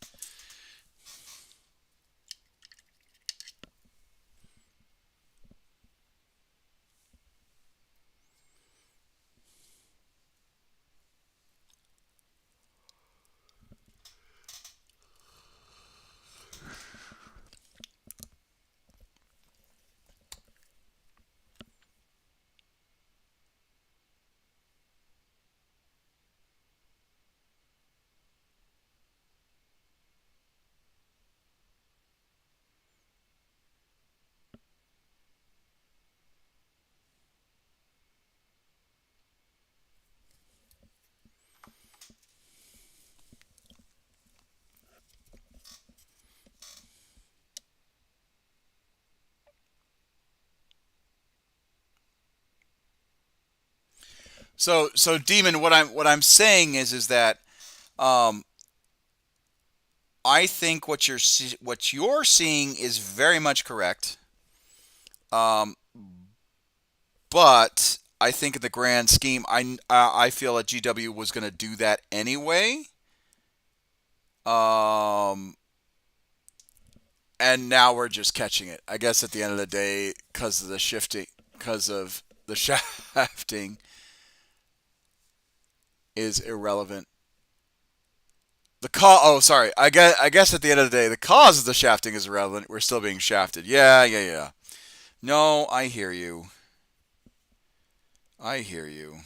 So Demon, what I'm saying is that um, I think what you're seeing is very much correct. Um, but I think in the grand scheme, I feel that GW was going to do that anyway. Um, and now we're just catching it. I guess at the end of the day, because of the shafting, is irrelevant. Oh, sorry. I guess at the end of the day, the cause of the shafting is irrelevant. We're still being shafted. Yeah, yeah, yeah. No, I hear you. I hear you.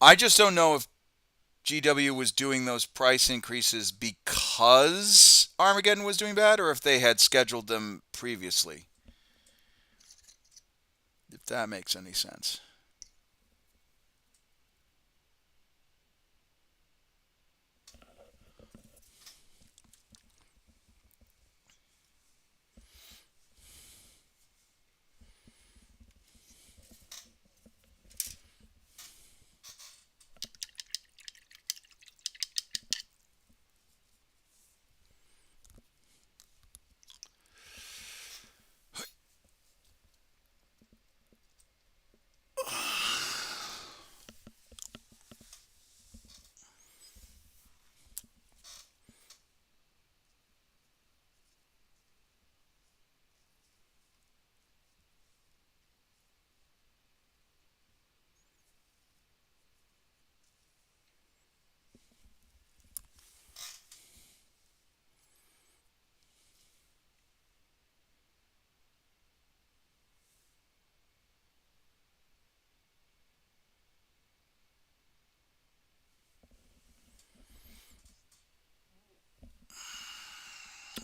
I just don't know if GW was doing those price increases because Armageddon was doing bad, or if they had scheduled them previously. If that makes any sense.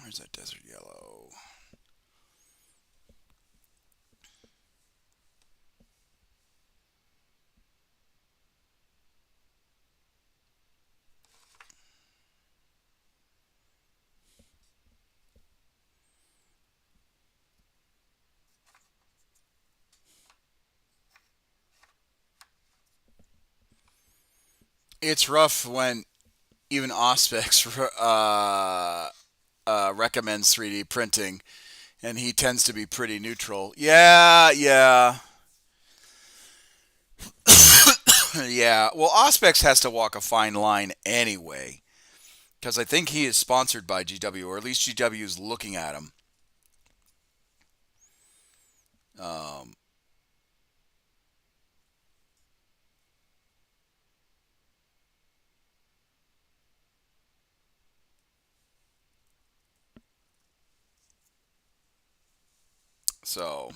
Where's that desert yellow? It's rough when even Auspex recommends 3D printing, and he tends to be pretty neutral. Yeah, yeah, yeah. Well, Auspex has to walk a fine line anyway, because I think he is sponsored by GW, or at least GW is looking at him. Um, so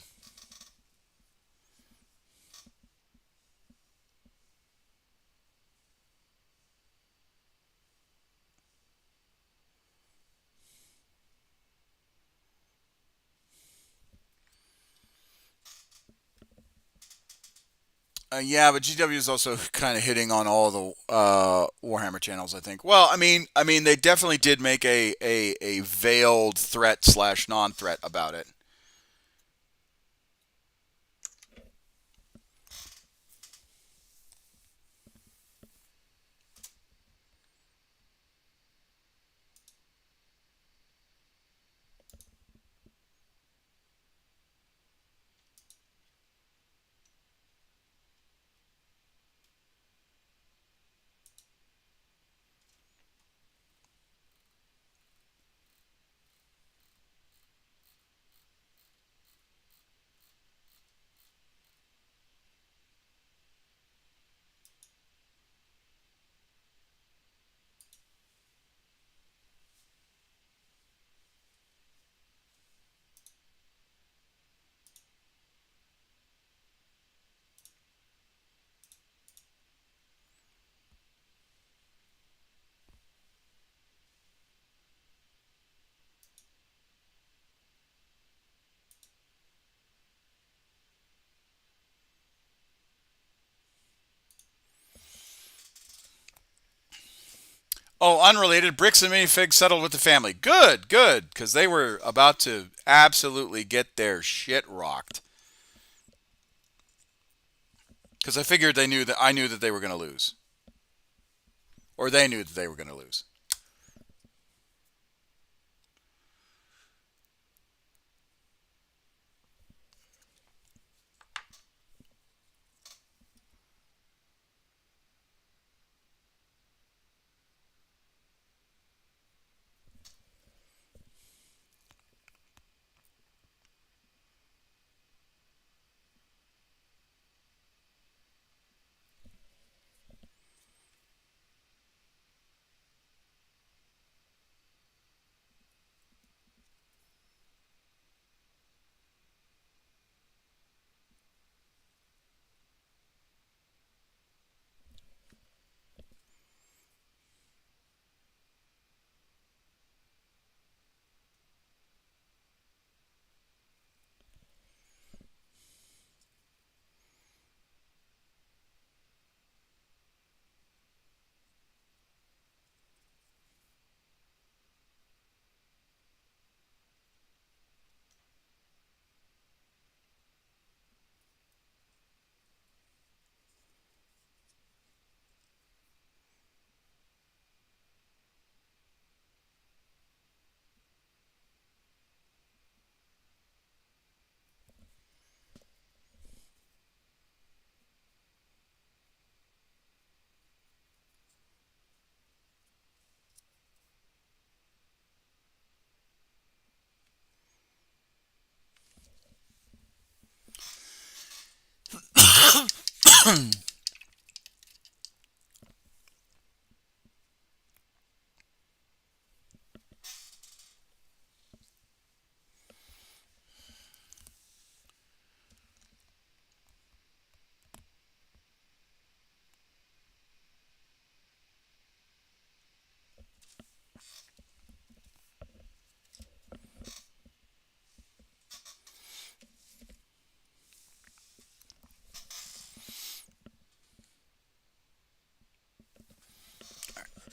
yeah, but GW is also kind of hitting on all the Warhammer channels, I think. Well, I mean, they definitely did make a veiled threat slash non-threat about it. Oh, unrelated. Bricks and minifigs settled with the family. Good, good, because they were about to absolutely get their shit rocked. Because I figured they knew that I knew that they were going to lose, or they knew that they were going to lose.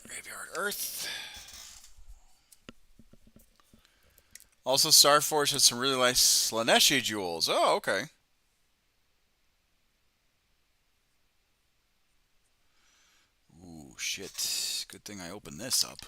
Graveyard Earth. Also, Starforge has some really nice Slaneshi jewels. Oh, okay. shit. Good thing I opened this up.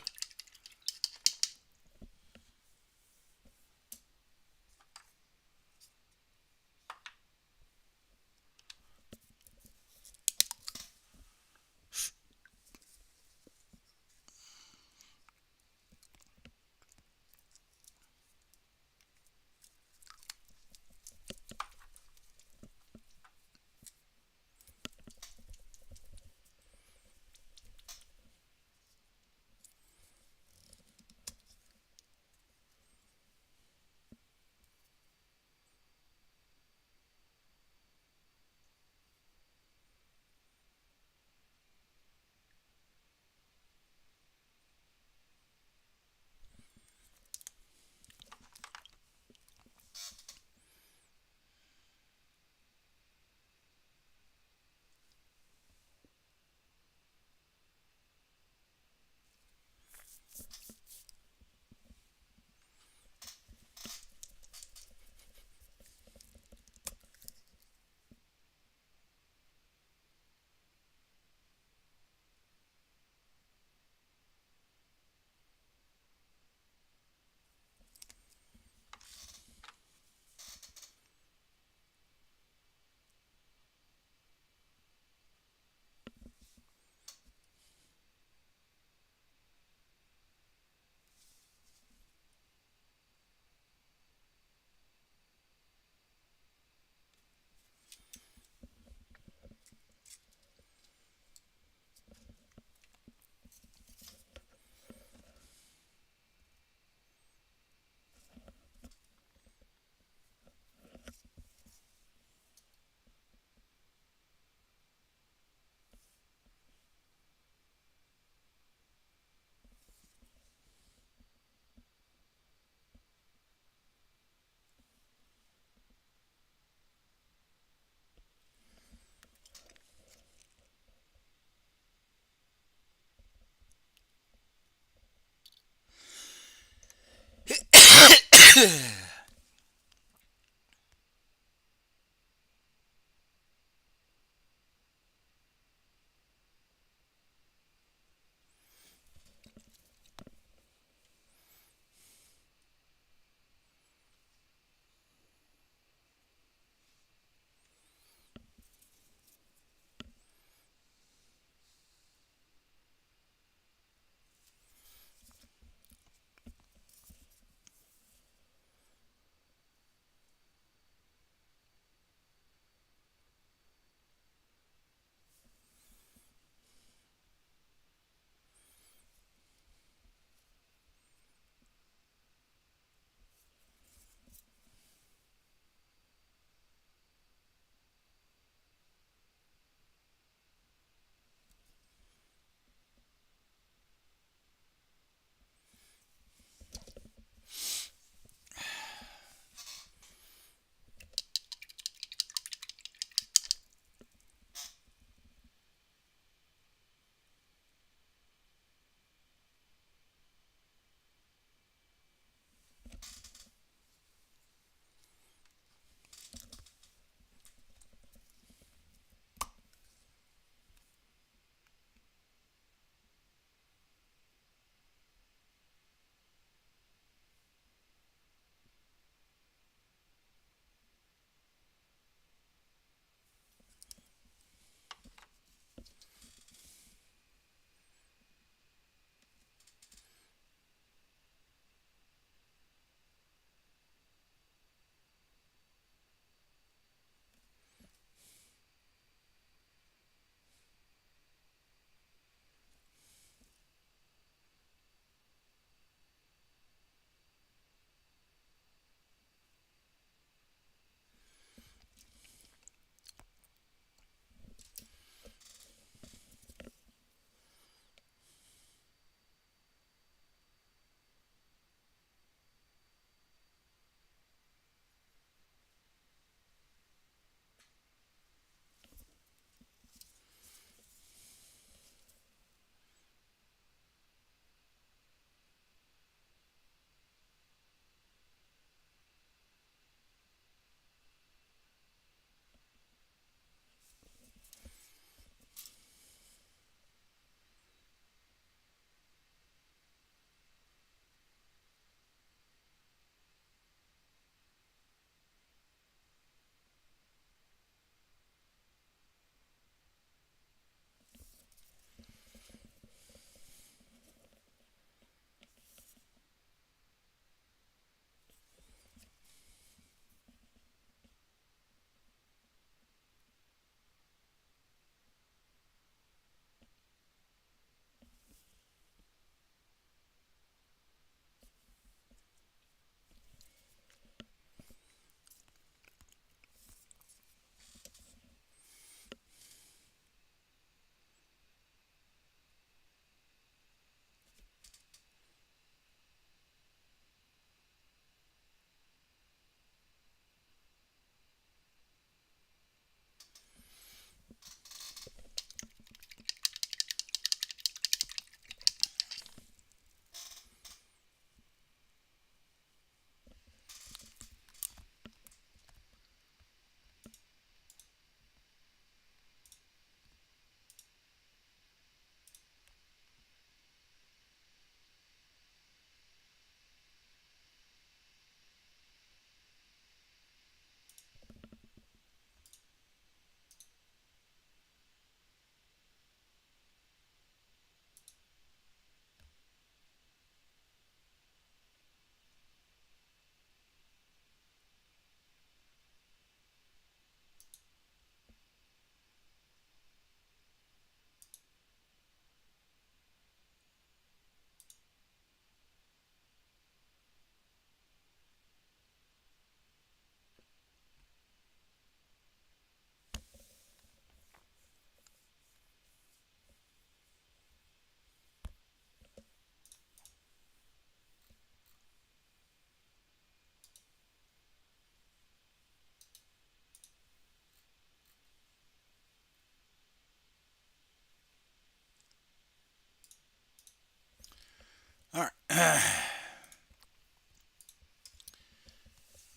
All right.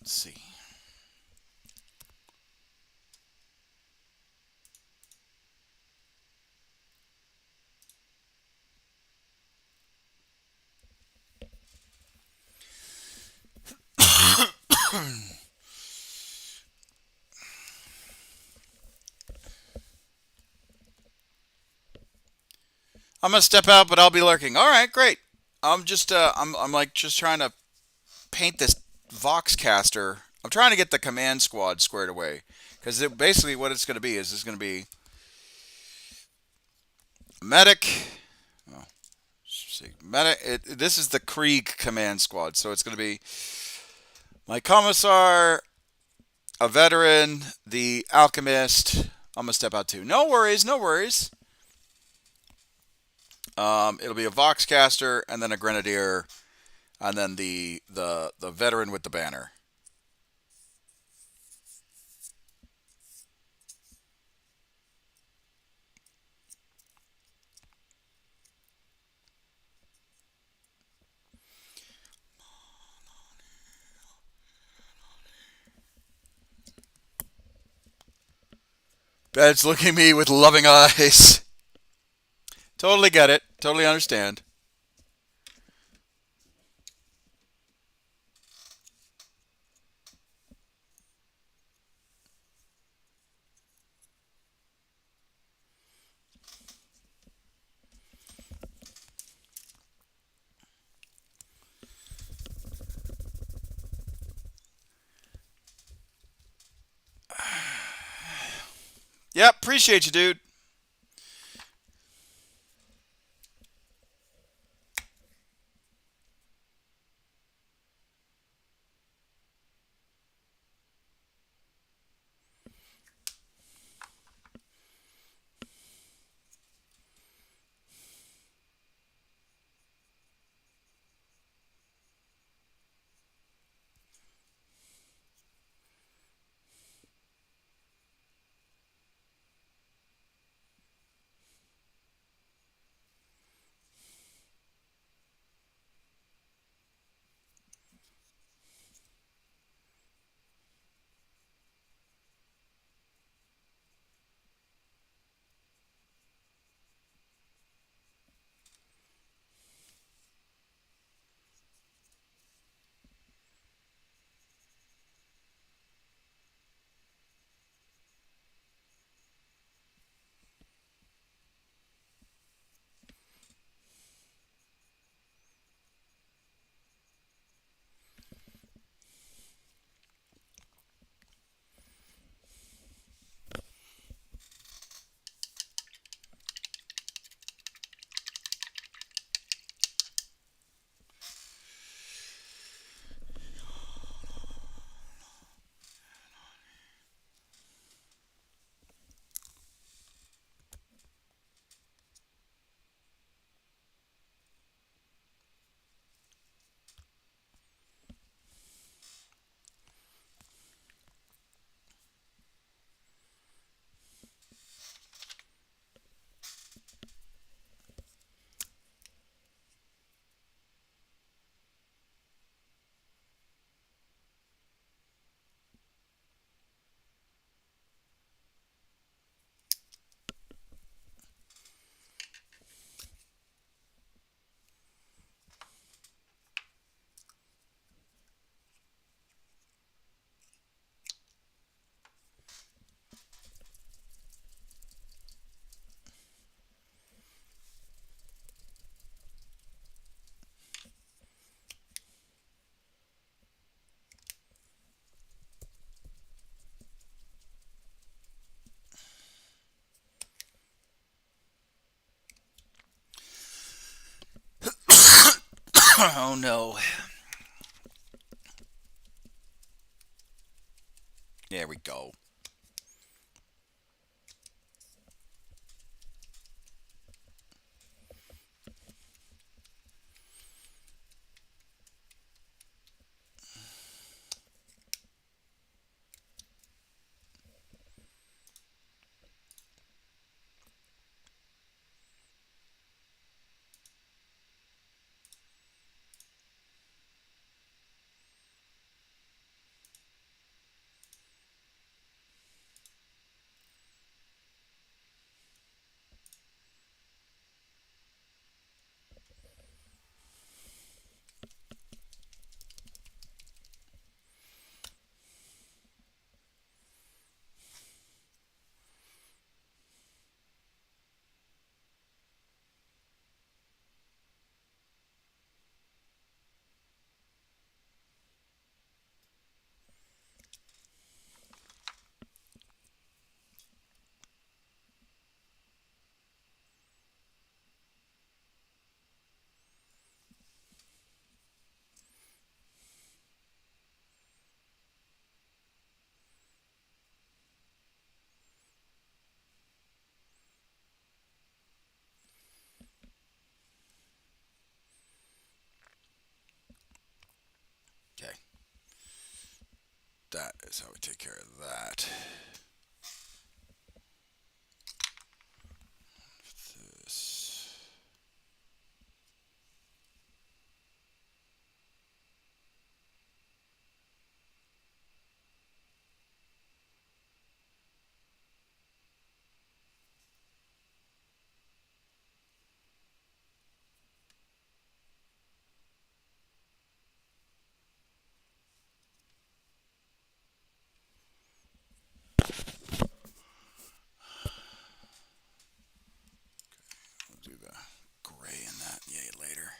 Let's see. I'm gonna step out, but I'll be lurking. All right, great. I'm like just trying to paint this Voxcaster. I'm trying to get the command squad squared away because basically what it's going to be is it's going to be medic. Oh, see, medic. This is the Krieg command squad, so it's going to be my Commissar, a veteran, the alchemist. I'm gonna step out too. No worries, no worries. It'll be a Voxcaster and then a grenadier and then the veteran with the banner. Bed's looking at me with loving eyes. Totally get it. Totally understand. Yep, appreciate you, dude. Oh no. There we go. that is how we take care of that. This. We'll do the gray in that, yay, later.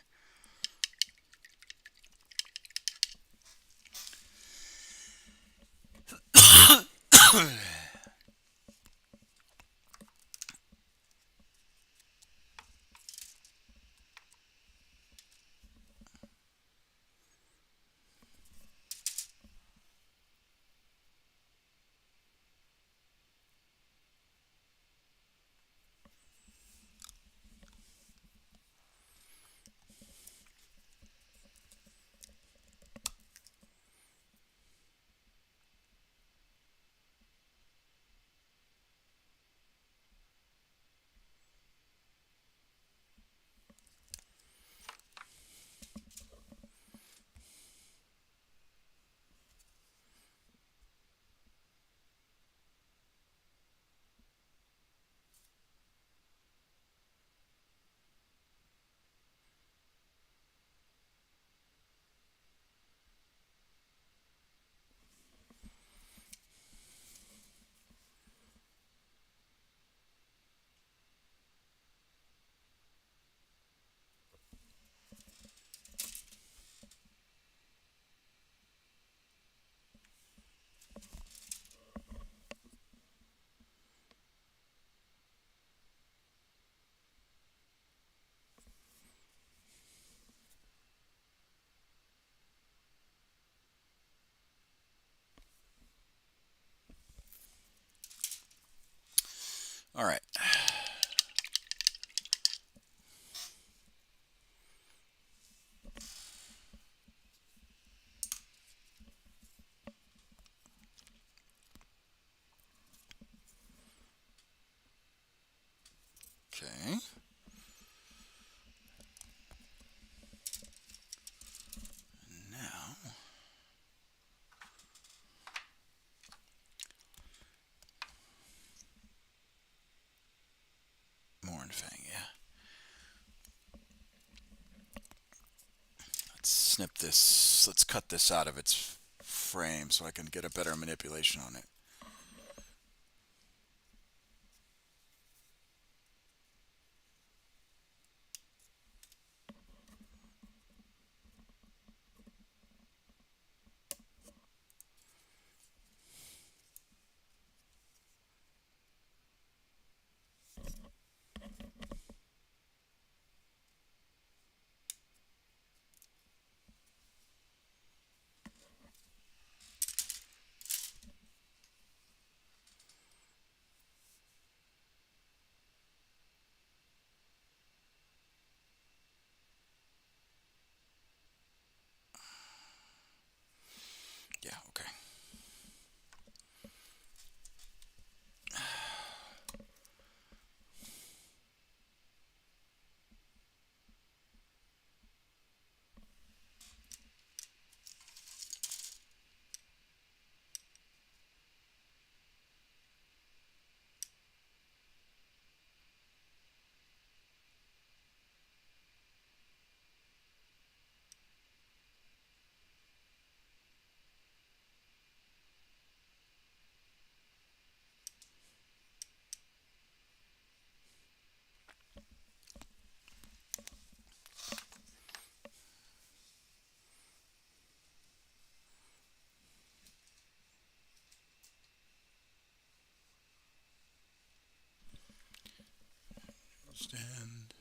All right. Okay. Now, Mornfang, yeah. Let's snip this, let's cut this out of its frame so I can get a better manipulation on it. Yeah, okay. Stand.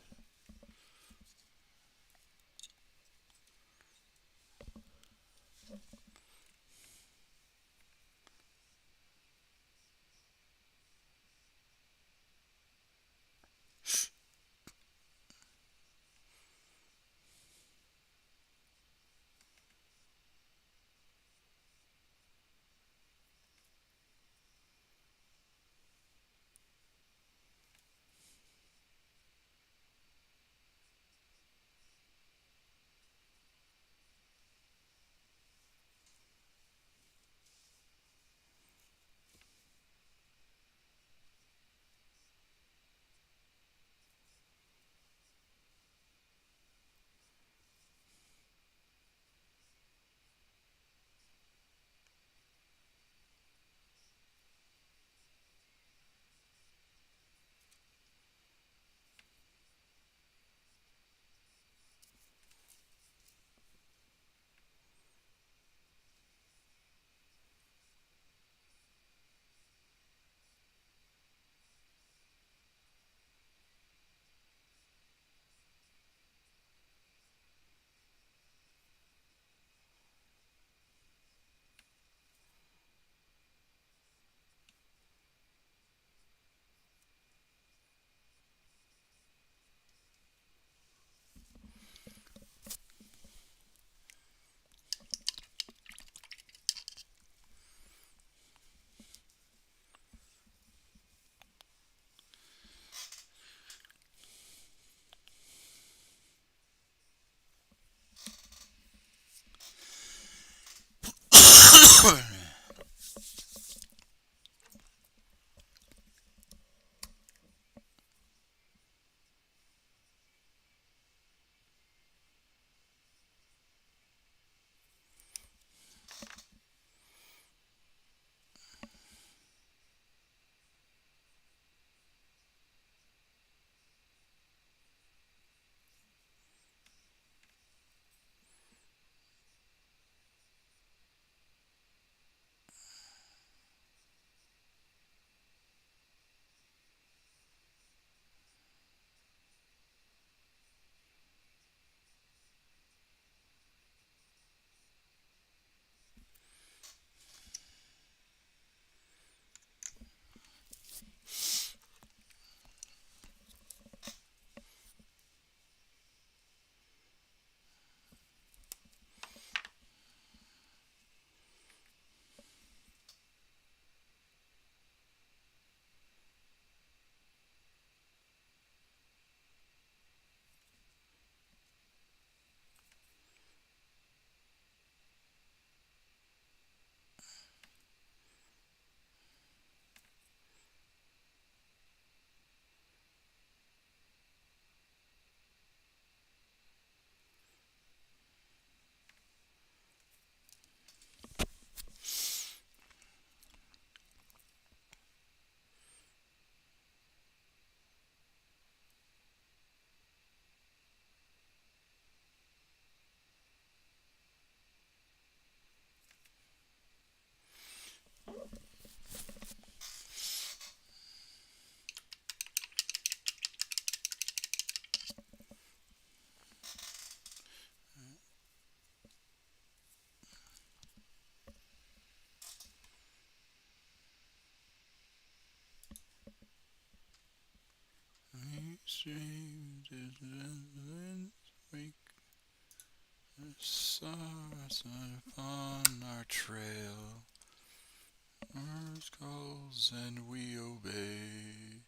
Stars upon our trail, Earth calls and we obey.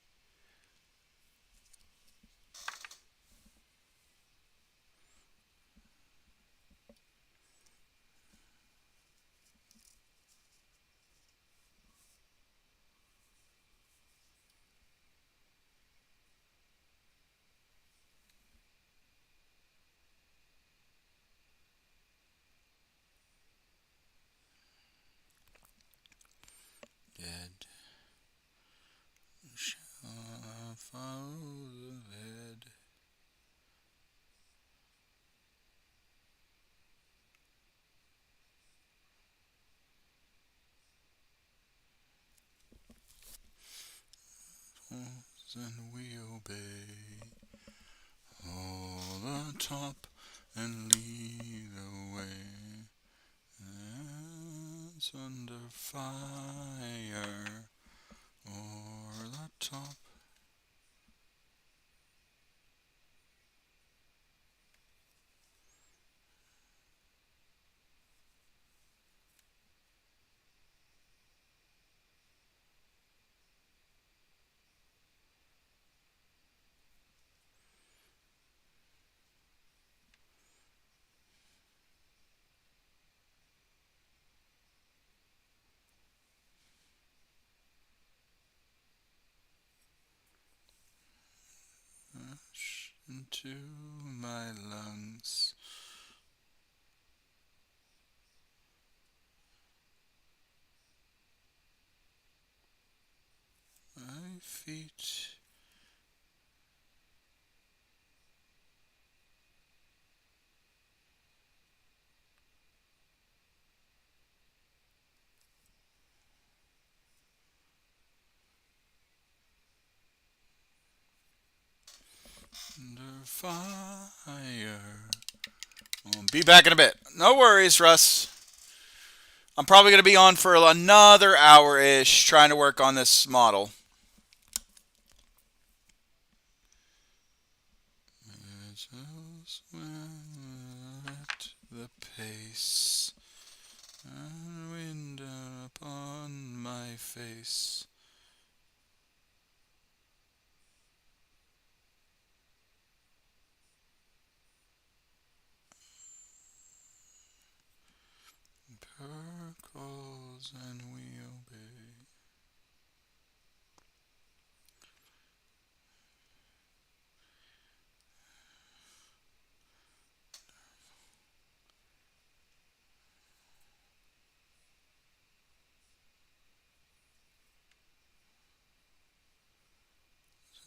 Dead shall follow the lead. And we obey. Hold the top and lead the way. As under fire, o'er the top. Into my lungs. My feet. Under fire. I'll be back in a bit. No worries, Russ. I'm probably going to be on for another hour-ish trying to work on this model. At the pace and wind upon my face. Per calls and we obey.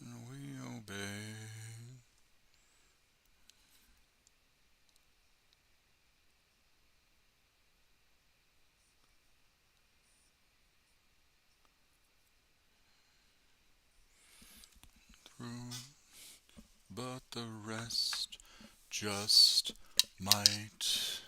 And we obey. Through, but the rest just might.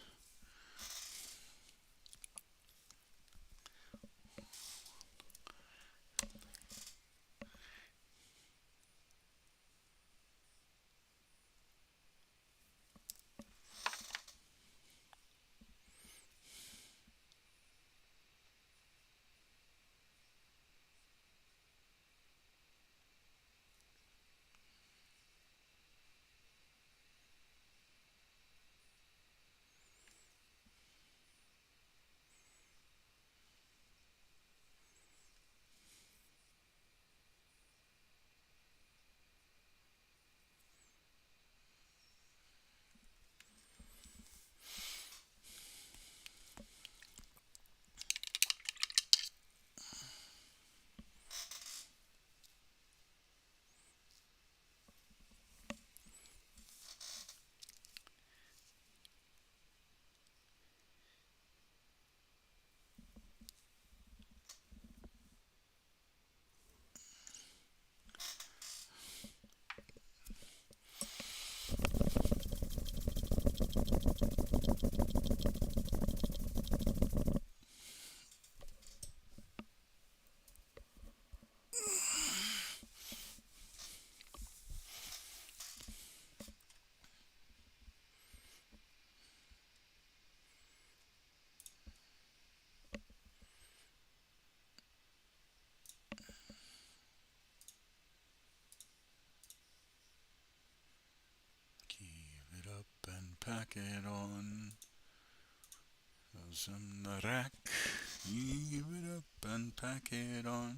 pack it on. Goes in the rack, heave it up and pack it on.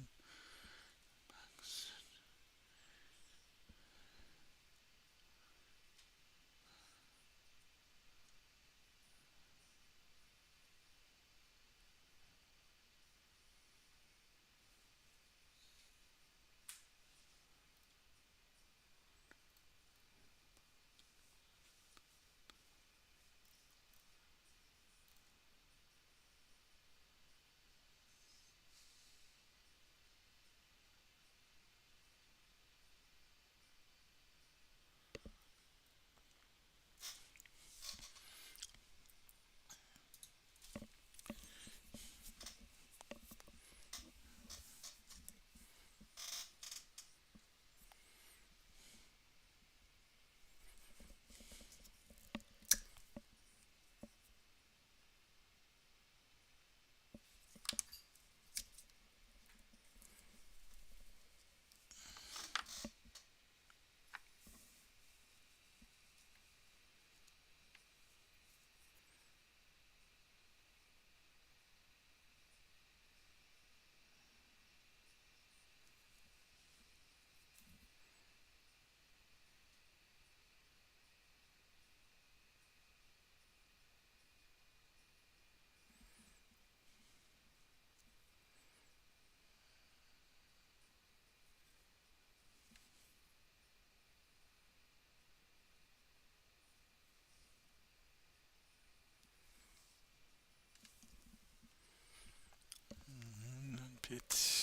Pit.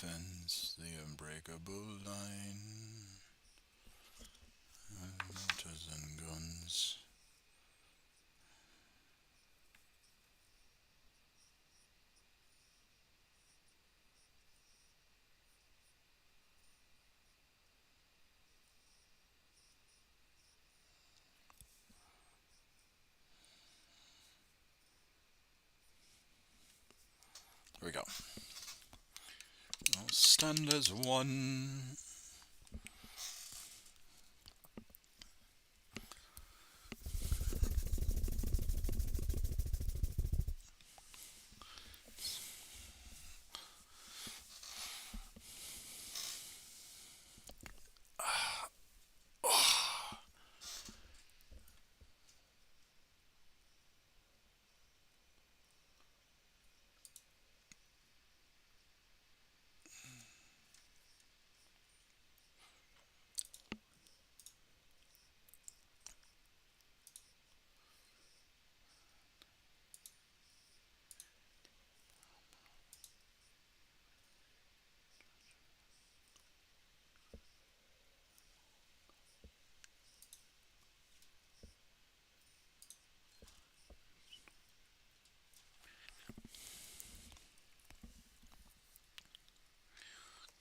defends the unbreakable line. Mortars and guns. Here we go. I'll stand as one.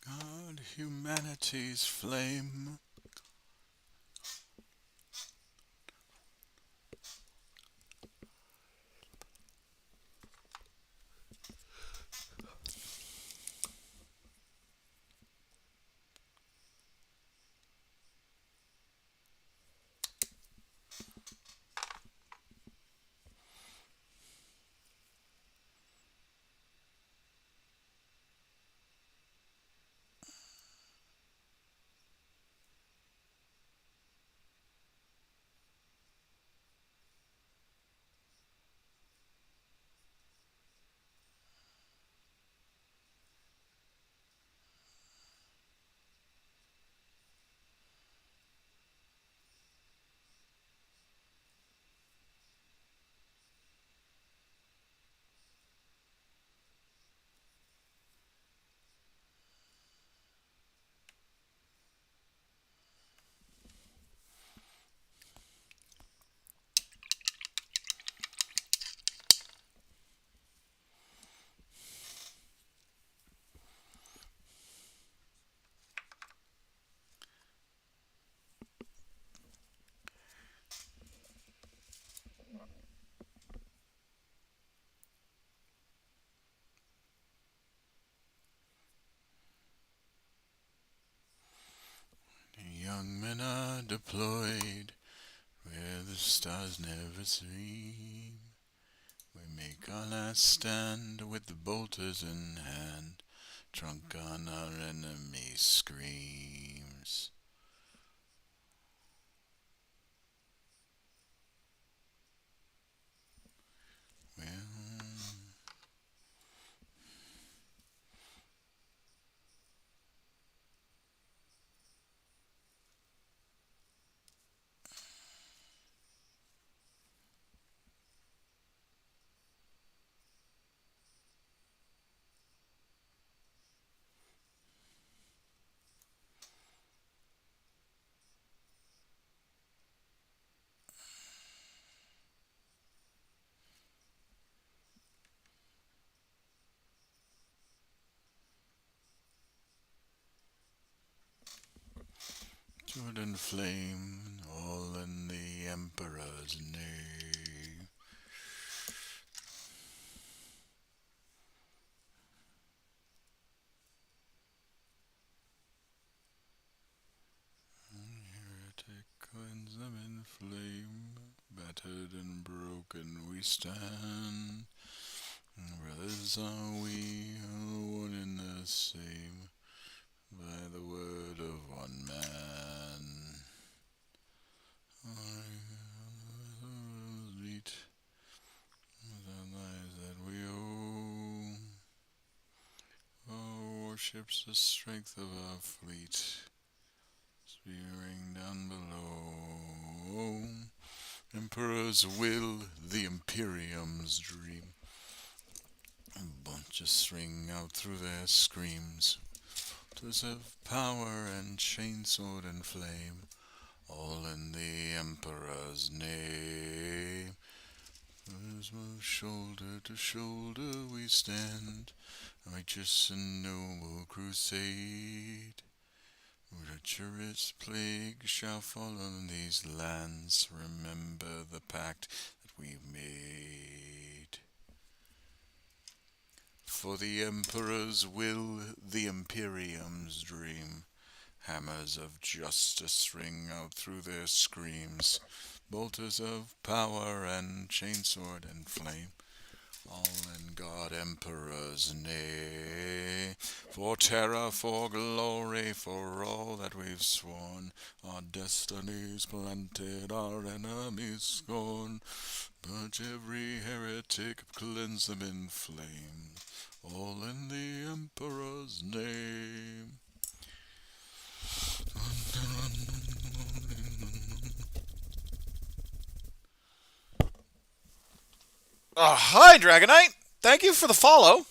God, humanity's flame. Young men are deployed where the stars never stream. We make our last stand with the bolters in hand. Drunk on our enemy screams. Well, Jordan flame, all in the Emperor's name. Heretic cleanse them in flame, battered and broken we stand. Brothers are we, one in the same, by the word of one man. Beat the lives that we owe. Oh, worships the strength of our fleet, spearing down below. Emperor's will, the Imperium's dream. Bunches ring out through their screams. Bolters of power and chainsword and flame, all in the Emperor's name. As shoulder to shoulder we stand, righteous and noble crusade. Treacherous plague shall fall on these lands. Remember the pact that we've made. For the Emperor's will, the Imperium's dream. Hammers of justice ring out through their screams. Bolters of power and chainsword and flame. All in God Emperor's name. For terror, for glory, for all that we've sworn. Our destinies planted, our enemies scorn. Purge every heretic, cleanse them in flame. All in the Emperor's name. Hi, Dragonite. Thank you for the follow.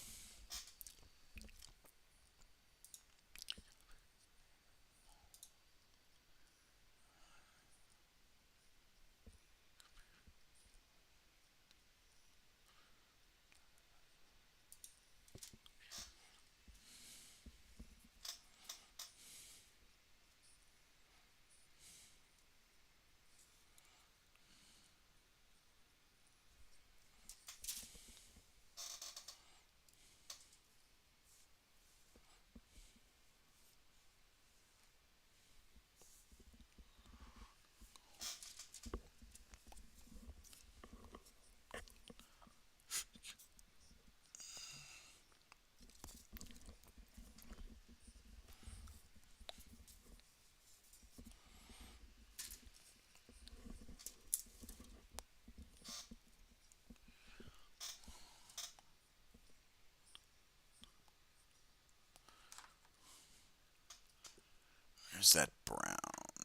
There's that brown.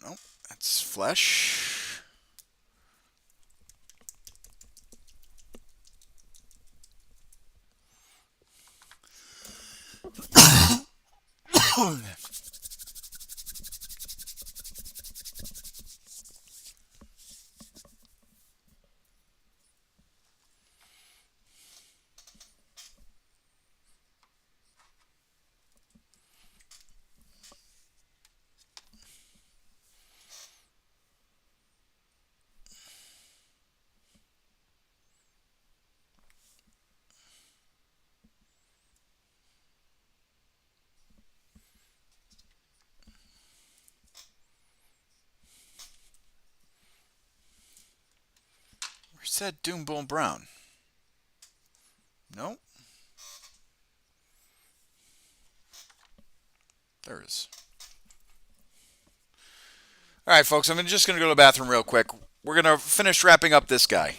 Nope, that's flesh. Where's that Doombone brown? Nope. There is. All right, folks, I'm just going to go to the bathroom real quick. We're going to finish wrapping up this guy.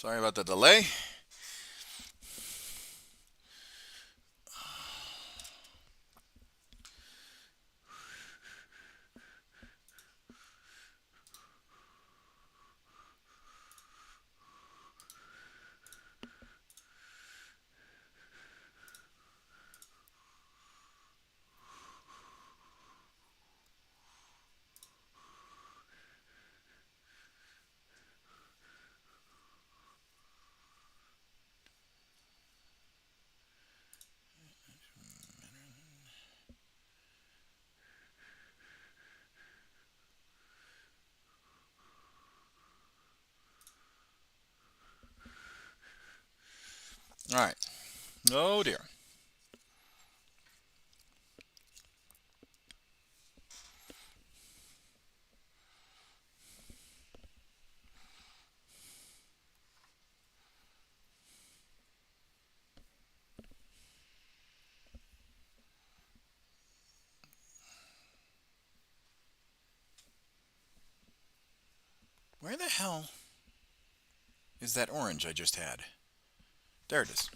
Sorry about the delay. All right. Oh dear. Where the hell is that orange I just had? There it is.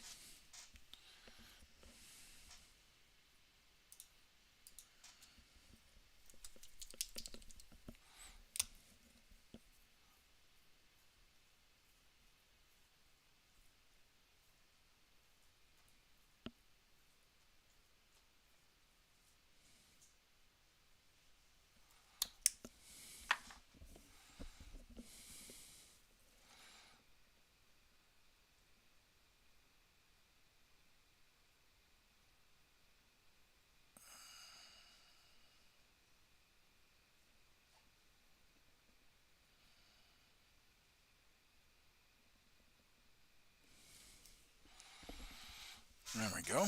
There we go.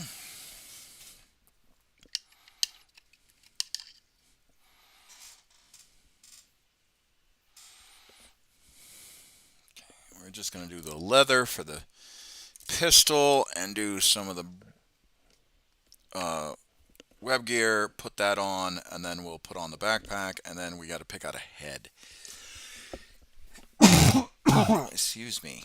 We're just going to do the leather for the pistol and do some of the web gear, put that on, and then we'll put on the backpack, and then we got to pick out a head. Excuse me.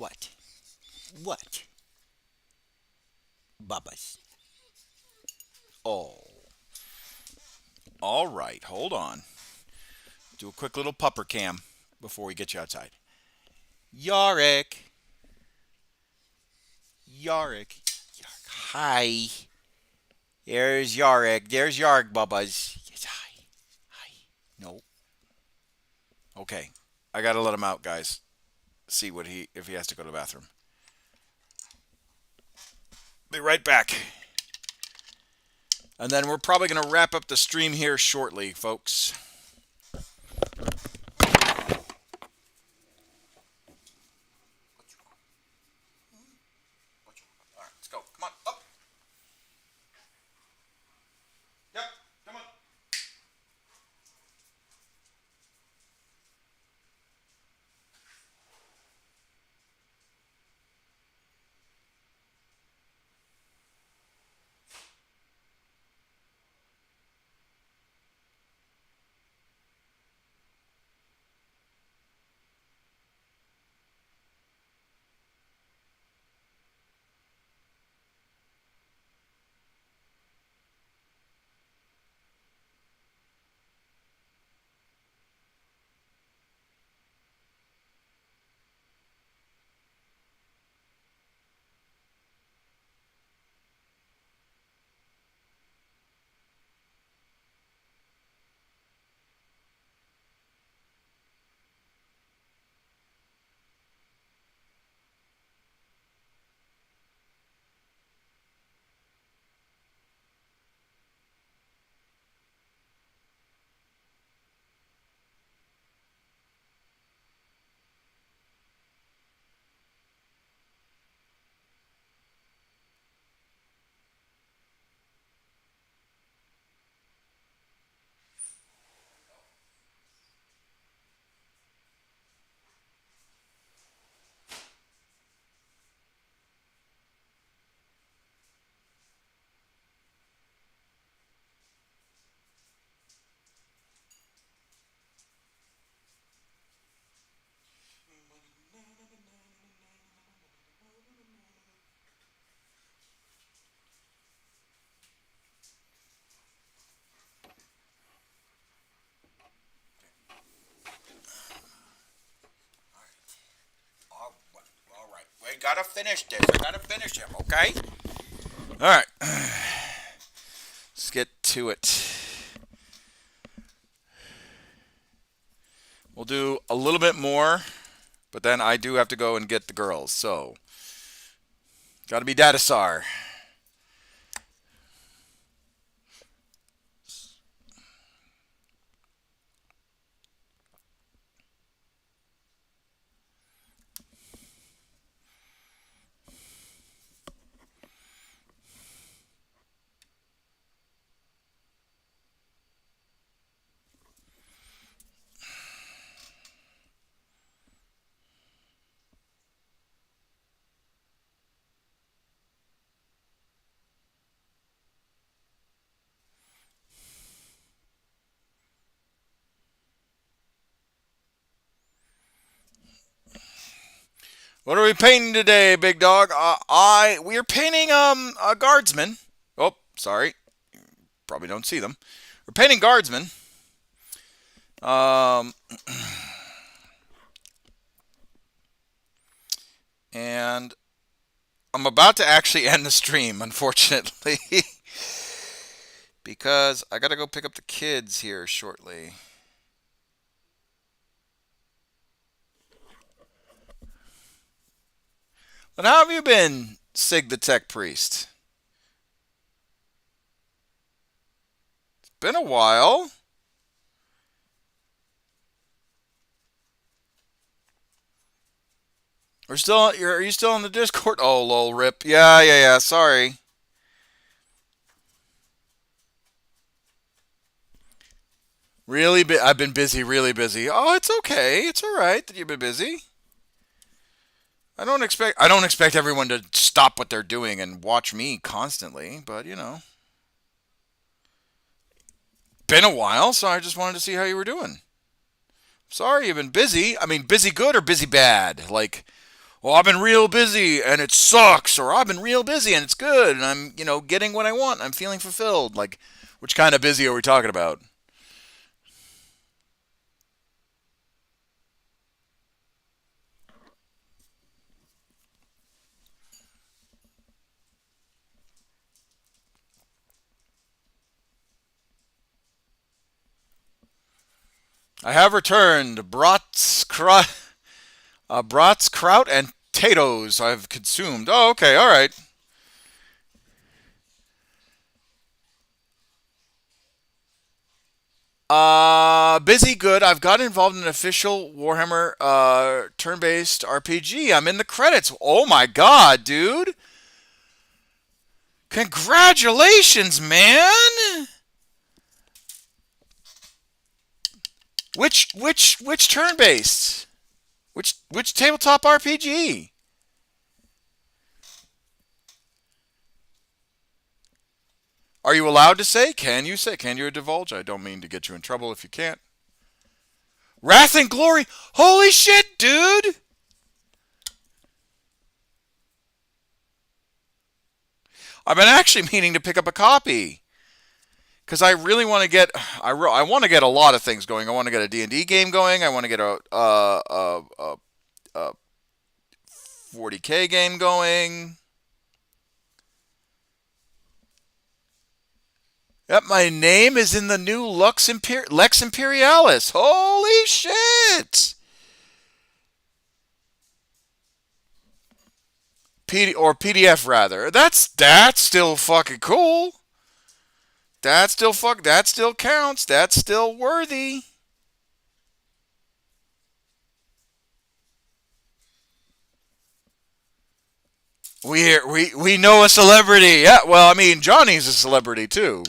What? What? Bubbas. Oh. All right, hold on. Do a quick little pupper cam before we get you outside. Yarick. Yarick. Hi. There's Yarick. There's Yarg Bubbas. Yes, hi. Hi. No. Okay. I gotta let him out, guys. See what if he has to go to the bathroom. Be right back. And then we're probably gonna wrap up the stream here shortly, folks. Alright, let's go. Come on, up. Yep, come on. All right. We gotta finish this. I gotta finish him, okay? All right. Let's get to it. We'll do a little bit more, but then I do have to go and get the girls. So, gotta be Datasar. What are we painting today, big dog? We are painting a guardsman. Oh, sorry, probably don't see them. We're painting guardsmen. Um, and I'm about to actually end the stream, unfortunately, because I gotta go pick up the kids here shortly. But how have you been, Sig the Tech Priest? It's been a while. Are you still on the Discord? Oh, lol, rip. Yeah. Sorry. I've been busy, really busy. Oh, it's okay. It's all right that you've been busy. I don't expect everyone to stop what they're doing and watch me constantly, but been a while, so I just wanted to see how you were doing. Sorry, you've been busy. I mean, busy good or busy bad? Like, Oh, I've been real busy and it sucks, or I've been real busy and it's good, and I'm, getting what I want. I'm feeling fulfilled. Like, which kind of busy are we talking about? I have returned brats, kraut, and potatoes I've consumed. Oh, okay, all right. Busy, good. I've got involved in an official Warhammer turn-based RPG. I'm in the credits. Oh my god, dude! Congratulations, man! Which turn-based? Which tabletop RPG? Are you allowed to say? Can you say? Can you divulge? I don't mean to get you in trouble if you can't. Wrath and Glory. Holy shit, dude! I've been actually meaning to pick up a copy because I really want to get. I want to get a lot of things going. I want to get a D&D game going. I want to get a 40K game going. Yep, my name is in the new Lex Imperialis. Holy shit! PDF rather. That's still fucking cool. That still counts. That's still worthy. We know a celebrity. Yeah, well, I mean, Johnny's a celebrity too.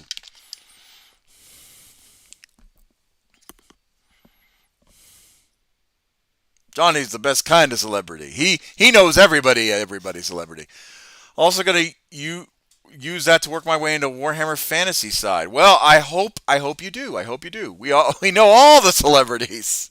Johnny's the best kind of celebrity. He knows everybody's celebrity. Also gonna use that to work my way into Warhammer Fantasy side. Well, I hope you do. I hope you do. We know all the celebrities.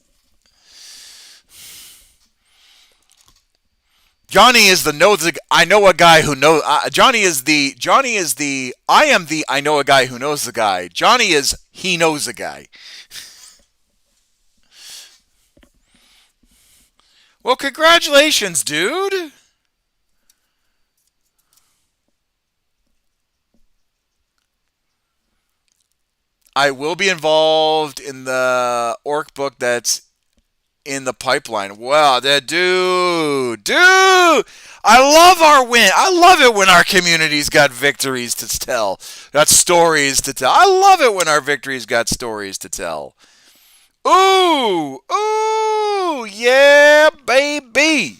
Johnny is the know the I know a guy who knows. Johnny is the I am the I know a guy who knows the guy. Johnny is he knows a guy. Well, congratulations, dude. I will be involved in the orc book that's in the pipeline. Wow, that dude. I love our win. I love it when our community's got victories to tell, got stories to tell. I love it when our victories got stories to tell. Ooh, yeah, baby.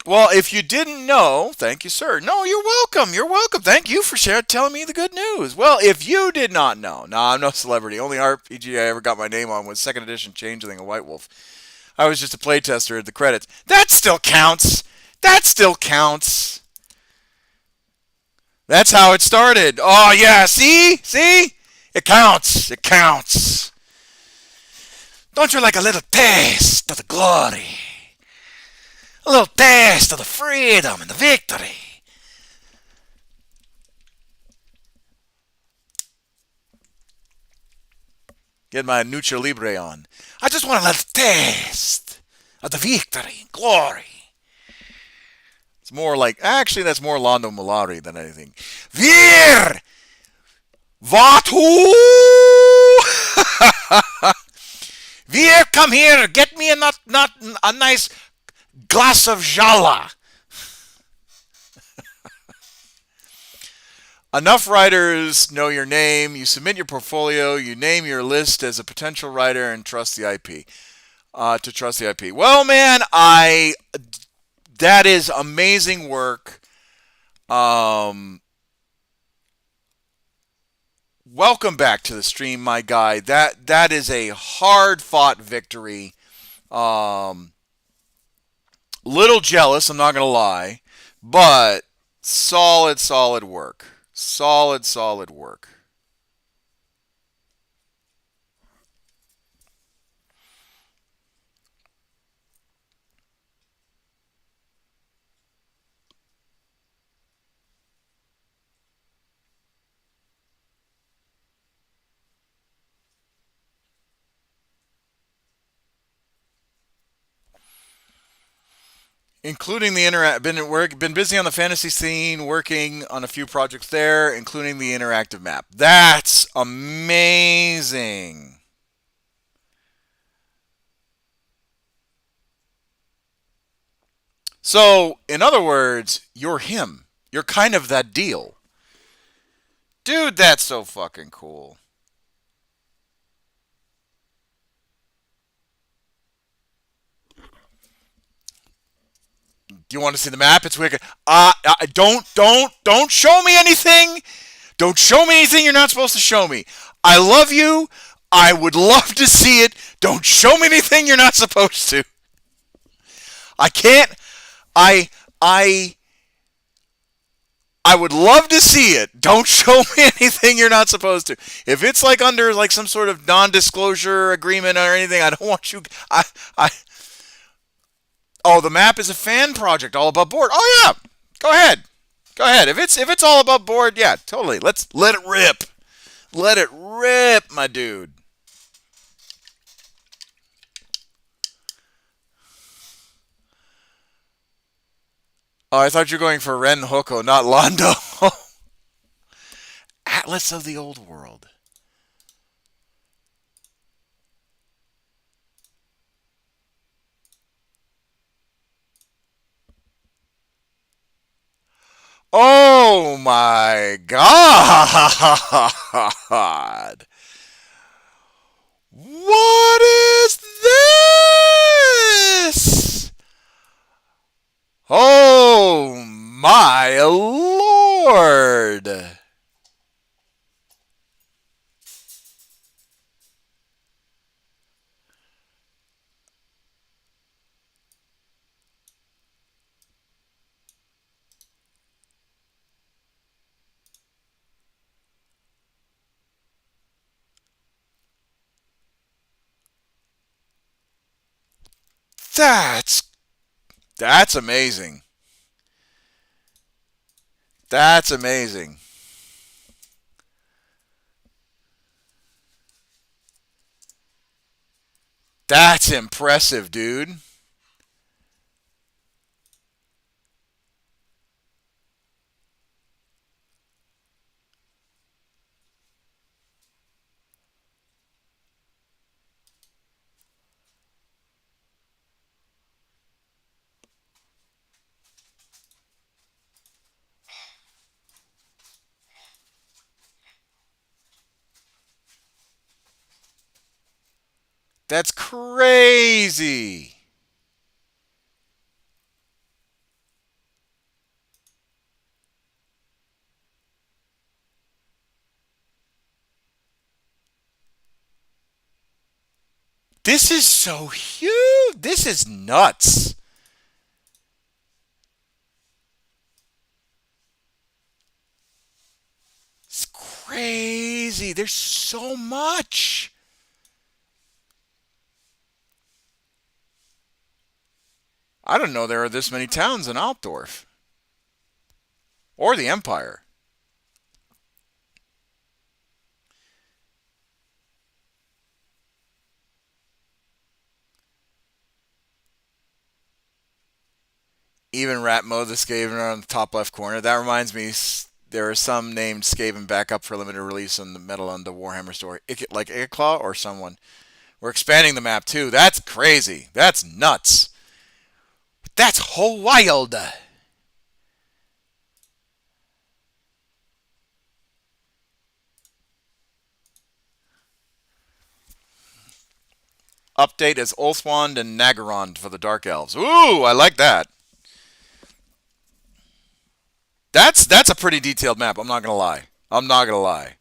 Well, if you didn't know, thank you, sir. No, you're welcome. You're welcome. Thank you for telling me the good news. Well, if you did not know, no, I'm no celebrity. Only RPG I ever got my name on was second edition Changeling and White Wolf. I was just a playtester at the credits. That still counts. That still counts. That's how it started. Oh yeah, see? It counts. It counts. Don't you like a little taste of the glory? A little taste of the freedom and the victory. Get my Nucha Libre on. I just want a little taste of the victory and glory. It's more like, actually, that's more Lando Malari than anything. Wir! Vatu! Wir, come here, get me not a nice glass of Jala. Enough writers know your name. You submit your portfolio. You name your list as a potential writer and trust the IP. To trust the IP. Well, man, that is amazing work. Welcome back to the stream, my guy. That is a hard fought victory. Little jealous, I'm not gonna lie, but solid work. Solid work. including the been busy on the fantasy scene, working on a few projects there, including the interactive map. That's amazing. So, in other words, you're him. You're kind of that deal. Dude, that's so fucking cool. Do you want to see the map? It's wicked. Don't show me anything. Don't show me anything you're not supposed to show me. I love you. I would love to see it. Don't show me anything you're not supposed to. I can't. I I I would love to see it. Don't show me anything you're not supposed to. If it's like under like some sort of non-disclosure agreement or anything, I don't want you. I. Oh, the map is a fan project, all above board. Oh yeah, go ahead, go ahead. If it's all above board, yeah, totally. Let's let it rip. Let it rip, my dude. Oh, I thought you were going for Ren Hoko, not Londo. Atlas of the Old World. Oh my God. What is this? Oh my Lord. That's that's amazing. That's amazing. That's impressive, dude. That's crazy. This is so huge. This is nuts. It's crazy. There's so much. I don't know there are this many towns in Altdorf or the Empire. Even rat mode the Skaven on the top left corner. That reminds me, there are some named Skaven back up for limited release on the Metal on the Warhammer store, like Icklaw or someone. We're expanding the map too. That's crazy. That's nuts. That's whole wild. Update is Ulthwand and Nagarond for the Dark Elves. Ooh, I like that. That's a pretty detailed map. I'm not gonna lie. I'm not gonna lie.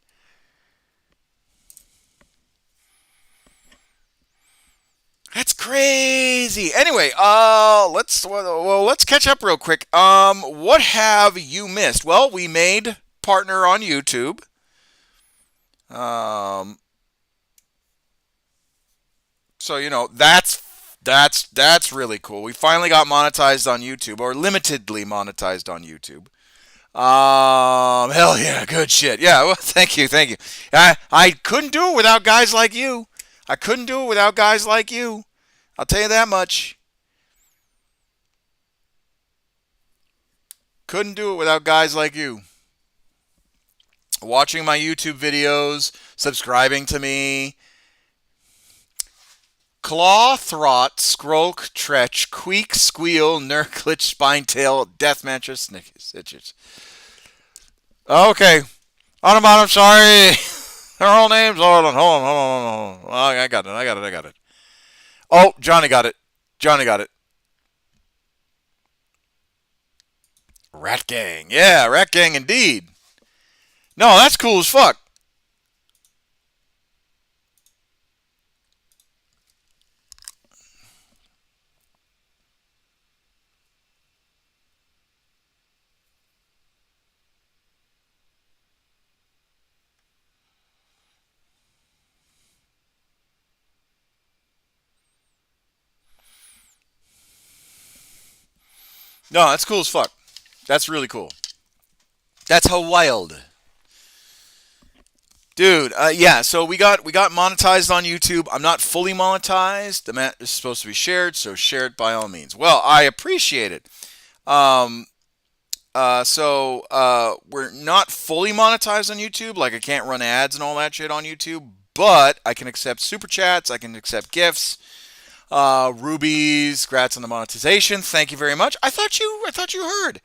That's crazy. Anyway, let's catch up real quick. What have you missed? Well, we made partner on YouTube. Um, so that's really cool. We finally got monetized on YouTube, or limitedly monetized on YouTube. Hell yeah, good shit. Yeah, well, thank you, thank you. I couldn't do it without guys like you. I couldn't do it without guys like you. I'll tell you that much. Couldn't do it without guys like you. Watching my YouTube videos, subscribing to me. Claw, throt, scroak, tretch, queek, squeal, nurklich, spinetail, death mattress, stitches. Okay. On the bottom, sorry. Their whole names. Hold on. Oh, I got it. Oh, Johnny got it. Rat Gang. Yeah, Rat Gang indeed. No, that's cool as fuck. No, that's cool as fuck. That's really cool. That's how wild. Dude, yeah. So we got monetized on YouTube. I'm not fully monetized. The mat is supposed to be shared, so share it by all means. Well, I appreciate it. Um, we're not fully monetized on YouTube. Like I can't run ads and all that shit on YouTube, but I can accept super chats. I can accept gifts. Rubies, congrats on the monetization. Thank you very much. I thought you heard.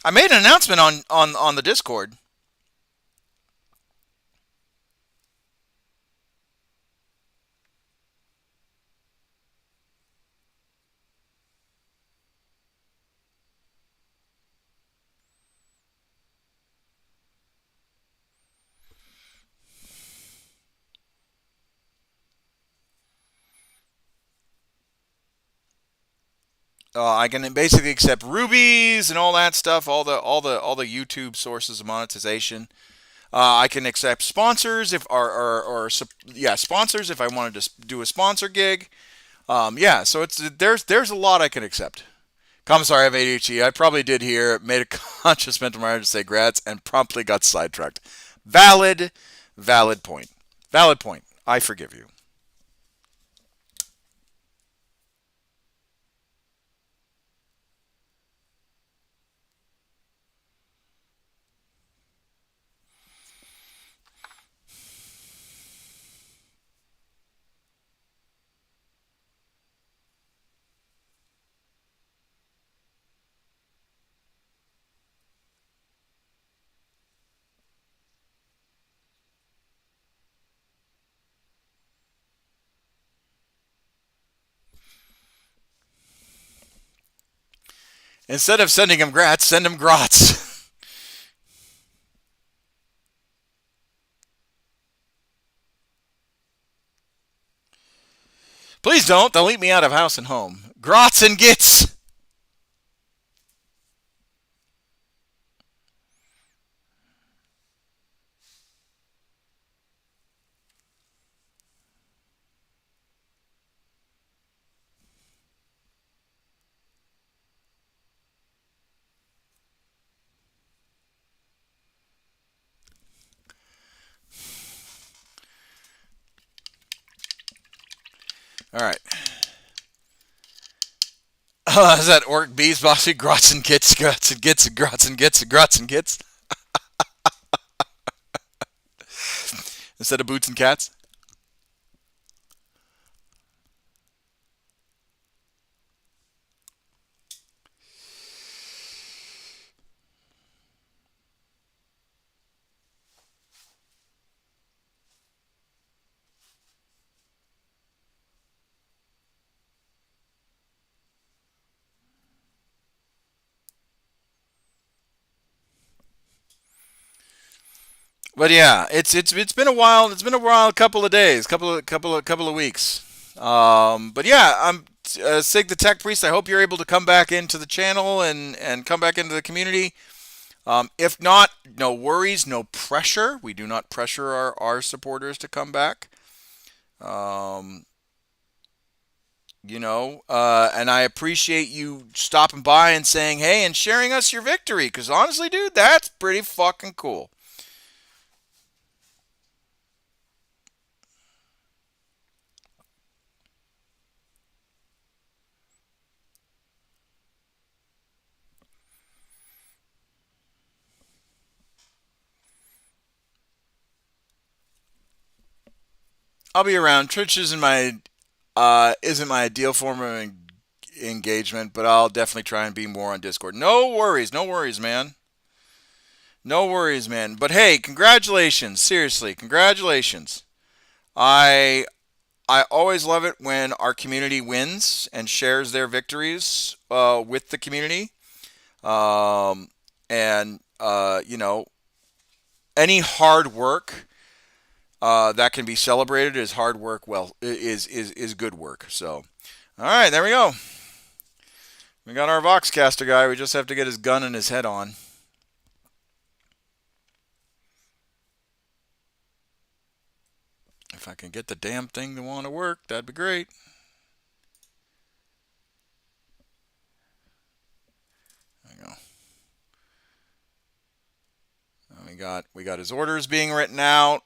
I made an announcement on the Discord. I can basically accept rubies and all that stuff, all the YouTube sources of monetization. I can accept sponsors if or yeah, sponsors if I wanted to do a sponsor gig. Yeah, so there's a lot I can accept. Commissar, I have ADHD. I probably did here. Made a conscious mental marriage to say grats and promptly got sidetracked. Valid, valid point. Valid point. I forgive you. Instead of sending him grats, send him grots. Please don't. They'll eat me out of house and home. Grots and gits. All right. Is that orc bees bossy? Grots and gits, grots and gits, grots and gits, grots and gits. Instead of boots and cats. But yeah, it's been a while. It's been a while, a couple of days, couple of weeks. But yeah, I'm Sig the Tech Priest. I hope you're able to come back into the channel and come back into the community. If not, no worries, no pressure. We do not pressure our supporters to come back. Um, and I appreciate you stopping by and saying hey and sharing us your victory. Because honestly, dude, that's pretty fucking cool. I'll be around. Twitch isn't my ideal form of engagement, but I'll definitely try and be more on Discord. No worries, man. No worries, man. But hey, congratulations. Seriously, congratulations. I I always love it when our community wins and shares their victories with the community. And any hard work that can be celebrated is hard work. Well, is good work. So, all right, there we go. We got our Voxcaster guy. We just have to get his gun and his head on. If I can get the damn thing to want to work, that'd be great. There you go. We got his orders being written out.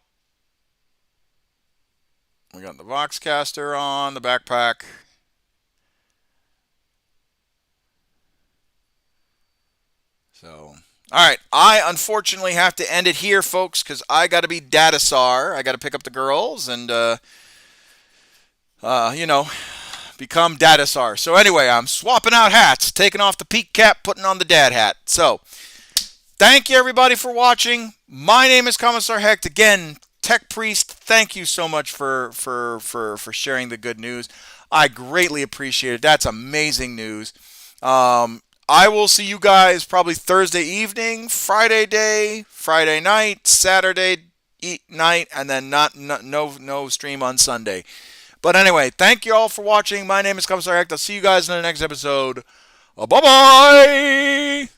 We got the Voxcaster on the backpack. So, all right. I unfortunately have to end it here, folks, because I got to be Datasar. I got to pick up the girls and, become Datasar. So anyway, I'm swapping out hats, taking off the peak cap, putting on the dad hat. So, thank you everybody for watching. My name is Commissar Hecht. Again, Tech Priest, thank you so much for sharing the good news. I greatly appreciate it. That's amazing news. I will see you guys probably Thursday evening, Friday day, Friday night, Saturday night, and then no stream on Sunday. But anyway, thank you all for watching. My name is Commissar Hecht. I'll see you guys in the next episode. Bye-bye!